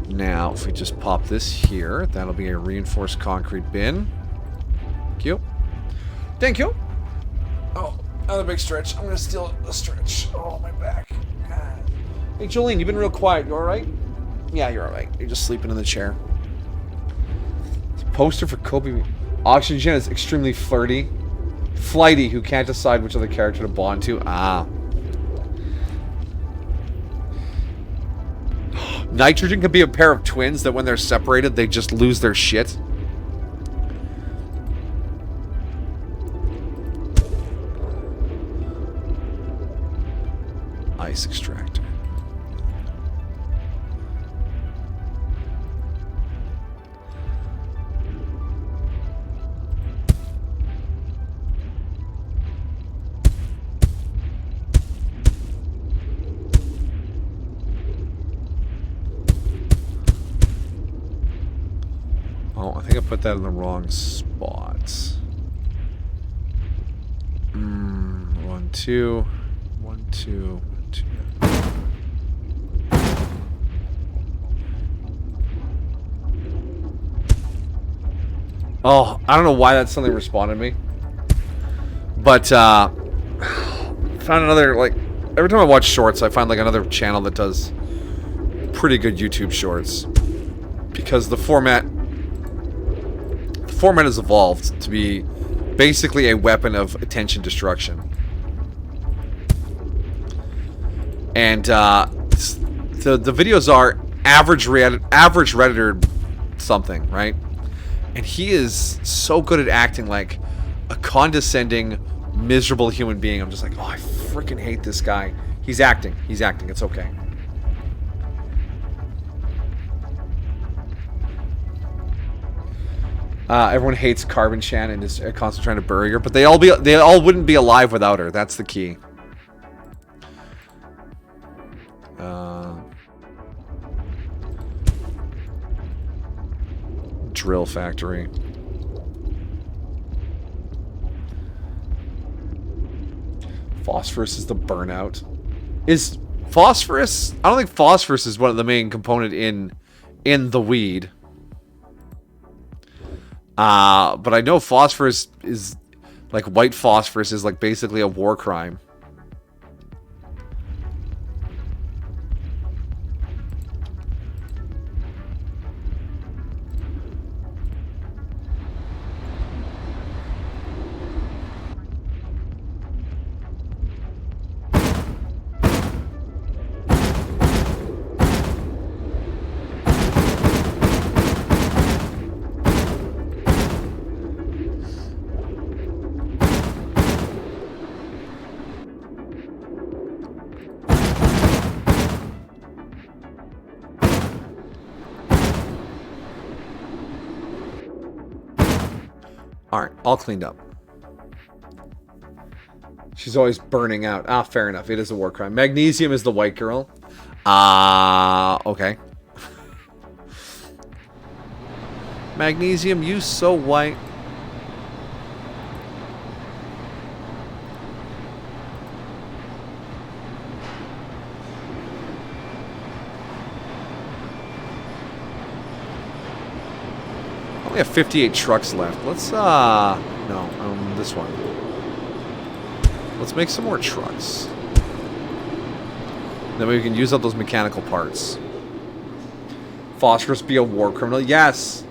Now, if we just pop this here, that'll be a reinforced concrete bin. Thank you. Thank you. Oh, another big stretch. I'm going to steal a stretch. Oh, my back. God. Hey, Jolene, you've been real quiet. You all right? Yeah, you're all right. You're just sleeping in the chair. It's a poster for Kobe. Oxygen is extremely flirty. Flighty, who can't decide which other character to bond to. Ah. Nitrogen can be a pair of twins that when they're separated, they just lose their shit. Ice extractor. Oh, I think I put that in the wrong spot. 2. 1, 2, 1, 2. Oh, I don't know why that suddenly responded me. But, found another, like, every time I watch shorts, I find, like, another channel that does pretty good YouTube shorts. Because the format has evolved to be basically a weapon of attention destruction. And, the videos are average Redditor something, right? And he is so good at acting like a condescending, miserable human being. I'm just like, oh, I freaking hate this guy. He's acting. He's acting. It's okay. Everyone hates Carbon Chan and is constantly trying to bury her, but they all wouldn't be alive without her. That's the key. Drill factory. Phosphorus is the burnout. Is phosphorus? I don't think phosphorus is one of the main component in the weed. But I know phosphorus is like white phosphorus is like basically a war crime. Alright, all cleaned up. She's always burning out. Ah, fair enough. It is a war crime. Magnesium is the white girl. Okay. Magnesium, you so white. We have 58 trucks left. Let's, this one. Let's make some more trucks. Then we can use up those mechanical parts. Phosphorus be a war criminal? Yes.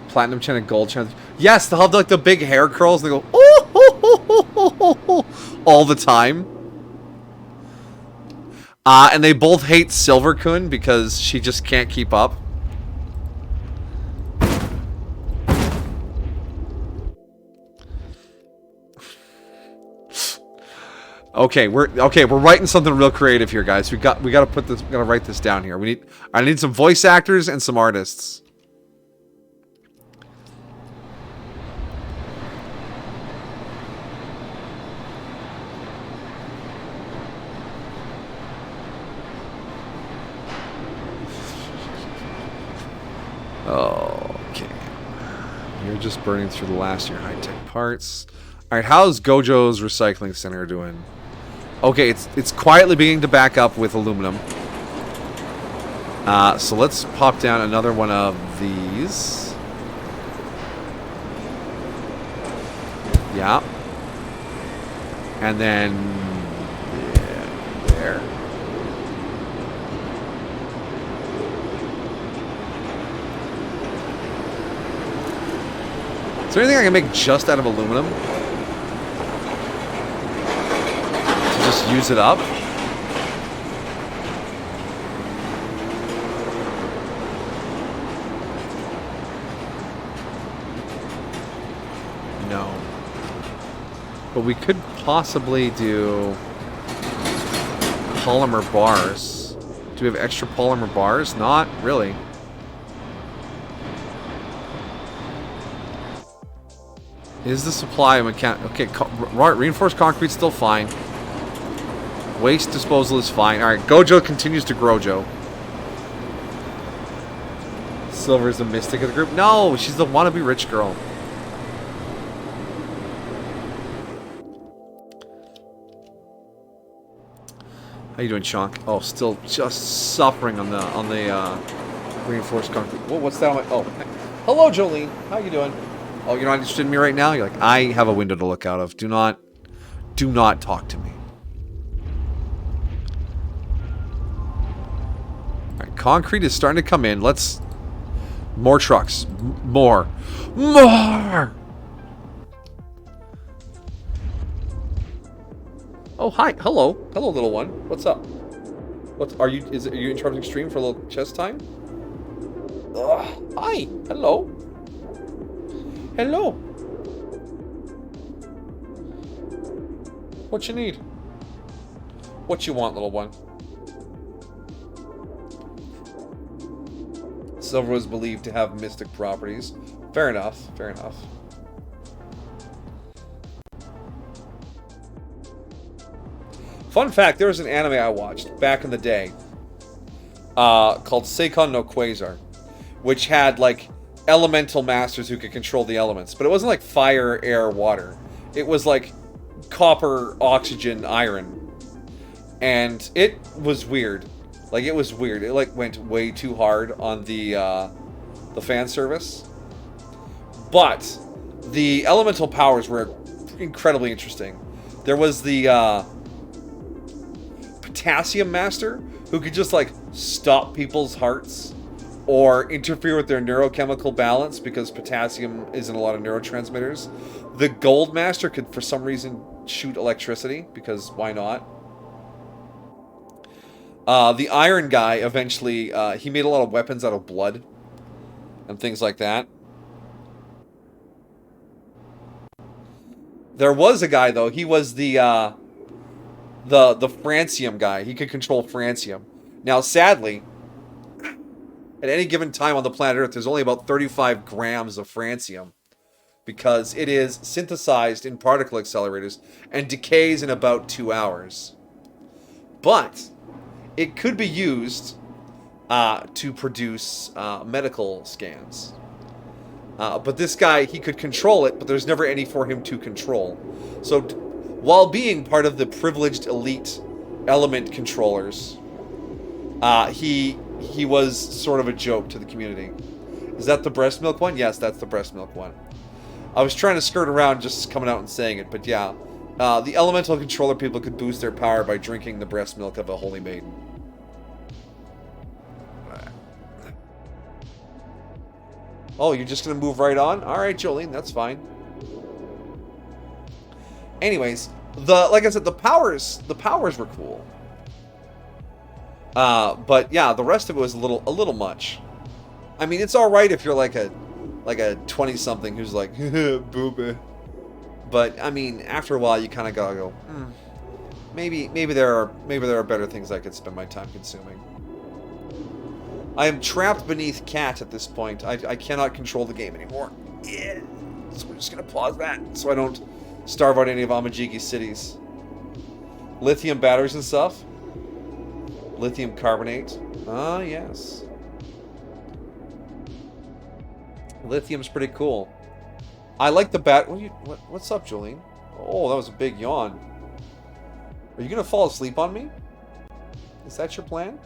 Platinum Chan and Gold Chan. Yes, they'll have like the big hair curls and they go, oh, all the time. And they both hate Silver Kun because she just can't keep up. Okay, we're writing something real creative here, guys. We gotta put this. We gotta write this down here. I need some voice actors and some artists. Okay, you're just burning through the last of your high-tech parts. All right, how's Gojo's recycling center doing? Okay, it's quietly beginning to back up with aluminum. So let's pop down another one of these. Yeah. And then there. Is there anything I can make just out of aluminum? Just use it up. No. But we could possibly do polymer bars. Do we have extra polymer bars? Not really. Is the supply of okay, reinforced concrete's still fine. Waste disposal is fine. Alright, Gojo continues to grow, Joe. Silver is the mystic of the group. No, she's the wannabe rich girl. How you doing, Chonk? Oh, still just suffering on the reinforced concrete. Whoa, what's that on my... Oh, hello, Jolene. How you doing? Oh, you're not interested in me right now? You're like, I have a window to look out of. Do not talk to me. Alright, concrete is starting to come in. Let's... More trucks. More. Oh, hi. Hello. Hello, little one. What's up? Are you interrupting stream for a little chess time? Hi. Hello. Hello. What you need? What you want, little one? Silver was believed to have mystic properties. Fair enough. Fair enough. Fun fact, there was an anime I watched back in the day called Seikon no Quasar, which had, like, elemental masters who could control the elements. But it wasn't like fire, air, water. It was like copper, oxygen, iron. And it was weird. Like, it was weird. It, like, went way too hard on the fan service. But the elemental powers were incredibly interesting. There was the potassium master who could just, like, stop people's hearts or interfere with their neurochemical balance because potassium is in a lot of neurotransmitters. The gold master could, for some reason, shoot electricity, because why not? The iron guy, eventually, he made a lot of weapons out of blood and things like that. There was a guy, though. He was the francium guy. He could control francium. Now, sadly, at any given time on the planet Earth, there's only about 35 grams of francium, because it is synthesized in particle accelerators and decays in about 2 hours. But it could be used to produce medical scans. But this guy, he could control it, but there's never any for him to control. So while being part of the privileged elite element controllers, he was sort of a joke to the community. Is that the breast milk one? Yes, that's the breast milk one. I was trying to skirt around just coming out and saying it, but yeah. The elemental controller people could boost their power by drinking the breast milk of a holy maiden. Oh, you're just going to move right on? Alright, Jolene, that's fine. Anyways, like I said, the powers were cool. But yeah, the rest of it was a little much. I mean, it's all right if you're like a 20-something who's like booby. But I mean, after a while, you kind of gotta go. Maybe there are better things I could spend my time consuming. I am trapped beneath cat at this point. I cannot control the game anymore. Yeah. So we're just gonna pause that so I don't starve out any of Amajigi's cities. Lithium batteries and stuff. Lithium carbonate. Ah, yes. Lithium's pretty cool. I like the what's up, Jolene? Oh, that was a big yawn. Are you gonna fall asleep on me? Is that your plan?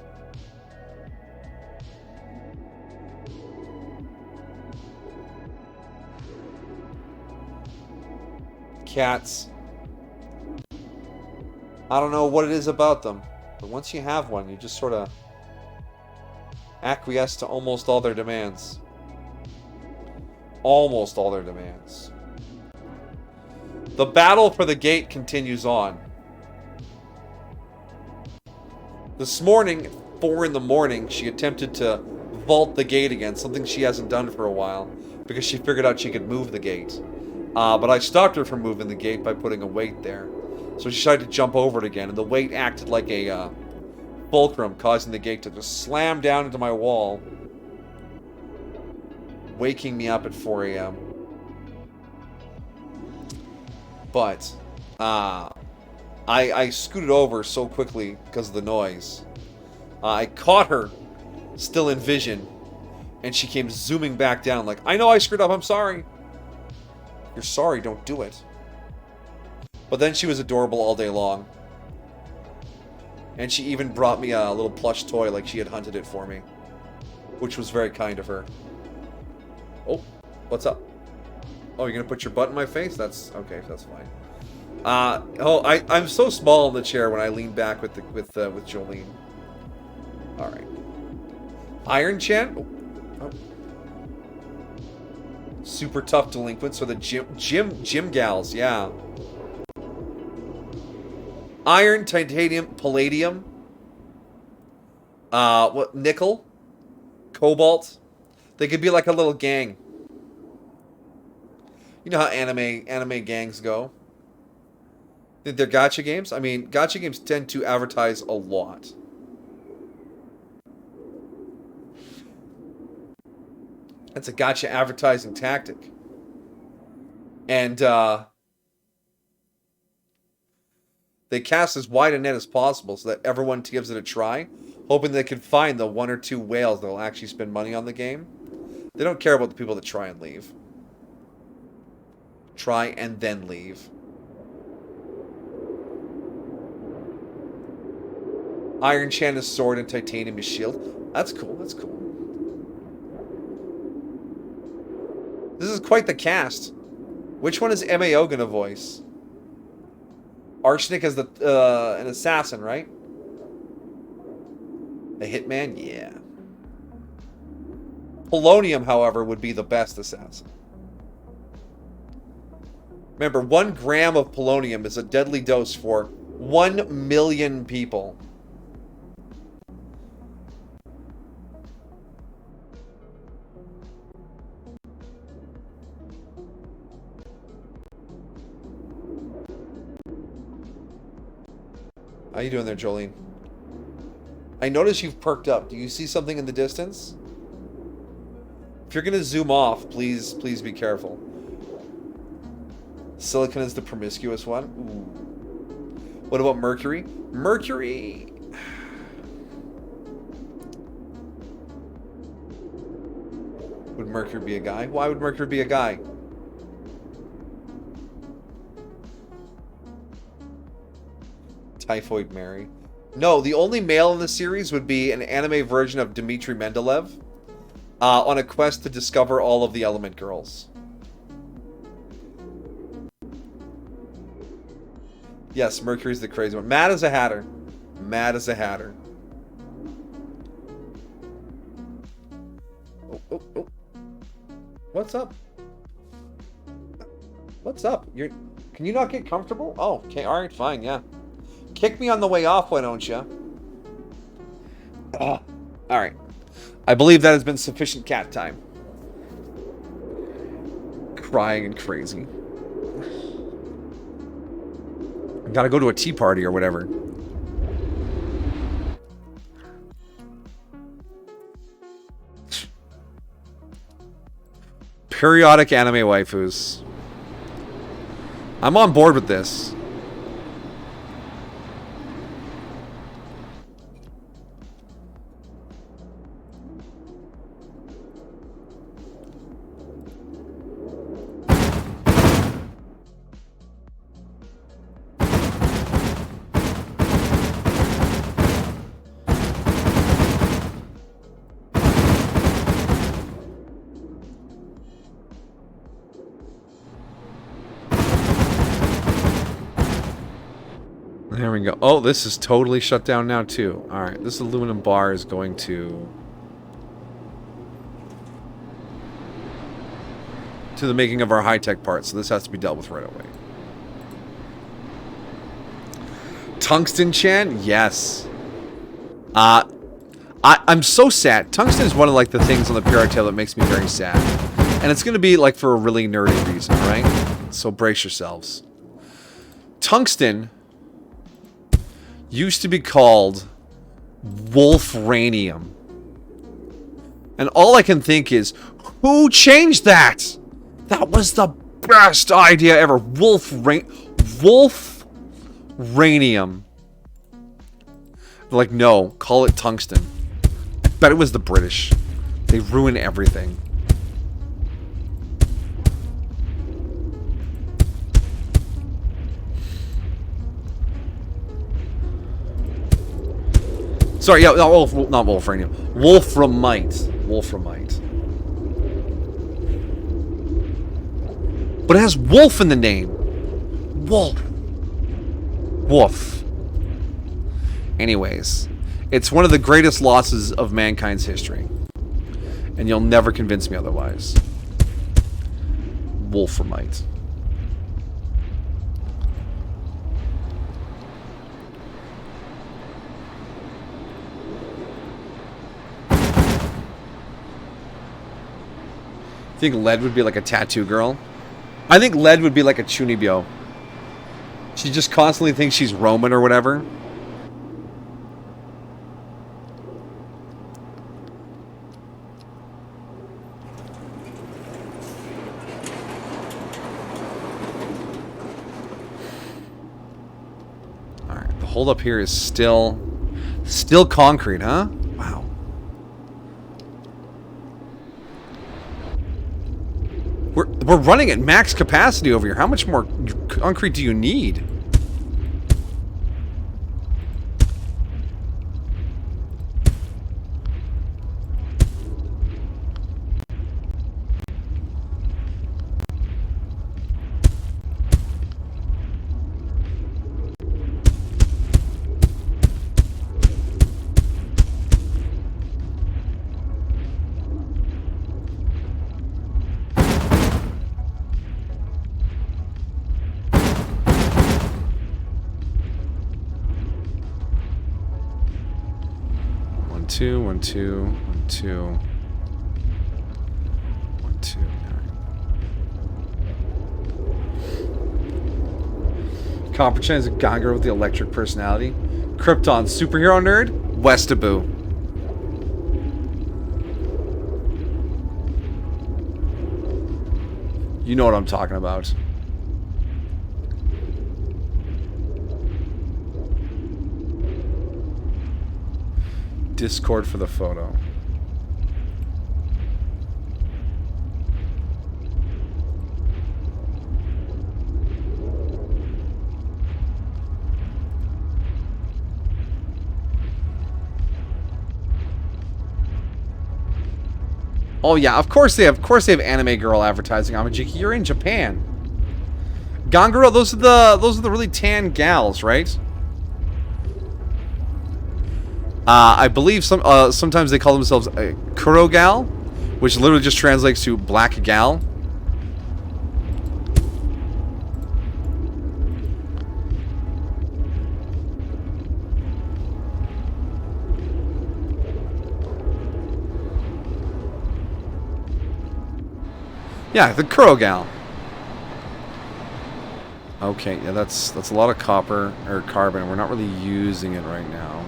Cats. I don't know what it is about them, but once you have one, you just sort of acquiesce to almost all their demands. Almost all their demands. The battle for the gate continues on. This morning, 4 in the morning, she attempted to vault the gate again, something she hasn't done for a while, because she figured out she could move the gate. But I stopped her from moving the gate by putting a weight there. So she tried to jump over it again, and the weight acted like a fulcrum, causing the gate to just slam down into my wall, waking me up at 4 a.m. But I scooted over so quickly because of the noise. I caught her still in vision, and she came zooming back down like, I know I screwed up, I'm sorry. You're sorry, don't do it. But then she was adorable all day long. And she even brought me a little plush toy like she had hunted it for me. Which was very kind of her. Oh, what's up? Oh, you're gonna put your butt in my face? That's okay, that's fine. I'm so small in the chair when I lean back with Jolene. Alright. Iron Chan? Oh. Super tough delinquents are the gym gals, yeah. Iron, titanium, palladium. What? Nickel, cobalt. They could be like a little gang. You know how anime gangs go. They're gacha games. I mean, gacha games tend to advertise a lot. It's a gacha advertising tactic. And they cast as wide a net as possible so that everyone gives it a try, hoping they can find the 1 or 2 whales that will actually spend money on the game. They don't care about the people that try and leave. Try and then leave. Iron Chan is sword and titanium is shield. That's cool, that's cool. This is quite the cast. Which one is MAO gonna voice? Arsenic as an assassin, right? A hitman? Yeah. Polonium, however, would be the best assassin. Remember, 1 gram of polonium is a deadly dose for 1 million people. How you doing there, Jolene? I notice you've perked up. Do you see something in the distance? If you're gonna zoom off, please be careful. Silicon is the promiscuous one. Ooh. What about Mercury? Mercury... Would Mercury be a guy? Why would Mercury be a guy? Typhoid Mary. No, the only male in the series would be an anime version of Dmitry Mendeleev on a quest to discover all of the Element Girls. Yes, Mercury's the crazy one. Mad as a Hatter. Mad as a Hatter. Oh. What's up? What's up? Can you not get comfortable? Oh, okay, alright, fine, yeah. Kick me on the way off, why don't you? Alright. I believe that has been sufficient cat time. Crying and crazy. Gotta go to a tea party or whatever. Periodic anime waifus. I'm on board with this. There we go. Oh, this is totally shut down now, too. Alright, this aluminum bar is going to the making of our high-tech parts, so this has to be dealt with right away. Tungsten Chan? Yes. I'm so sad. Tungsten is one of, like, the things on the PR table that makes me very sad. And it's going to be, like, for a really nerdy reason, right? So brace yourselves. Tungsten used to be called Wolfranium. And all I can think is, who changed that? That was the best idea ever. Wolfranium. Like, no, call it tungsten. I bet it was the British. They ruin everything. Sorry, yeah, no, not wolframium. Wolframite. Wolframite. But it has wolf in the name. Wolf. Wolf. Anyways, it's one of the greatest losses of mankind's history. And you'll never convince me otherwise. Wolframite. Think Lead would be like a tattoo girl? I think Lead would be like a Chunibyo. She just constantly thinks she's Roman or whatever. Alright, the hold up here is still concrete, huh? Wow. We're running at max capacity over here. How much more concrete do you need? One, two. Copperchain is a Gongar with the electric personality. Krypton, superhero nerd. Westaboo. You know what I'm talking about. Discord for the photo. Oh yeah, of course they have anime girl advertising. Amajiki, you're in Japan. Ganguro, those are the really tan gals, right? I believe sometimes they call themselves a Kurogal, which literally just translates to black gal. Yeah, the Kurogal. Okay, yeah, that's a lot of copper or carbon. We're not really using it right now.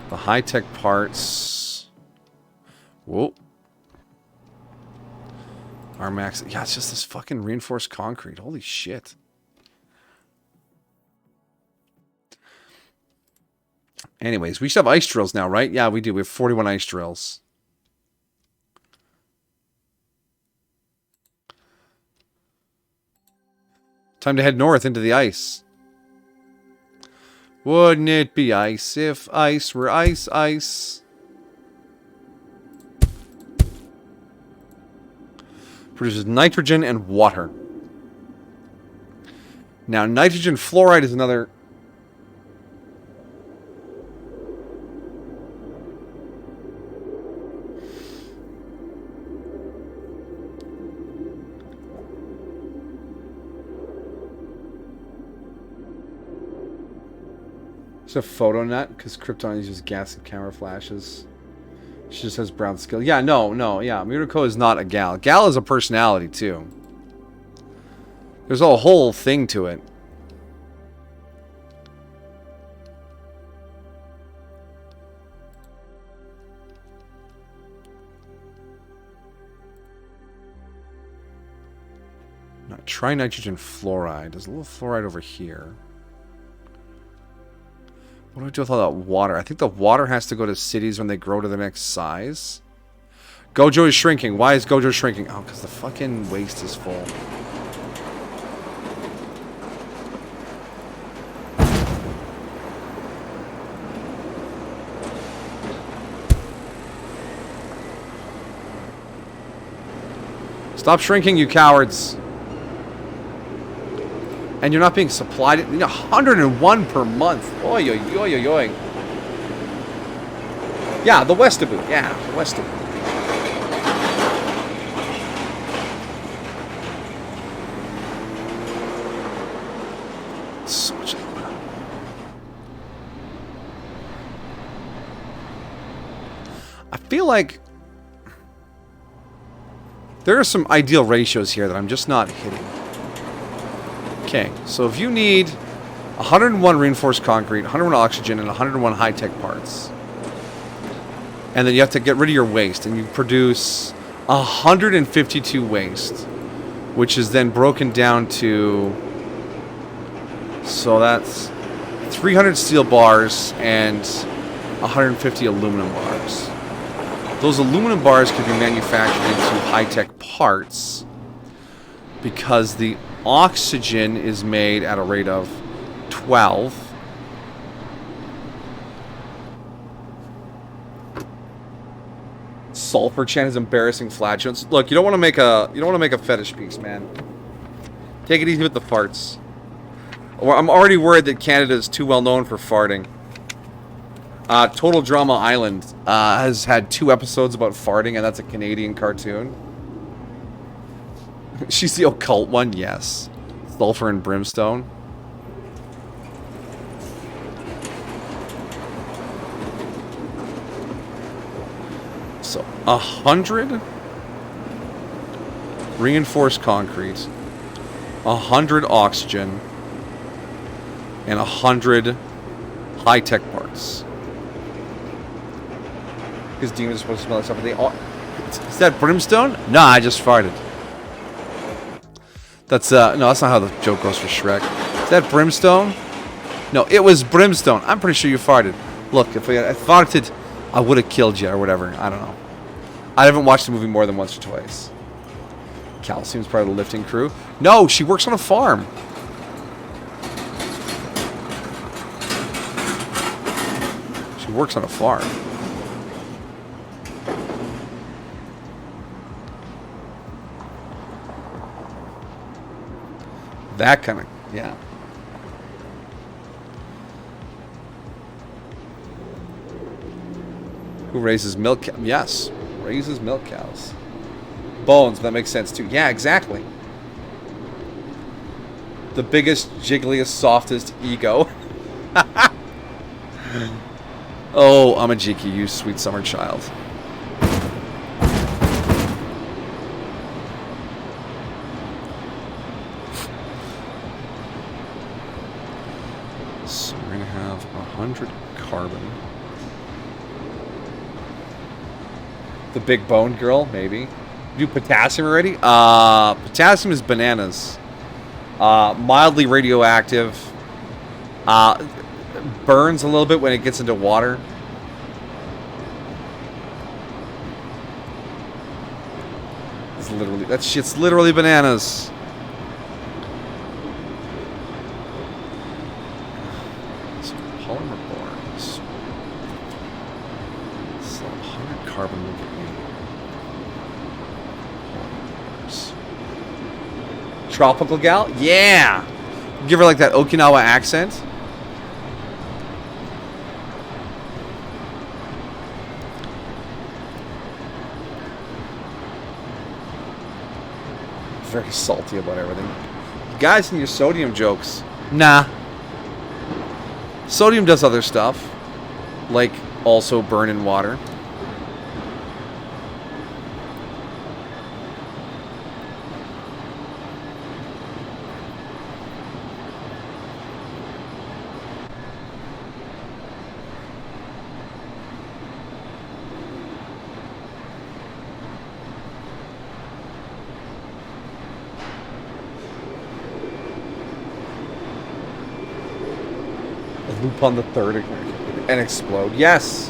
The high-tech parts. Whoa. Our max. Yeah, it's just this fucking reinforced concrete. Holy shit. Anyways, we should have ice drills now, right? Yeah, we do. We have 41 ice drills. Time to head north into the ice. Wouldn't it be ice if ice were ice, ice? Produces nitrogen and water. Now, nitrogen fluoride is another... It's a photo nut, because Krypton uses gas and camera flashes. She just has brown skill. Yeah, no, yeah. Mirako is not a gal. Gal is a personality, too. There's a whole thing to it. Now, try nitrogen fluoride. There's a little fluoride over here. What do I do with all that water? I think the water has to go to cities when they grow to the next size. Gojo is shrinking. Why is Gojo shrinking? Oh, because the fucking waste is full. Stop shrinking, you cowards. And you're not being supplied. 101 per month. Oy, oy, oy, oy, oy. Yeah, the Westaboo. Yeah, the Westaboo. So much. I feel like there are some ideal ratios here that I'm just not hitting. Okay, so if you need 101 reinforced concrete, 101 oxygen, and 101 high-tech parts, and then you have to get rid of your waste, and you produce 152 waste, which is then broken down to, so that's 300 steel bars and 150 aluminum bars. Those aluminum bars can be manufactured into high-tech parts because the oxygen is made at a rate of 12. Sulfur Chan is embarrassing flatulence. Look, you don't want to make a fetish piece, man. Take it easy with the farts. I'm already worried that Canada is too well known for farting. Total Drama Island has had 2 episodes about farting, and that's a Canadian cartoon. She's the occult one, yes. Sulfur and brimstone. So, 100 reinforced concrete, 100 oxygen, and 100 high-tech parts. Because demons are supposed to smell like stuff. They all... Is that brimstone? Nah, I just farted. That's, no, that's not how the joke goes for Shrek. Is that brimstone? No, it was brimstone. I'm pretty sure you farted. Look, if I farted, I would have killed you or whatever. I don't know. I haven't watched the movie more than once or twice. Calcium's part of the lifting crew. No, she works on a farm. She works on a farm. That kind of, yeah. Who raises milk cows? Yes, raises milk cows. Bones, that makes sense too. Yeah, exactly. The biggest, jiggliest, softest ego. Oh, Amajiki, you sweet summer child. So we're gonna have 100 carbon. The big bone girl, maybe. Do potassium already? Potassium is bananas. Mildly radioactive. Burns a little bit when it gets into water. It's literally, that shit's literally bananas. So polymer borax. So 100 carbon will get me. Tropical gal? Yeah! Give her like that Okinawa accent. Very salty about everything. You guys and your sodium jokes. Nah. Sodium does other stuff. Like also burn in water. Loop on the third and explode. Yes.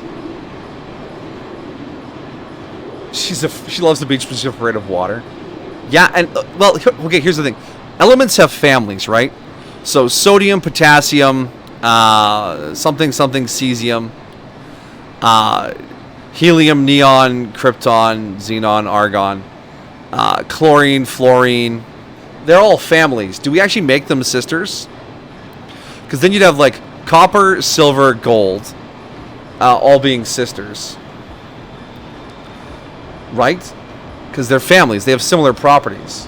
She loves the beach, but she's afraid of water. Yeah, and well, okay. Here's the thing: elements have families, right? So sodium, potassium, something, cesium, helium, neon, krypton, xenon, argon. chlorine, fluorine. They're all families. Do we actually make them sisters? Because then you'd have like copper, silver, gold, all being sisters. Right? Because they're families. They have similar properties.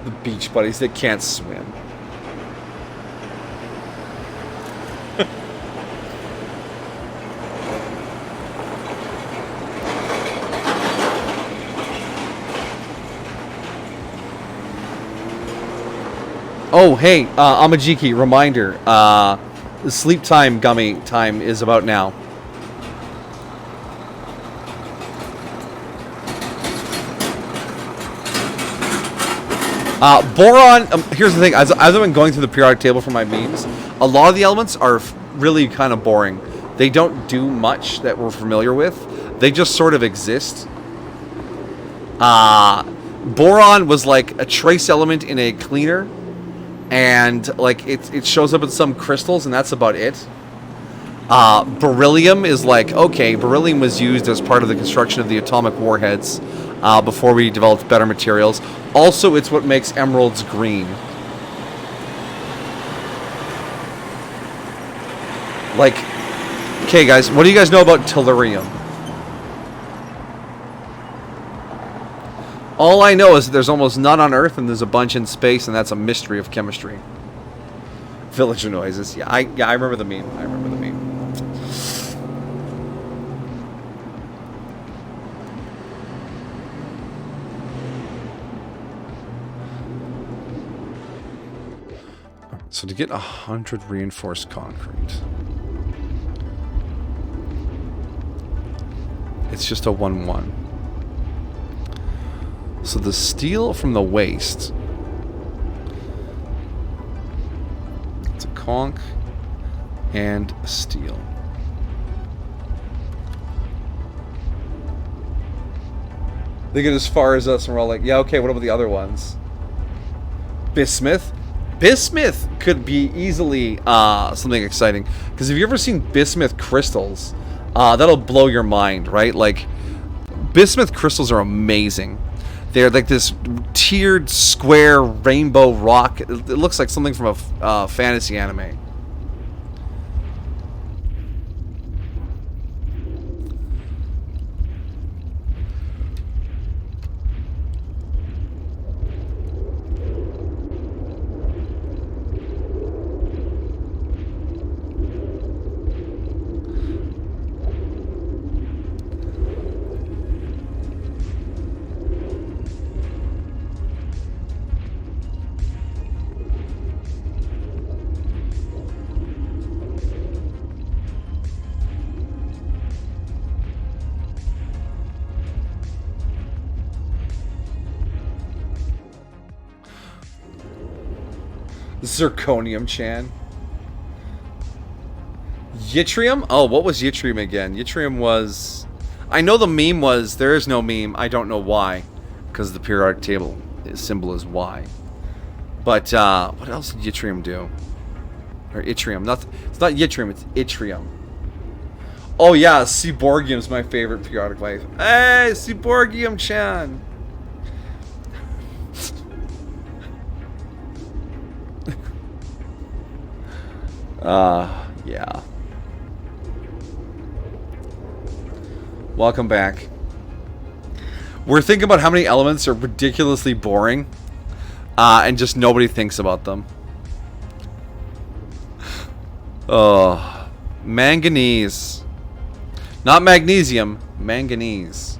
The beach buddies that can't swim. Oh, hey, Amajiki, reminder. The sleep time gummy time is about now. Boron, here's the thing. As I've been going through the periodic table for my memes, a lot of the elements are really kind of boring. They don't do much that we're familiar with. They just sort of exist. Boron was like a trace element in a cleaner, and like it shows up in some crystals, and that's about it. Beryllium is like, okay, beryllium was used as part of the construction of the atomic warheads before we developed better materials. Also, it's what makes emeralds green. Like, okay guys, what do you guys know about tellurium? All I know is that there's almost none on Earth and there's a bunch in space, and that's a mystery of chemistry. Villager noises. Yeah, I remember the meme. I remember the meme. So to get 100 reinforced concrete, it's just a 1-1. So the steel from the waste, it's a conch and a steel. They get as far as us and we're all like, yeah, okay, what about the other ones? Bismuth? Bismuth could be easily something exciting. Because have you ever seen bismuth crystals? That'll blow your mind, right? Like, bismuth crystals are amazing. They're like this tiered, square, rainbow rock. It looks like something from a fantasy anime. Zirconium Chan. Yttrium? Oh, what was yttrium again? Yttrium was... I know the meme was, there is no meme, I don't know why. Because the periodic table symbol is Y. But, what else did yttrium do? Or yttrium. It's not yttrium, it's yttrium. Oh yeah, Seaborgium's my favorite periodic life. Hey, Seaborgium Chan! Yeah. Welcome back. We're thinking about how many elements are ridiculously boring, and just nobody thinks about them. Oh, manganese. Not magnesium, manganese.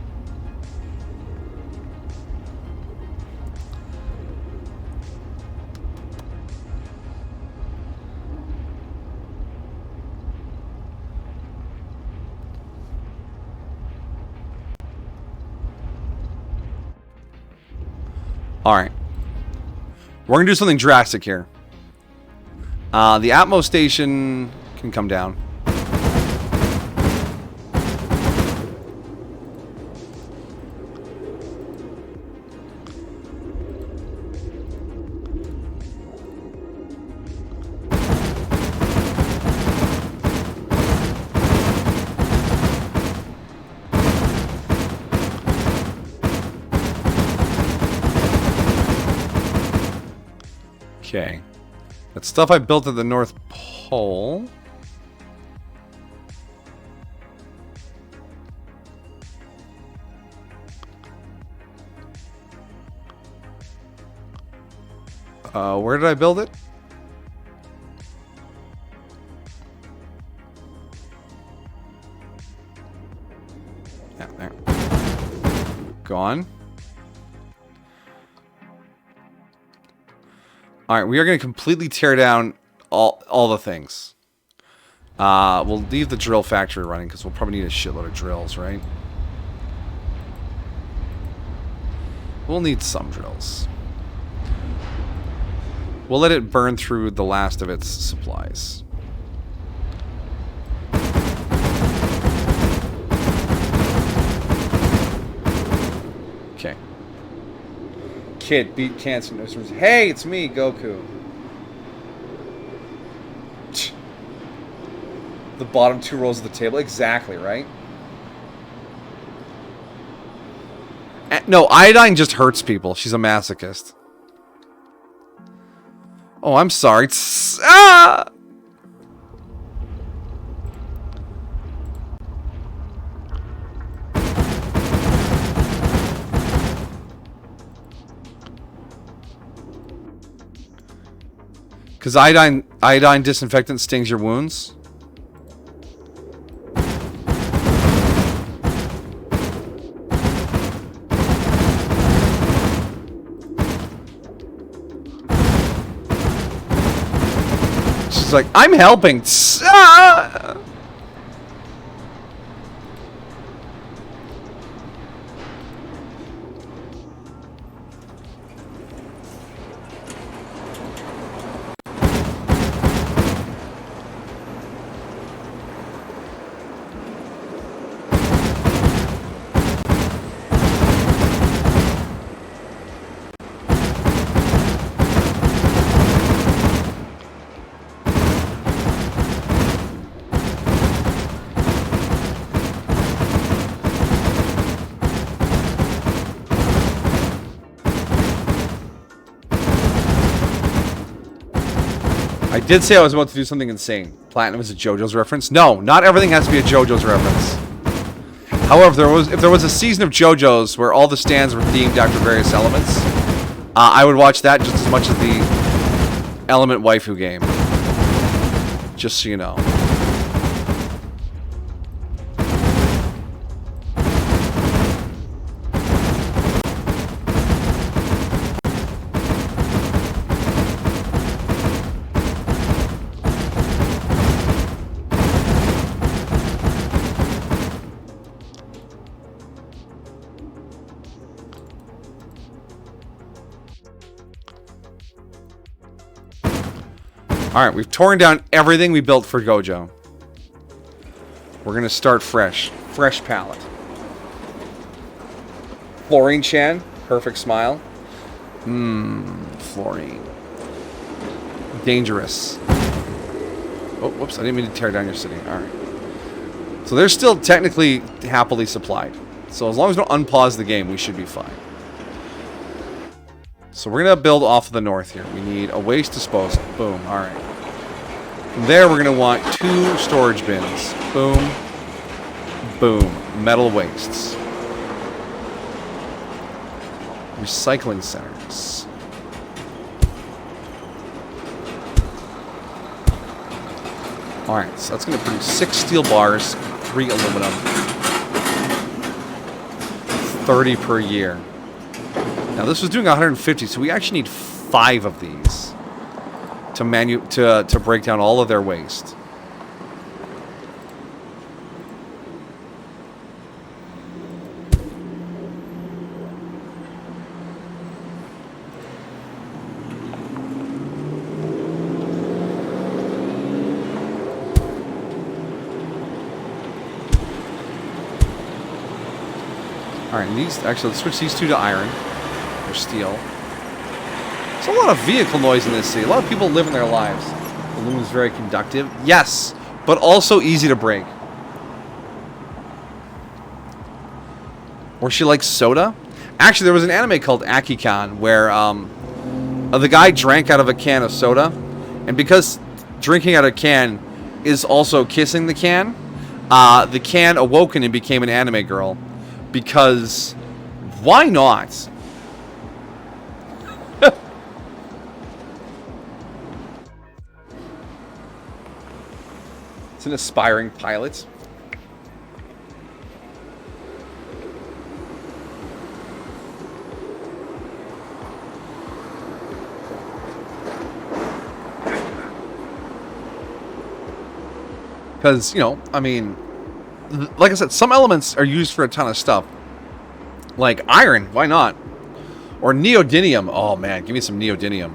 Alright. We're going to do something drastic here. The Atmo station can come down. Okay. That stuff I built at the North Pole. Where did I build it? Yeah, there. Gone. Alright, we are going to completely tear down all the things. We'll leave the drill factory running because we'll probably need a shitload of drills, right? We'll need some drills. We'll let it burn through the last of its supplies. Okay. Kid beat cancer nurses. Hey, it's me, Goku. The bottom two rows of the table. Exactly, right? No, iodine just hurts people. She's a masochist. Oh, I'm sorry. Ah! Because iodine disinfectant stings your wounds. She's like, I'm helping. Ah! I did say I was about to do something insane. Platinum is a JoJo's reference. No, not everything has to be a JoJo's reference. However, if there was a season of JoJo's where all the stands were themed after various elements, I would watch that just as much as the Element Waifu game. Just so you know. Alright, we've torn down everything we built for Gojo. We're going to start fresh. Fresh palette. Fluorine Chan. Perfect smile. Fluorine. Dangerous. Oh, whoops. I didn't mean to tear down your city. Alright. So they're still technically happily supplied. So as long as we don't unpause the game, we should be fine. So we're going to build off of the north here. We need a waste disposal. Boom. Alright. From there, we're going to want 2 storage bins. Boom. Boom. Metal wastes. Recycling centers. Alright, so that's going to produce 6 steel bars, 3 aluminum. 30 per year. Now this was doing 150, so we actually need 5 of these to break down all of their waste. Alright, actually, let's switch these two to iron. Or steel. There's a lot of vehicle noise in this city. A lot of people living their lives. Aluminum's very conductive. Yes, but also easy to break. Or she likes soda? Actually, there was an anime called Akikan where the guy drank out of a can of soda. And because drinking out of a can is also kissing the can awoken and became an anime girl. Because why not? It's an aspiring pilot. Because, you know, I mean, like I said, some elements are used for a ton of stuff. Like iron, why not? Or neodymium. Oh man, give me some neodymium.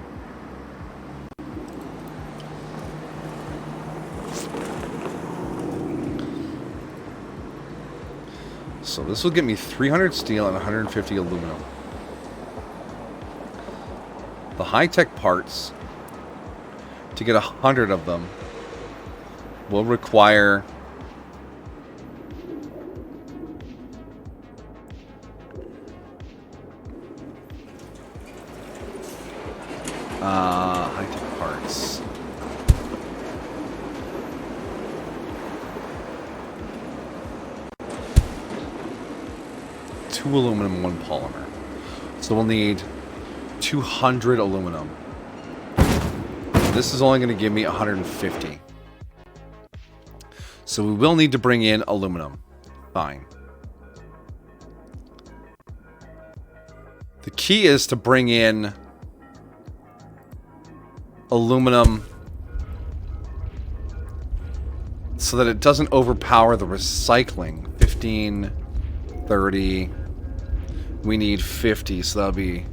So this will get me 300 steel and 150 aluminum. The high-tech parts, to get 100 of them, will require high-tech parts. Two aluminum, one polymer. So we'll need 200 aluminum. This is only going to give me 150. So we will need to bring in aluminum. Fine. The key is to bring in aluminum so that it doesn't overpower the recycling. 15, 30. We need 50, so that'll be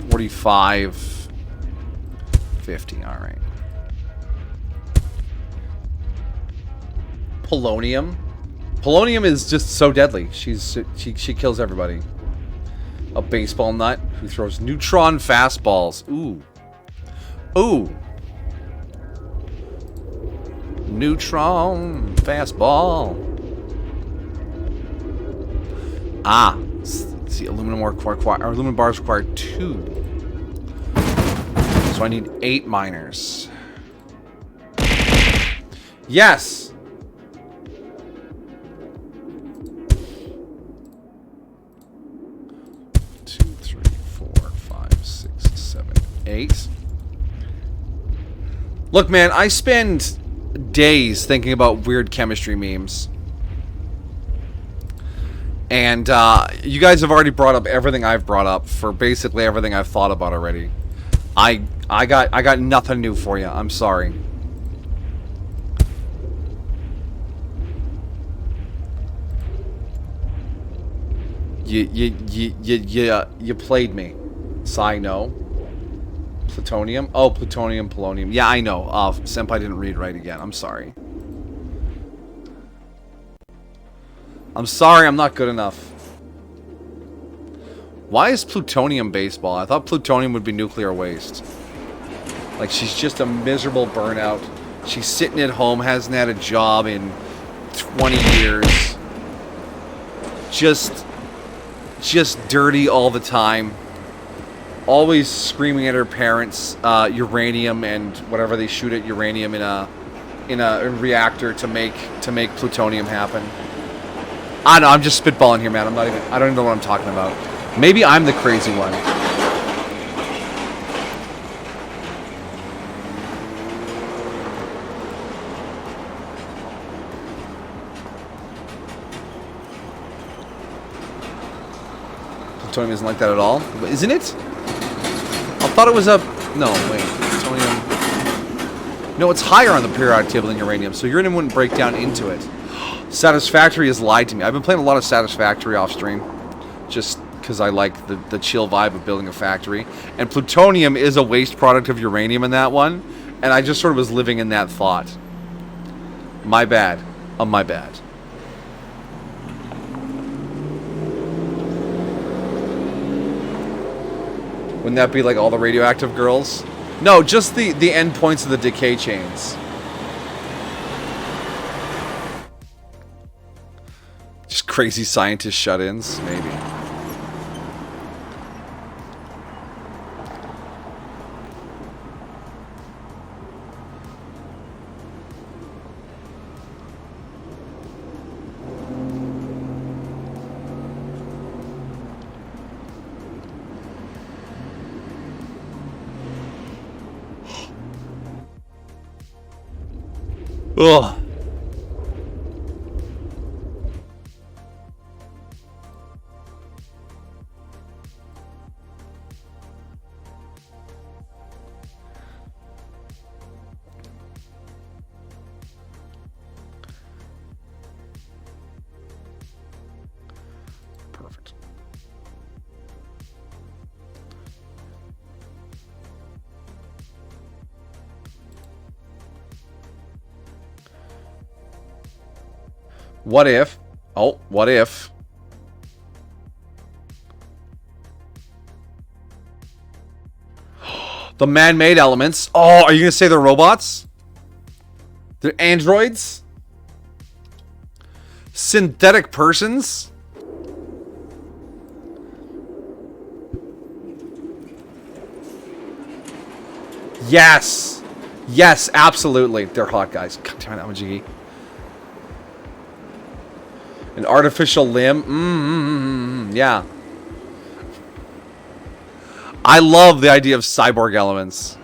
45, 50. All right. Polonium. Polonium is just so deadly. She kills everybody. A baseball nut who throws neutron fastballs. Ooh. Ooh. Neutron fastball. Ah. See, aluminum bars require 2. So I need 8 miners. Yes. 2, 3, 4, 5, 6, 7, 8. Look, man, I spend days thinking about weird chemistry memes. And you guys have already brought up everything I've brought up for basically everything I've thought about already. I got nothing new for you. I'm sorry. You played me. Sino. Plutonium. Oh, plutonium, polonium. Yeah, I know. Senpai didn't read right again. I'm sorry. I'm sorry, I'm not good enough. Why is plutonium baseball? I thought plutonium would be nuclear waste. Like, she's just a miserable burnout. She's sitting at home, hasn't had a job in 20 years. Just dirty all the time. Always screaming at her parents, uranium and whatever they shoot at uranium in a reactor to make plutonium happen. I don't know, I'm just spitballing here, man. I don't even know what I'm talking about. Maybe I'm the crazy one. Plutonium isn't like that at all, isn't it? I thought it was a... No, wait. Plutonium... No, it's higher on the periodic table than uranium, so uranium wouldn't break down into it. Satisfactory has lied to me. I've been playing a lot of Satisfactory off stream, just because I like the chill vibe of building a factory. And plutonium is a waste product of uranium in that one, and I just sort of was living in that thought. My bad. My bad. Wouldn't that be like all the radioactive girls? No, just the endpoints of the decay chains. Just crazy scientist shut-ins, maybe. Ugh. Perfect. What if? Oh, what if? The man-made elements. Oh, are you gonna say they're robots? They're androids? Synthetic persons? Yes. Yes, absolutely. They're hot guys. God damn it, OMG. An artificial limb. Yeah. I love the idea of cyborg elements.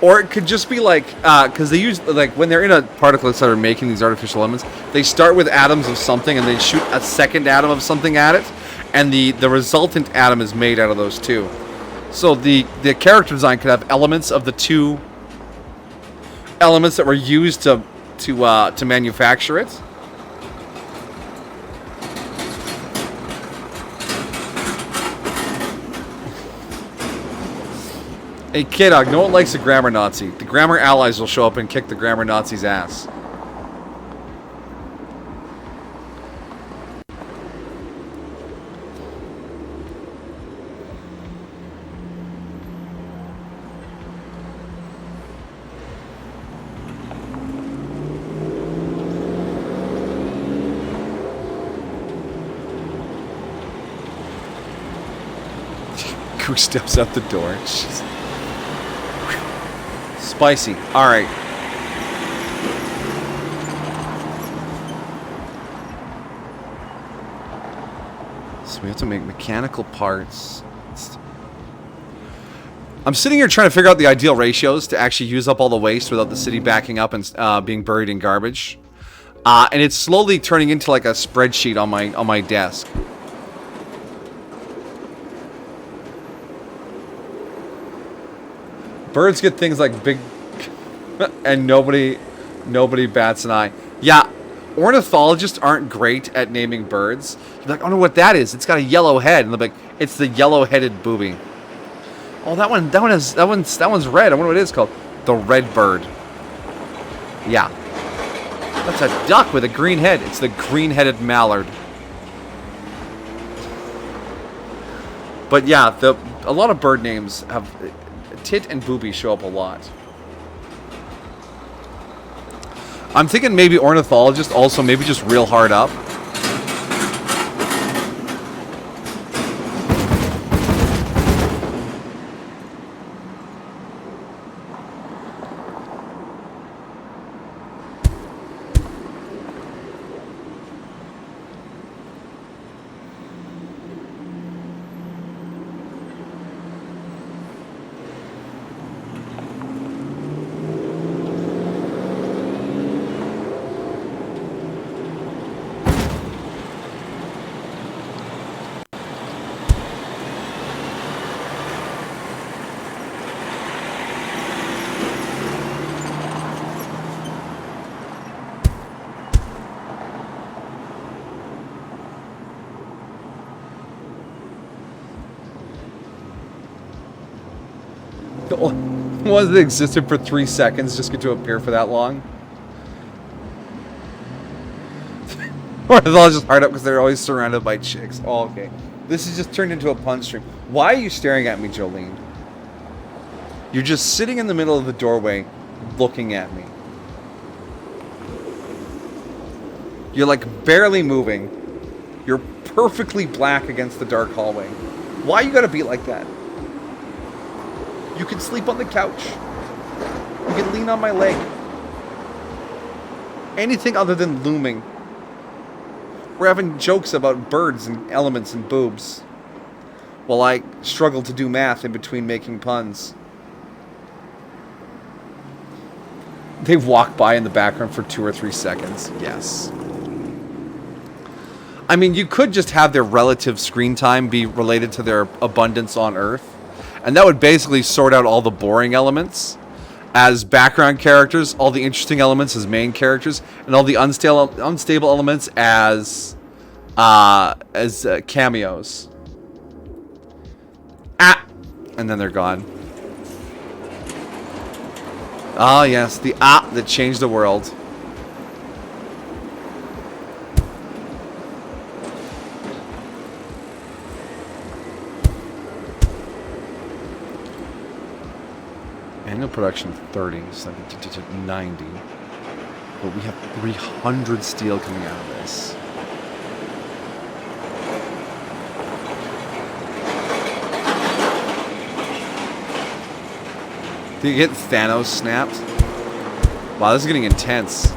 Or it could just be like, because they use, like, when they're in a particle accelerator making these artificial elements, they start with atoms of something and they shoot a second atom of something at it, and the resultant atom is made out of those two. So the character design could have elements of the two elements that were used to manufacture it. Hey, K-Dog, no one likes a grammar Nazi. The grammar allies will show up and kick the grammar Nazi's ass. Who steps out the door? Jeez. Spicy. All right. So we have to make mechanical parts. I'm sitting here trying to figure out the ideal ratios to actually use up all the waste without the city backing up and being buried in garbage. And it's slowly turning into like a spreadsheet on my desk. Birds get things like big, and nobody bats an eye. Yeah, ornithologists aren't great at naming birds. You're like, I don't know what that is. It's got a yellow head, and they're like, it's the yellow-headed booby. Oh, that one's red. I wonder what it is called. The red bird. Yeah, that's a duck with a green head. It's the green-headed mallard. But yeah, a lot of bird names have. Tit and booby show up a lot. I'm thinking maybe ornithologist, also maybe just real hard up. Ones that existed for 3 seconds just get to appear for that long. Or they'll all just hard up because they're always surrounded by chicks. Oh, okay. This has just turned into a pun stream. Why are you staring at me, Jolene? You're just sitting in the middle of the doorway looking at me. You're like barely moving. You're perfectly black against the dark hallway. Why you gotta be like that? You can sleep on the couch. You can lean on my leg. Anything other than looming. We're having jokes about birds and elements and boobs. While I struggle to do math in between making puns. They walk by in the background for 2 or 3 seconds. Yes. I mean, you could just have their relative screen time be related to their abundance on Earth. And that would basically sort out all the boring elements as background characters, all the interesting elements as main characters, and all the unstable elements as cameos. And then they're gone. Ah, yes, the that changed the world. Annual production 30, 70 to 90. But we have 300 steel coming out of this. Did you get Thanos snapped? Wow, this is getting intense.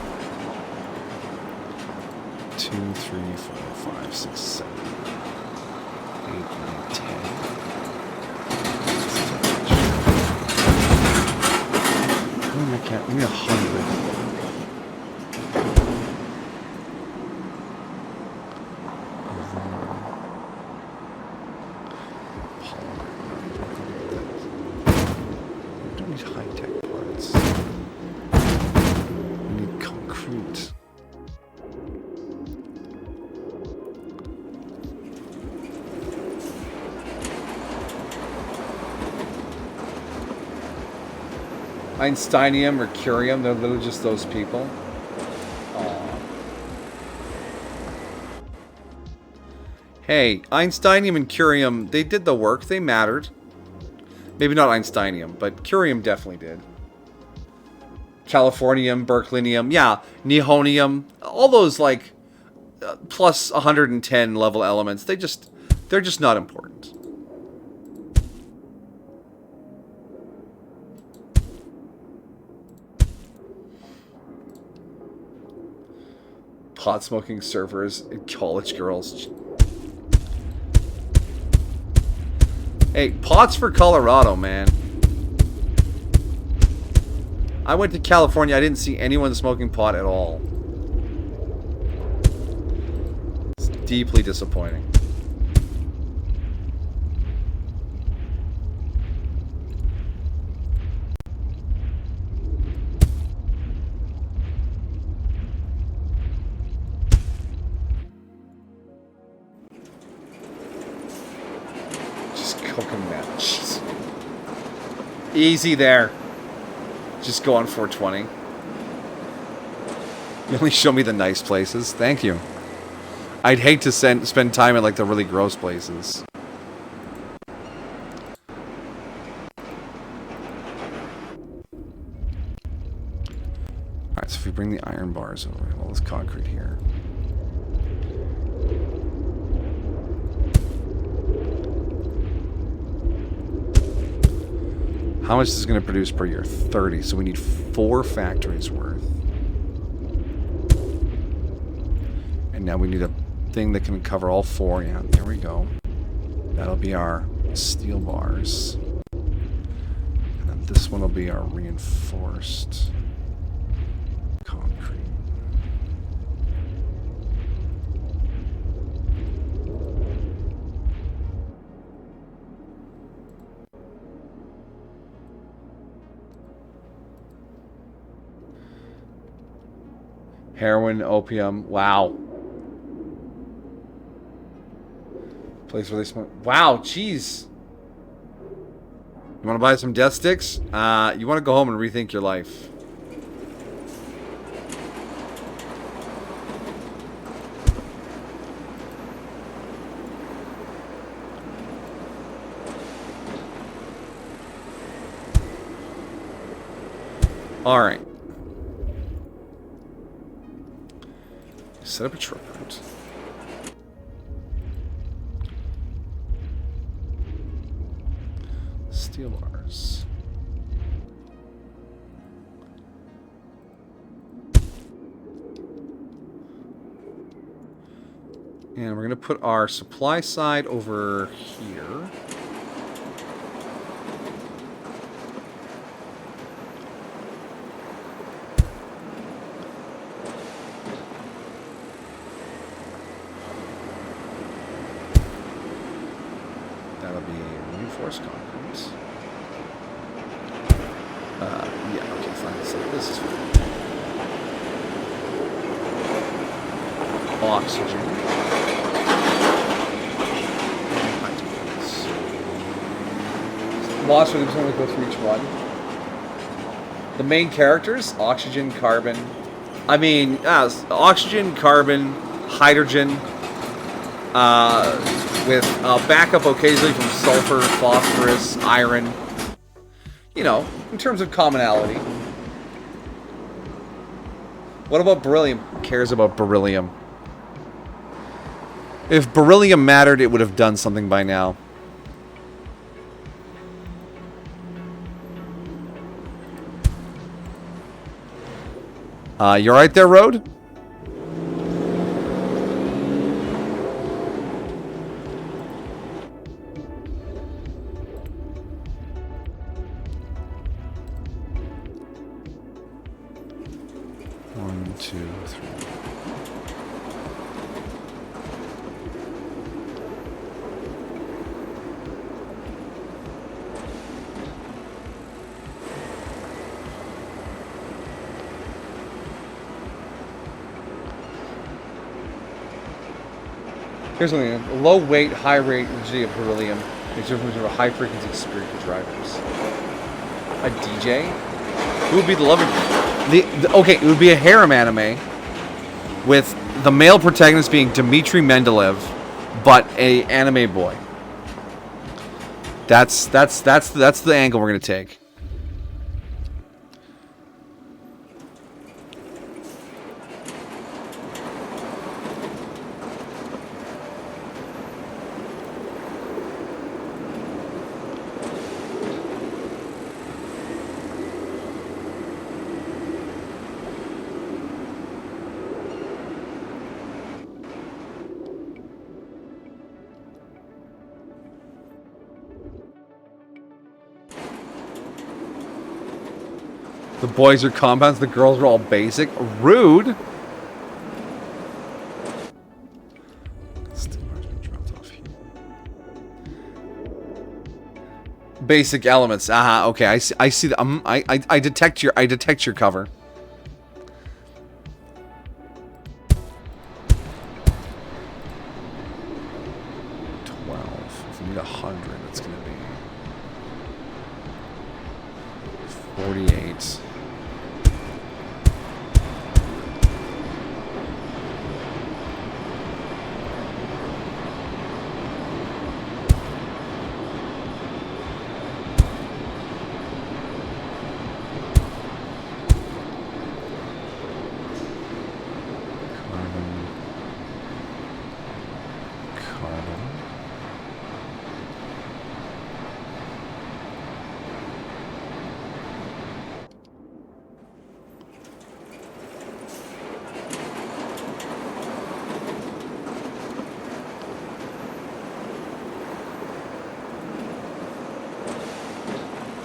2, 3, 4, 5, 6, 7, 8, 9, 10. I can't. Give me 100. We don't need high-tech parts. We need concrete. Einsteinium or curium, they're literally just those people. Aww. Hey, Einsteinium and curium, they did the work, they mattered. Maybe not Einsteinium, but curium definitely did. Californium, Berkelinium, yeah, Nihonium, all those like plus 110 level elements, they're just not important. Pot smoking servers and college girls. Hey, pot's for Colorado, man. I went to California, I didn't see anyone smoking pot at all. It's deeply disappointing. Cooking that. Jeez. Easy there. Just go on 420. You only show me the nice places. Thank you. I'd hate to spend time in like the really gross places. Alright, so if we bring the iron bars over, all this concrete here. How much is this going to produce per year? 30. So we need 4 factories worth. And now we need a thing that can cover all 4. Yeah, there we go. That'll be our steel bars. And then this one will be our reinforced concrete. Heroin, opium. Wow. Place where they smoke. Wow, jeez. You want to buy some death sticks? You want to go home and rethink your life. All right. Set up a truck route. Steel bars. And we're going to put our supply side over here. That'll be reinforced concrete. Yeah, okay, fine. So this is fine. Oxygen. Lost, we're just going to go through each one. The main characters: oxygen, carbon. Oxygen, carbon, hydrogen. With backup occasionally from sulfur, phosphorus, iron. You know, in terms of commonality. What about beryllium? Who cares about beryllium? If beryllium mattered, it would have done something by now. You alright there, Road? One, two, three. Here's something. Low weight, high rate rigidity of beryllium makes difference over high frequency spirit drivers. A DJ? Who would be the lover? Okay, it would be a harem anime with the male protagonist being Dmitry Mendeleev, but a anime boy. That's the angle we're gonna take. The boys are compounds, the girls are all basic. Rude. Basic elements. Okay. I see the, I detect your cover. If we need 100, it's gonna be 48.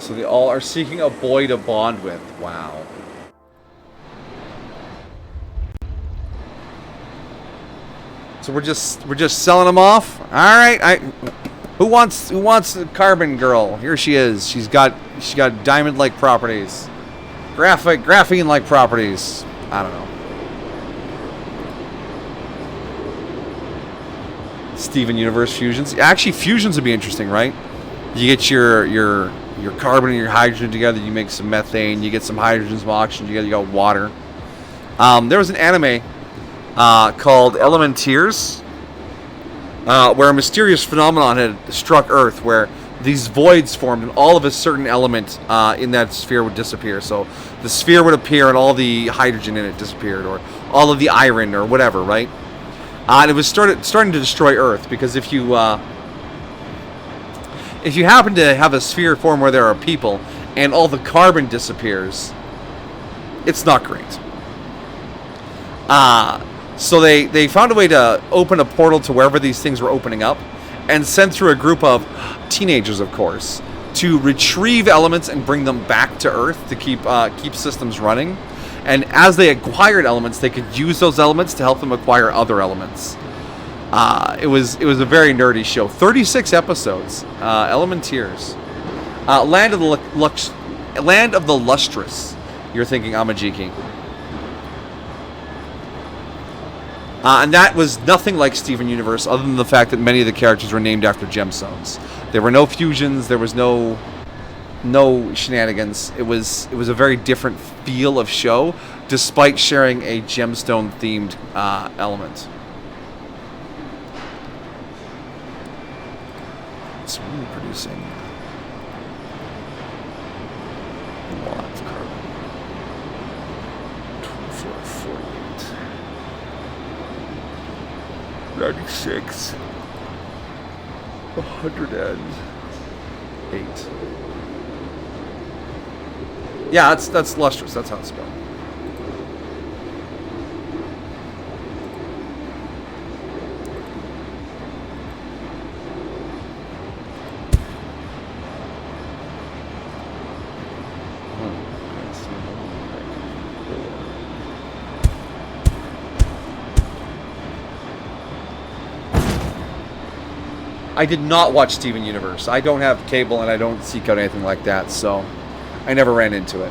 So they all are seeking a boy to bond with. Wow. So we're just selling them off. All right. Who wants the carbon girl? Here she is. She's got diamond-like properties, graphene-like properties. I don't know. Steven Universe fusions. Actually, fusions would be interesting, right? You get your carbon and your hydrogen together, you make some methane, you get some hydrogen, some oxygen together, you got water. There was an anime called Elementeers, where a mysterious phenomenon had struck Earth, where these voids formed, and all of a certain element in that sphere would disappear. So the sphere would appear, and all the hydrogen in it disappeared, or all of the iron, or whatever, right? And it was starting to destroy Earth, because if you happen to have a sphere form where there are people, and all the carbon disappears, it's not great. So they found a way to open a portal to wherever these things were opening up, and sent through a group of teenagers, of course, to retrieve elements and bring them back to Earth to keep systems running. And as they acquired elements, they could use those elements to help them acquire other elements. It was a very nerdy show. 36 episodes. Elementeers. Land of the Lustrous. You're thinking Amajiki. And that was nothing like Steven Universe, other than the fact that many of the characters were named after gemstones. There were no fusions. There was no shenanigans. It was a very different feel of show, despite sharing a gemstone-themed element. It's really producing a lot of carbon. 24, 48. 96, 108. Yeah, that's lustrous. That's how it's spelled. I did not watch Steven Universe. I don't have cable and I don't seek out anything like that, so I never ran into it.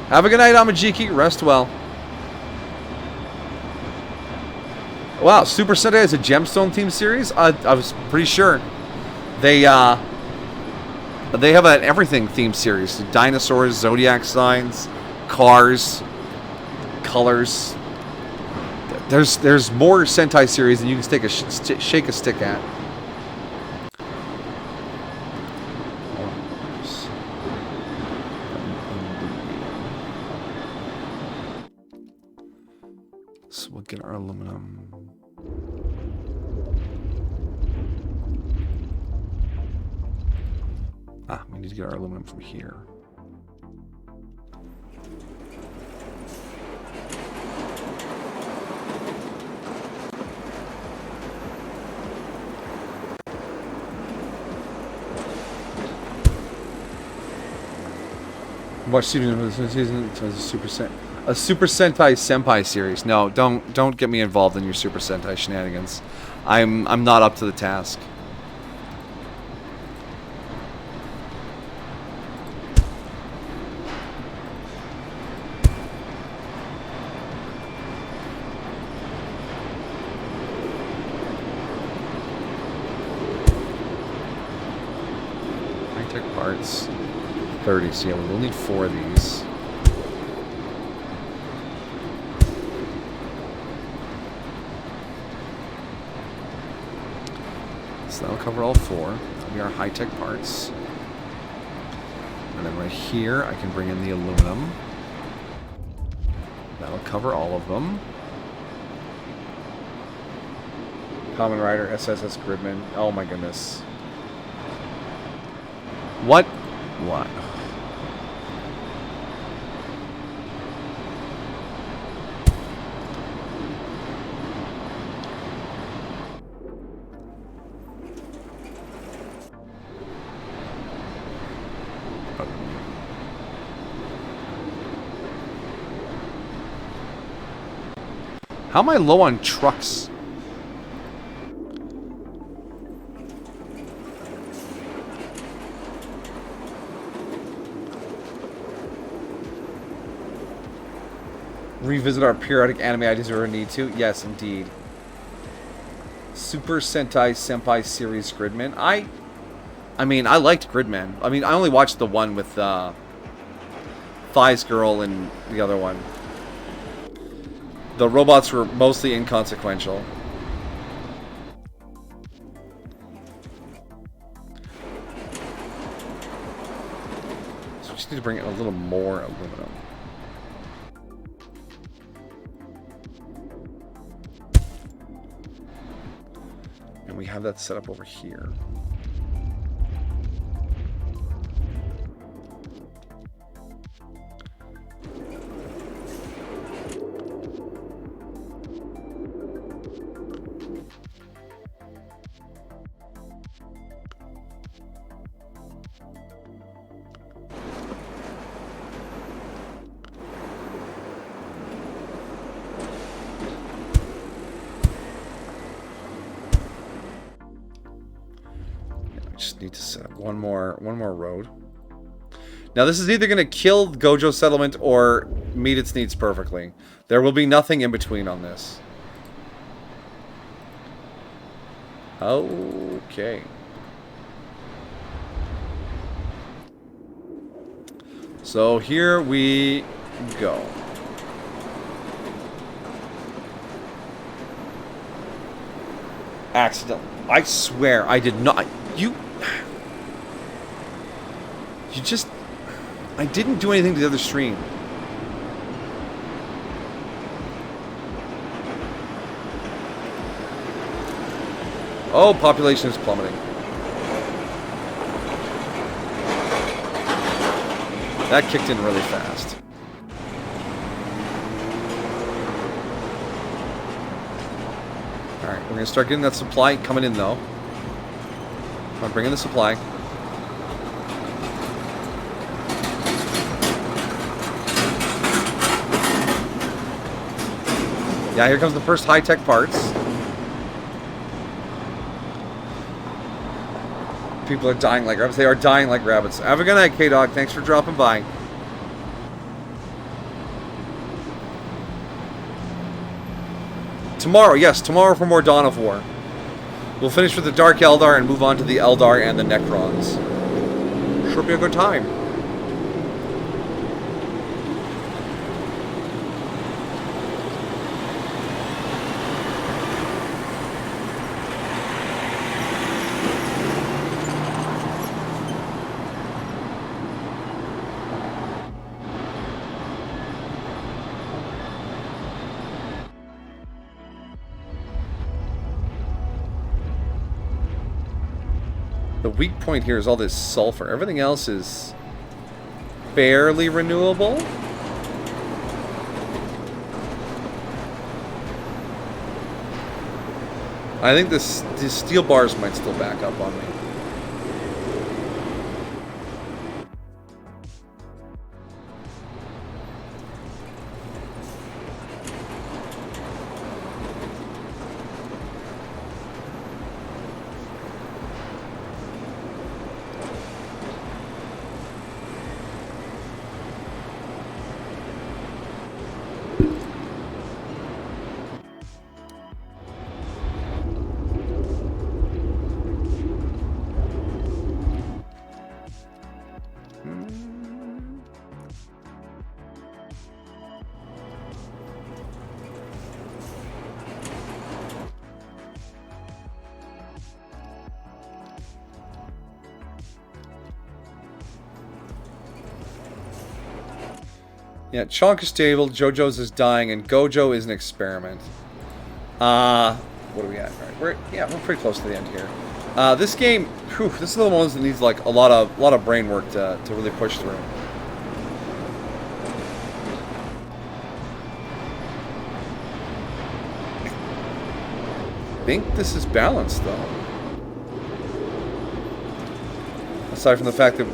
Have a good night, Amajiki. Rest well. Wow, Super Sentai is a gemstone themed series? I was pretty sure. They have an everything themed series. Dinosaurs, zodiac signs, cars, colors. There's more Sentai series than you can take shake a stick at. So we'll get our aluminum. We need to get our aluminum from here. Watch Steven season. It was a Super Sentai Senpai series. No, don't get me involved in your Super Sentai shenanigans. I'm not up to the task. High-tech parts. 30, so yeah, we'll need 4 of these. So that'll cover all 4. That'll be our high-tech parts. And then right here, I can bring in the aluminum. That'll cover all of them. Kamen Rider, SSS Gridman. Oh my goodness. What? What? How am I low on trucks? Revisit our periodic anime ideas if we need to? Yes, indeed. Super Sentai Senpai series Gridman. I mean, I liked Gridman. I mean, I only watched the one with Thighs Girl and the other one. The robots were mostly inconsequential. need to bring in a little more aluminum. And we have that set up over here. Just need to set up one more road. Now this is either going to kill Gojo settlement or meet its needs perfectly. There will be nothing in between on this. Okay. So here we go. Accident. I swear I did not. You just... I didn't do anything to the other stream. Oh, population is plummeting. That kicked in really fast. Alright, we're going to start getting that supply coming in, though. Come on, bring in the supply. Yeah, here comes the first high-tech parts. People are dying like rabbits. They are dying like rabbits. Have a good night, K-Dog. Thanks for dropping by. Tomorrow, yes, tomorrow for more Dawn of War. We'll finish with the Dark Eldar and move on to the Eldar and the Necrons. Should be a good time. The weak point here is all this sulfur. Everything else is fairly renewable. I think these steel bars might still back up on me. Yeah, Chonk is stable, JoJo's is dying, and Gojo is an experiment. What are we at? All right, we're pretty close to the end here. This game, whew, this is the one that needs like a lot of brain work to really push through. I think this is balanced though. Aside from the fact that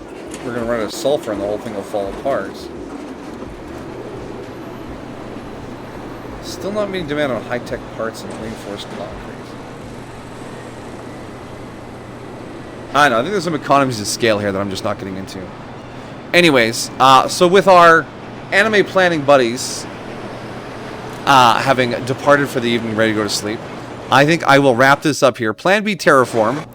we're going to run out of sulfur and the whole thing will fall apart. Still not meeting demand on high-tech parts and reinforced concrete. I know, I think there's some economies of scale here that I'm just not getting into. Anyways, so with our anime planning buddies having departed for the evening, ready to go to sleep, I think I will wrap this up here. Plan B Terraform.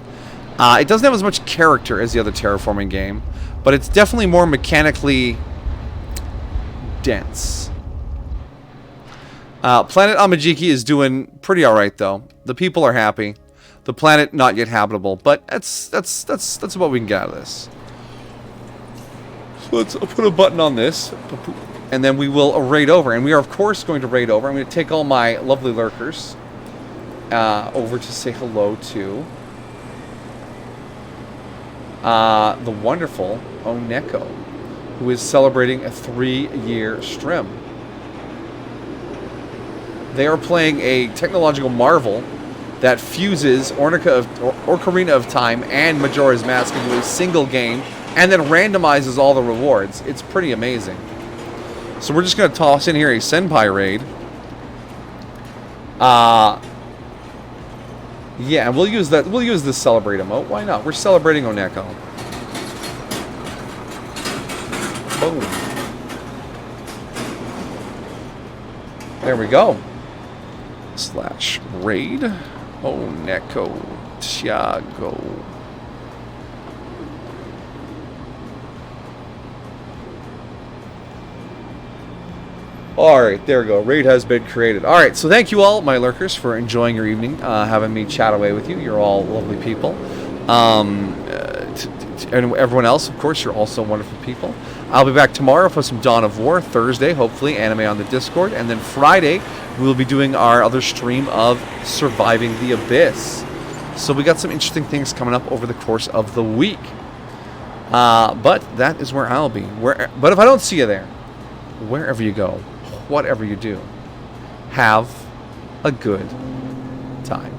It doesn't have as much character as the other terraforming game, but it's definitely more mechanically dense. Planet Amajiki is doing pretty alright though. The people are happy. The planet not yet habitable, but that's about what we can get out of this. So let's put a button on this, and then we will raid over. And we are, of course, going to raid over. I'm going to take all my lovely lurkers over to say hello to the wonderful Oneko, who is celebrating a 3-year stream. They are playing a technological marvel that fuses Ocarina of Time and Majora's Mask into a single game and then randomizes all the rewards. It's pretty amazing. So we're just going to toss in here a Senpai raid. Yeah, and we'll use that. We'll use this celebrate emote. Why not? We're celebrating Oneko. Boom. There we go. / raid Oneko Tiago. Alright, there we go. Raid has been created. Alright, so thank you all, my lurkers, for enjoying your evening, having me chat away with you. You're all lovely people. And everyone else, of course, you're also wonderful people. I'll be back tomorrow for some Dawn of War. Thursday, hopefully, anime on the Discord. And then Friday, we'll be doing our other stream of Surviving the Abyss. So we got some interesting things coming up over the course of the week. But that is where I'll be. But if I don't see you there, wherever you go, whatever you do, have a good time.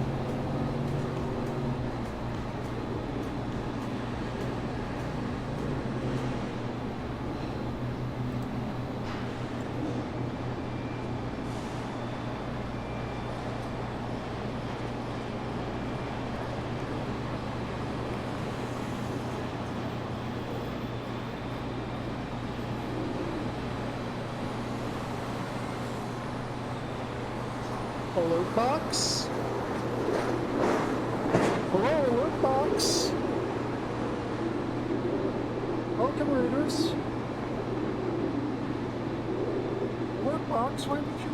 Alert box? Hello, alert box? Welcome, readers. Alert box, why did you...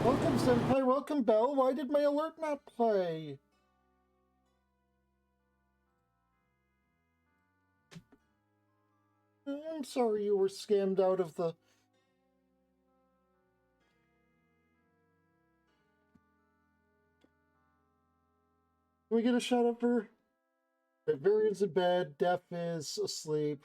Welcome, Senpai, welcome, Bell. Why did my alert not play? I'm sorry you were scammed out of the... Can we get a shout out for... Varian's in bed, Def is asleep.